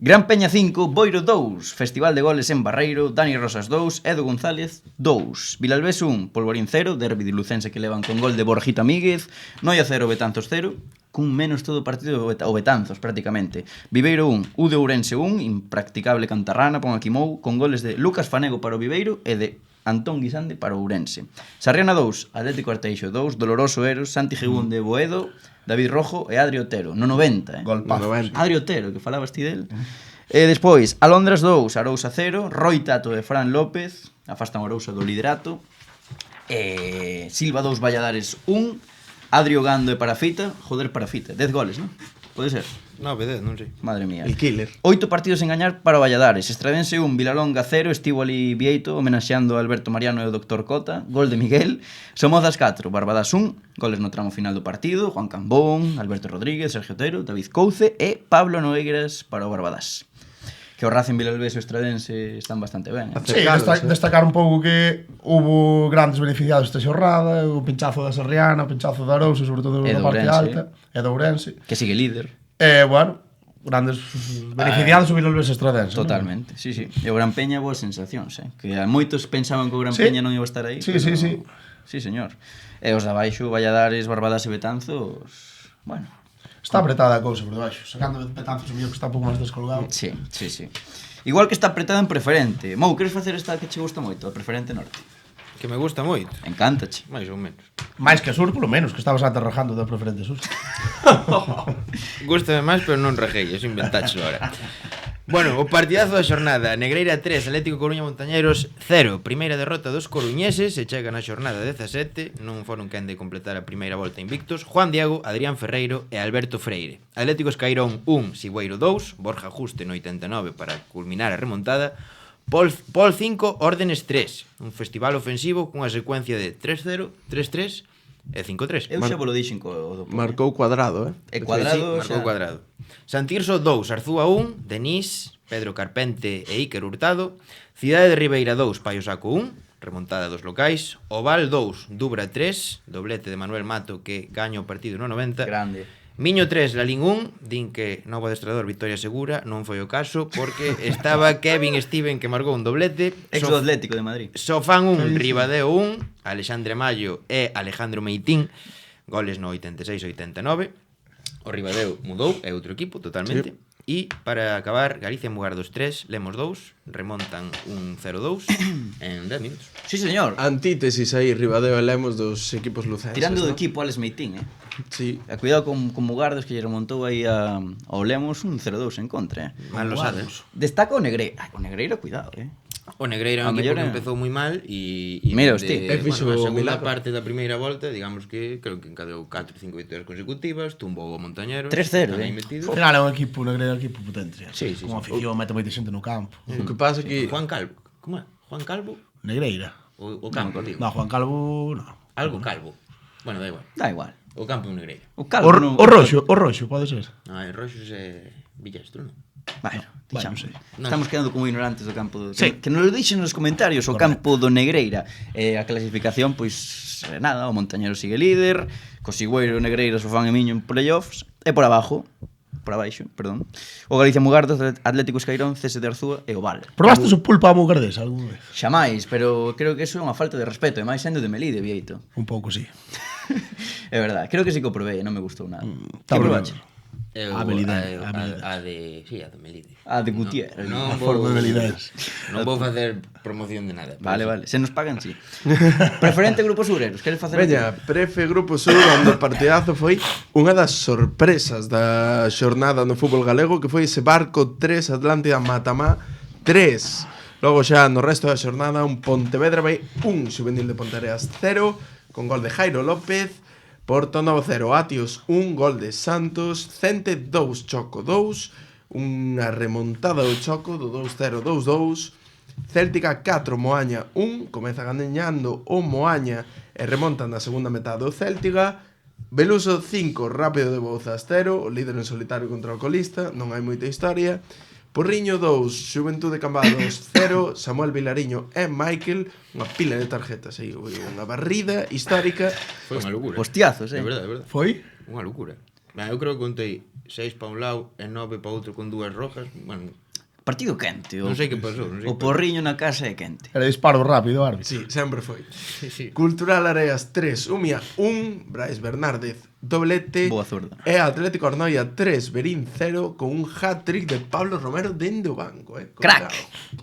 A: Gran Peña 5, Boiro 2, Festival de Goles en Barreiro, Dani Rosas 2, Edu González 2, Vilalbés 1, Polvorín 0, Derbi de Lucense que levan con gol de Borjita Míguez, Noia 0, Betanzos 0, cun menos todo o partido o Betanzos prácticamente. Viveiro 1, U de Ourense 1, impracticable Cantarrana, pon aquí Mou, con goles de Lucas Fanego para o Viveiro e de Antón Guisande para o Ourense. Sarriana 2, Atlético Arteixo 2, Doloroso Eros, Santi Gegún de Boedo, David Rojo e Adri Otero, no 90,
B: Golpazo.
A: Adri Otero, que falabas ti del. E despois, Alondras 2, Arousa 0, Roi Tato e Fran López, afastan Arousa do liderato. Silva 2, Valladares 1, Adri Ogando e Parafita, joder Parafita, 10 goles, non? Pode ser?
E: 9, 10, non sei.
A: Madre mía.
D: El killer.
A: 8 partidos sen gañar para o Valladares. Estradense 1, Vilalonga 0, estivo ali Vieito homenaxeando a Alberto Mariano e o Dr. Cota, gol de Miguel. Somozas 4, Barbadas 1, goles no tramo final do partido, Juan Cambón, Alberto Rodríguez, Sergio Otero, David Couce e Pablo Nogueiras para o Barbadas. Que o Racing, Vilalbés e o Estradense están bastante ben.
B: Sí, destacar un pouco que hubo grandes beneficiados esta xornada, o pinchazo da Sarriana, o pinchazo da Arousa, sobre todo
A: E
B: na
A: do
B: parte
A: Ourense.
B: alta, e do Ourense.
A: Que sigue líder.
B: Bueno, grandes beneficiados o Vilalbés Estradense.
A: Totalmente, sí. E o Gran Peña, boas sensacións, que a moitos pensaban que o Gran
B: Sí.
A: Peña non iba a estar aí.
B: Sí.
A: Sí, señor. E os de abaixo, Valladares, Barbadas e Betanzos, bueno,
B: Está apretada a cousa por debaixo, sacando Betanzos o mellor que está un pouco máis descolgado.
A: sí. Igual que está apretada en Preferente. Mou, queres facer esta que che gusta moito, a Preferente Norte?
E: Que me gusta moito.
A: Encántache.
E: Mais ou menos.
B: Máis que a Sur, polo menos, que estabas aterrajando da Preferente Sur.
E: Gústame máis, pero non rejei, eso inventaxo ahora. Bueno, o partidazo da xornada. Negreira 3, Atlético Coruña Montañeiros 0. Primeira derrota dos coruñeses, se chegan a xornada 17, non foron quen de completar a primeira volta invictos. Juan Diego, Adrián Ferreiro e Alberto Freire. Atlético Escairón 1, Sigüeiro 2, Borja Juste no 89 para culminar a remontada. Pol 5, Órdenes 3. Un festival ofensivo cunha secuencia de 3-0, 3-3 e 5-3.
A: Eu xa vos lo dixen co do Poña.
D: Marcou Cuadrado,
A: E Cuadrado,
E: Marcou
A: xa...
E: Cuadrado. Santirso 2, Arzúa 1, Denis, Pedro Carpente e Iker Hurtado. Cidade de Ribeira 2, Paio Saco 1, remontada dos locais. Oval 2, Dubra 3, doblete de Manuel Mato que gaña o partido no 90.
A: Grande.
E: Miño 3, Lalín 1, din que novo adestrador Victoria Segura, non foi o caso, porque estaba Kevin Steven que marcou un doblete.
A: Ex do Atlético de Madrid.
E: Sofán 1, Ribadeo 1, Alexandre Mayo e Alejandro Meitín, goles no 86 e 89. O Ribadeo mudou, é outro equipo totalmente. E para acabar, Galicia en lugar dos 3, Lemos 2, remontan un 0-2 en 10 minutos.
A: Sí, señor.
D: Antítesis aí, Ribadeo e Lemos dos equipos lucenses.
A: Tirando do
D: ¿no?
A: equipo Alex Meitín,
D: Sí.
A: E cuidado con Mugardos que lle remontou aí ao Lemos un 0-2 en contra,
E: Mal los Adams.
A: Destaca o Negreira. O Negreira, cuidado,
E: O Negreira é un
A: A
E: equipo
A: mellor
E: que
A: é-
E: empezou moi mal e
A: Mira, hostia,
D: fixo
E: a
D: o
E: segunda
D: milagro.
E: parte da primeira volta, digamos que creo que encadeu 4 ou 5 vitórias consecutivas, tumbou o Montañeros.
A: 3-0,
E: tamén metido.
B: Ao final é un equipo, un equipo potente.
E: Sí, sí,
B: Con afición, mete moita xente no campo.
D: O que pasa que
E: Juan Calvo, como é? Juan Calvo?
B: Negreira.
E: O campo, digo.
B: No, Juan Calvo, no.
E: Algo Calvo. Bueno, da igual.
A: Da igual.
E: O campo é un Negreira.
A: O Calvo non...
B: O Roxo, pode ser.
E: Ah, en Roxos é... Villastro, non?
A: Bueno, dixamos.
B: sí.
A: Estamos quedando como ignorantes do campo do...
B: Sí.
A: Que nos lo dixen nos comentarios o campo do Negreira. A clasificación, pois, nada, o Montañero sigue líder, co Sigüeiro e o Negreira só fan e miño en playoffs, e por abaixo, perdón, o Galicia Mugardos, Atlético Escairón, CS de Arzúa e o Val.
B: Probaste o pulpo a Mugardés algunha vez?
A: Xamais, pero creo que eso é unha falta de respeto, e máis sendo de Melide, Vieito.
B: Un pouco, sí.
A: É verdade, creo que sí que o probei, non me gustou nada.
B: Está
A: Que
B: ben.
A: probache?
B: A Melide,
E: A de... Sí, a de Melide.
A: A de Gutiérrez.
E: Non
B: A
E: vou...
B: forma de Melidés.
E: Non vou facer promoción de nada.
A: Vale, vale, se nos pagan, sí. Preferente Grupo Sureros, queres facer?
D: Veña, Prefe Grupo Sur, onde o partidazo foi unha das sorpresas da xornada no fútbol galego, que foi ese Barco 3, Atlántida Matamá 3. Logo xa no resto da xornada, un Pontevedra vai 1, Xuvenil de Ponteareas 0, con gol de Jairo López, Porto Novo 0, Atios 1, gol de Santos, Cente 2, Choco 2, unha remontada do Choco do 2-0, 2-2, Céltica 4, Moaña 1, comeza gañando o Moaña e remontan na segunda metade do Céltica, Beluso 5, Rápido de Bouzas 0, o líder en solitario contra o colista, non hai moita historia, Porriño 2, Xuventude Cambados 0, Samuel Vilariño e Michael, unha pila de tarjetas aí, unha barrida histórica.
E: Foi unha locura.
A: Hostiazos,
E: É verdade, é verdade.
B: Foi?
E: Unha locura. Ben, eu creo que contei 6 pa un lado e 9 pa outro con 2 rojas. Bueno,
A: Partido quente.
E: non sei que pasou. Non sei
A: O porriño na casa é quente.
B: Era disparo rápido, árbitro.
D: Sí, sempre foi.
E: Sí, sí.
D: Cultural Areas 3, Umia 1, Brais Bernárdez doblete.
A: Boa zurda.
D: E Atlético Arnoia 3, Berín 0, con un hat-trick de Pablo Romero dende o banco,
A: Crack,
D: Cuidado.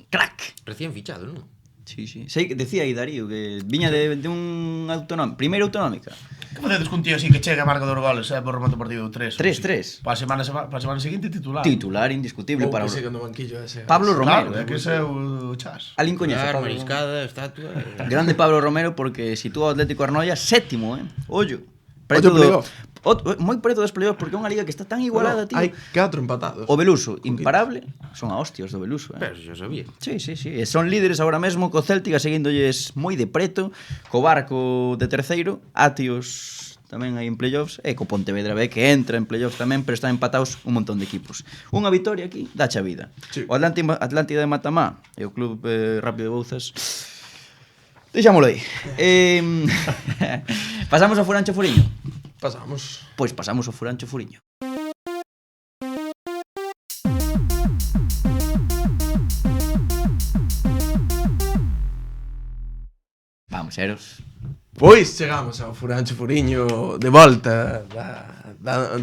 A: crack.
E: Recién fichado, non?
A: Sí, sí. Sei que decía aí Darío que viña de un autonómico, primeira autonómica.
B: Que facedes cun tío así que chega a marca dos goles, por remate o partido 3?
A: 3-3.
B: Para a semana seguinte titular.
A: Titular indiscutible
D: Ou
A: para
D: que siga no banquillo ese.
A: Pablo Romero.
B: Claro, é que ese é o chas.
A: Alín coñece a
E: Claro,
A: Pablo.
E: mariscada, estatua...
A: Grande Pablo Romero porque sitúa o Atlético Arnoia sétimo, Ollo.
D: Ollo playoff.
A: Moi preto dos playoffs porque é unha liga que está tan igualada, tío.
D: Hai 4 empatados.
A: O Beluso, imparable, son a hostias do Beluso,
E: Pero xa sabía.
A: Sí, sí, sí. E son líderes agora mesmo co Céltica seguíndolles moi de preto, co Barco de terceiro, Atios tamén hai en playoffs, e co Pontevedra B que entra en playoffs tamén, pero están empatados un montón de equipos. Unha victoria aquí, dache a vida.
D: Sí.
A: O Atlántida de Matamá e o Club Rápido de Bouzas, deixámolo aí. Pasamos ao Furancho Furiño.
D: Pasamos.
A: Pois pasamos ao Furancho Furiño. Vamos, Eros.
D: Pois chegamos ao Furancho Furiño de volta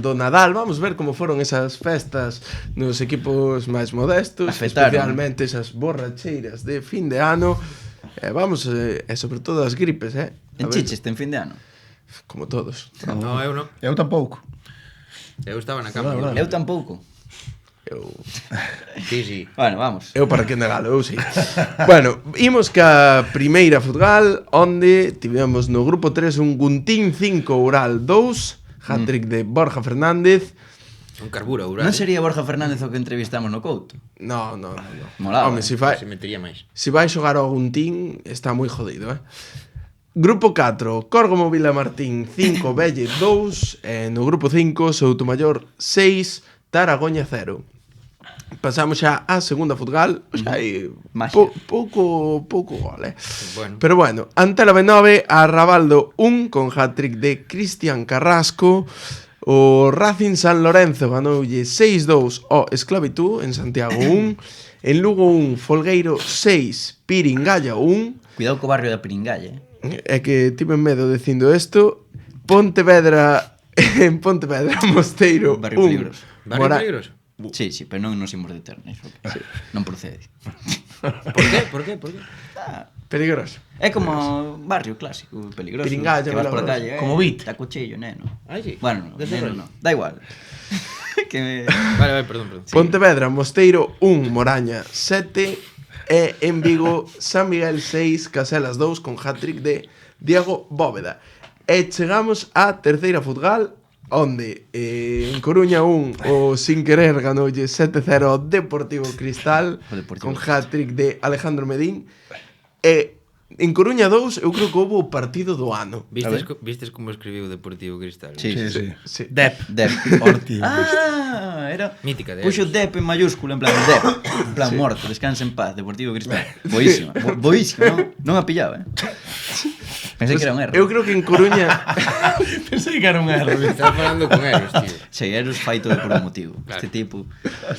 D: do Nadal. Vamos ver como foron esas festas nos equipos máis modestos,
A: Afectaron.
D: especialmente esas borracheiras de fin de ano. Vamos, e sobre todo as gripes, A
A: En
D: ver,
A: Chiches, ten fin de ano.
D: como todos.
E: No, eu non.
B: Eu tampouco.
E: Eu estaba na cama.
B: Verdade,
A: Eu tampouco.
D: Eu
E: Sí, sí.
A: Bueno, vamos.
D: para que negalo, eu sí. Bueno, imos ca primeira futgal, onde tivemos no grupo 3 un Guntín 5, Ural 2, hat-trick de Borja Fernández.
E: Un carbura, Ural.
A: Non sería Borja Fernández o que entrevistamos no Couto?
D: No.
A: Molaba,
D: Home, se vai
E: metería máis.
D: xogar ao Guntín, está moi jodido, Grupo 4, Córgomo Vilamartín 5, Velle 2, e no grupo 5, Soutomayor 6, Taragoña 0. Pasamos xa á segunda futgal, xa hai
A: Maxia.
D: pouco gol,
E: Bueno.
D: Pero bueno, ante la B9, Arrabaldo 1 con hat-trick de Cristian Carrasco. O Racing San Lorenzo ganoulle 6-2 ao Esclavitud en Santiago 1. En Lugo 1, Folgueiro 6, Piringalla 1.
A: Cuidado co barrio da Piringalla,
D: É que tive medo dicindo isto. Pontevedra en Pontevedra, Mosteiro
A: Barrio
D: 1.
A: peligroso.
E: Barrio peligroso?
A: Sí, sí, pero non nos imos deter nisso. Sí. Non procede.
E: Por qué? Por qué? Por qué?
D: Peligroso.
A: É como barrio clásico, peligroso.
D: Piringalla,
A: que vas por
D: Vilagrosa.
A: calle,
B: Como Vit.
A: Está cuchillo, neno.
E: Ah, sí.
A: Bueno,
E: De ese
A: neno
E: rollo.
A: no. Da igual. que me...
E: Vale, perdón.
D: Pontevedra, Mosteiro 1, Moraña 7. E en Vigo, San Miguel 6, Caselas 2 con hat-trick de Diego Bóveda. E chegamos á terceira futgal, onde en Coruña 1 o Sin Querer ganoulle 7-0 ao Deportivo Cristal
A: O Deportivo
D: con hat-trick de Alejandro Medín. E en Coruña 2, eu creo que houve o partido do ano.
E: Vistes como escribiu Deportivo Cristal?
A: Sí, sí.
D: Sí.
B: Dep.
A: Ortiz. Era...
E: Mítica de
A: Puxo
E: Eros.
A: Dep en mayúscula, en plan Dep. En plan morto, descansa en paz, Deportivo Cristal. Boísima, boísima, non a pillaba, Pensei que era un erro.
D: Eu creo que en Coruña...
B: Pensei que era un erro.
E: Estaba falando con Eros, tío.
A: Sí, Eros fai todo por un motivo.
E: Claro.
A: Este tipo...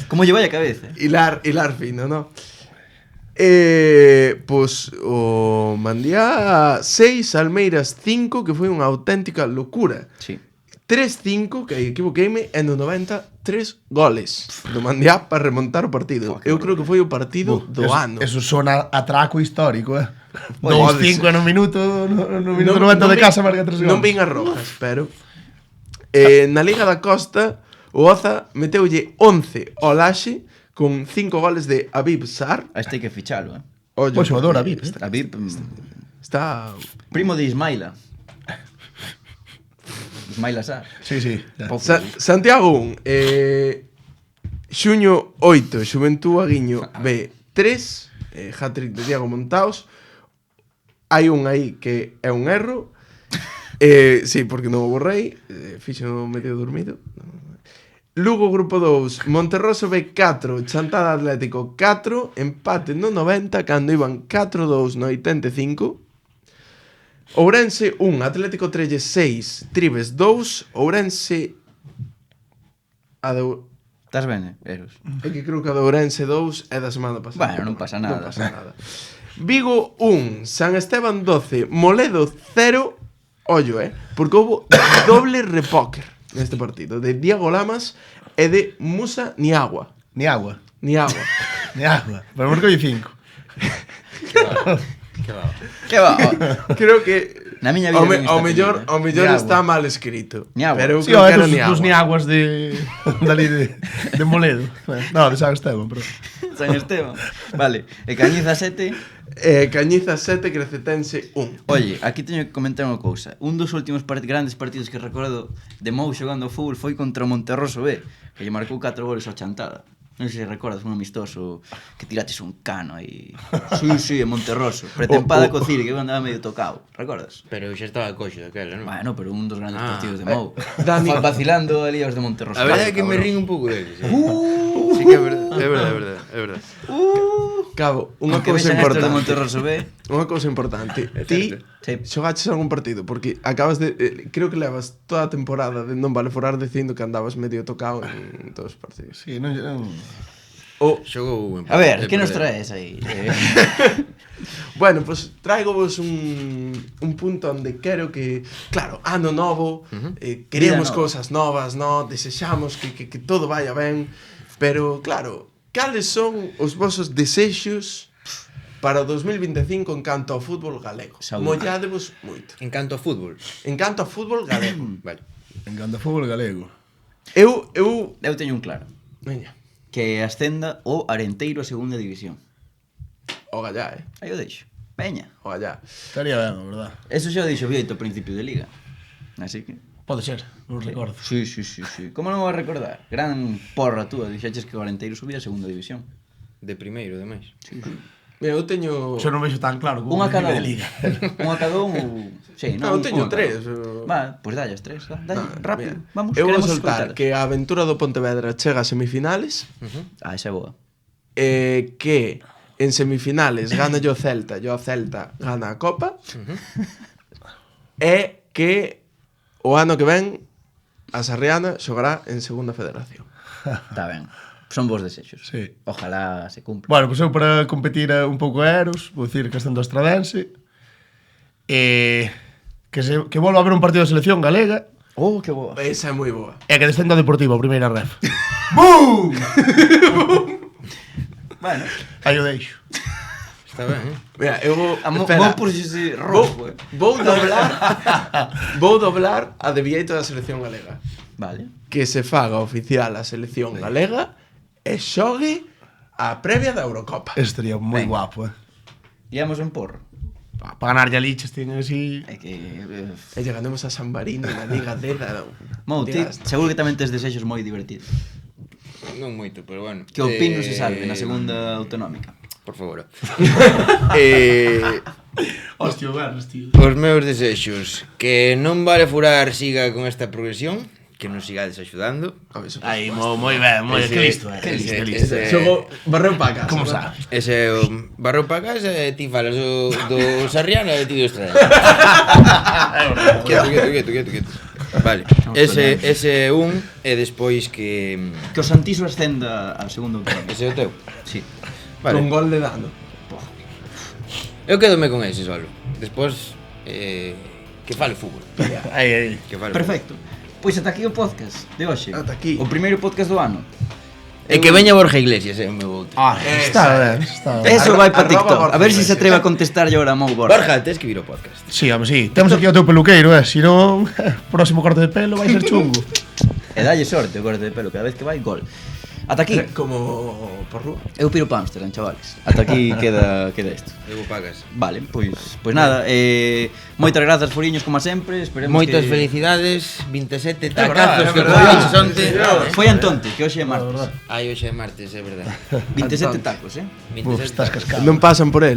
A: Como lle vai a cabeza?
D: Hilar fino, ¿no? Pois o Mandía 6, Almeiras 5, que foi unha auténtica locura.
A: Sí.
D: 3-5, que aí equivoqueime, e no 90, 3 goles do Mandía para remontar o partido. Eu creo que foi o partido do ano.
B: Eso sona atraco histórico,
D: Pode
B: 2-5
D: ser.
B: no minuto 90 de casa marca 3 goles.
D: Non vin as rojas, pero na Liga da Costa o Oza meteulle 11 ao Laxe con 5 goles de Habib Sar.
A: A este hai que fichalo,
D: Ollo,
B: Pois xogador a
D: porque
B: VIP,
A: A Vip,
D: Está...
A: primo de Ismaila. Ismaila Sá.
B: Sí, sí. Ya.
D: Santiago 1, Xuño 8, Xuventud Aguiño B 3, hat-trick de Diego Montaos. Hai un aí que é un erro. Sí, porque non o borrei, fixo medio dormido. Lugo grupo 2, Monterroso B 4, Chantada Atlético 4, empate no 90 cando iban 4-2 no 85. Ourense 1, Atlético 3 6, Tribes 2, Ourense
A: Estás ben, Eros?
D: É que creo que a de Ourense 2 é da semana pasada.
A: Bueno, non pasa nada.
D: Non pasa nada. Vigo 1, San Esteban 12, Moledo 0. Ollo, porque houve doble repóker neste partido de Diego Lamas e de Musa Niagua.
B: Ni agua.
D: Ni
B: Pero marcou 5.
E: Que va.
A: Que va?
D: Creo que
A: Na miña vida ven esta
D: ao mellor
A: película.
B: Niagua.
D: está mal escrito.
A: Niagua.
D: Pero eu
B: Sí,
D: creo
B: o
D: que era
B: dos
D: Niagua.
B: niaguas de Moledo. No, de San Esteban, pero...
A: San Esteban. Vale, e Cañiza 7.
D: Cañiza 7, Crecetense 1.
A: Oye, aquí teño que comentar unha cousa. Un dos últimos grandes partidos que recordo de Mou xogando ao fútbol foi contra o Monterroso B, que lle marcou 4 goles ao Chantada. Non sei se recordas, un amistoso que tiraches un cano aí. Sí, en Monterroso. Pretempada co Ciri, que eu andaba medio tocado. Recordas?
E: Pero xa estaba coxo daquela, non?
A: Bueno, pero un dos grandes partidos de Mou.
D: Dani.
A: Vacilando ali aos de Monterroso.
E: A verdade é que me rin un pouco deles. Sí que é verdade.
D: Cabo, unha
A: Que
D: cousa
A: vexan estos de
D: importante.
A: Monterroso B.
D: Unha cousa importante. Ti
A: Sí.
D: xogaches algún partido porque acabas de creo que levas toda a temporada de non vale forar dicindo que andabas medio tocado en todos os partidos.
B: Sí, non...
D: O
E: Xogou
A: A ver, que nos traes aí?
D: bueno, pues traigo vos un punto onde quero que, claro, ano novo, queremos
A: Vida nova.
D: cousas novas, no, desexamos que todo vaya ben, pero claro, cales son os vosos desexos para o 2025 en canto ao fútbol galego?
A: Saúde.
D: Molládevos moito.
E: En canto a fútbol.
D: En canto ao fútbol galego.
E: Vale.
B: En canto a fútbol galego.
D: eu
A: Eu teño un claro.
D: veña,
A: Que ascenda o Arenteiro a segunda división.
D: o gallá,
A: Aí o deixo. Veña.
D: o gallá.
B: Estaría ben, a verdad.
A: Eso xa o dixo Vieito ao principio de liga. Así que...
B: Pode ser, non recordo.
A: Sí. Como non o vas a recordar? Gran porra túa, dixeches que o Arenteiro subía a segunda división.
E: De primeiro, ademais.
D: Mira, eu teño
B: Xo non vexo tan claro como
A: Unha cada
B: de
A: un.
B: liga.
A: Unha cada un ou... Sí,
D: Non, eu teño
A: unha cada
D: tres,
A: un.
D: o-
A: Va, pois dallas tres, dalle, rápido.
D: Mira,
A: Vamos,
D: eu vou
A: queremos
D: soltar
A: escoitalas.
D: que a aventura do Pontevedra chega a semifinales,
A: Ah, esa é boa.
D: que en semifinales gana yo Celta, yo Celta gana a Copa, e que o ano que ven a Sarriana xogará en segunda federación.
A: Está ben. Son vos desexos.
B: Sí.
A: Ojalá se cumpla.
B: Bueno, pois eu para competir un pouco a Eros, vou dicir que están do Estradense, que volva a haber un partido de selección galega,
A: Oh, que boa.
D: Esa é moi boa.
B: e que descenda o Deportivo a primeira ref.
A: Bueno,
B: Aí o deixo.
E: Está ben,
D: Mira, eu vou...
A: vou por ese rojo,
D: Vou doblar vou doblar a de Vieito da selección galega.
A: Vale.
D: Que se faga oficial a selección galega e xogue a previa da Eurocopa.
B: Eso estaría moi
A: Venga.
B: guapo,
A: Íamos un porro.
B: Para ganar ya liches tienen así...
A: É que...
D: E lle ganemos a San Marino na Liga D da...
A: Mou, ti, seguro que tamén tes desexos moi divertidos.
E: Non moito, pero bueno.
A: Que o Pino se salve na segunda autonómica.
E: por favor.
B: Hostia, vernos, tío.
E: Os meus desexos, que non vale furar siga con esta progresión, que nos sigades axudando.
B: Aí, moi ben, moi que listo, que listo.
D: Xogo barreu pa casa.
B: Como sabes?
E: Ese é o barro pa casa e ti falas do Sarriano e ti do Estrada. Quieto. Vale, ese é un e despois que
A: Que o Santiso ascenda ao segundo autonómico.
E: ese é o teu.
A: Sí.
E: Vale.
D: Con gol de Dano.
E: Eu quedome con ese solo. Despois que fale fútbol.
B: Aí.
E: Que fale
A: Perfecto. Pois ata aquí o podcast de hoxe.
D: Ata aquí.
A: O primeiro podcast do ano.
E: fútbol. E que veña Borja Iglesias, é o meu outro.
B: Está ben, está ben.
A: Eso vai para
D: Arroba
A: TikTok.
D: Borja
A: A ver se se
D: Iglesias.
A: atreve a contestarlle ahora a Mou Borja.
E: Borja, tens que vir ao podcast.
B: Sí, home, sí. Temos aquí o teu peluqueiro, si non, próximo corte de pelo vai ser chungo.
A: E dalle sorte o corte de pelo, cada vez que vai, gol. Ata aquí.
D: Como por rúa.
A: Eu piro pa Amsterdam, chavales. Ata aquí queda isto.
E: Eu pagas.
A: Vale, pois nada, moitas grazas Foriños como sempre, esperemos
E: Moitas
A: que
E: felicidades, 27
D: verdad,
E: tacazos que
D: verdad.
E: colliches onte.
A: Foi Antonte, que hoxe é martes.
E: Ai, hoxe é martes, é verdade.
A: 27 tacos,
E: 27
B: estás cascado.
D: Non pasan por el.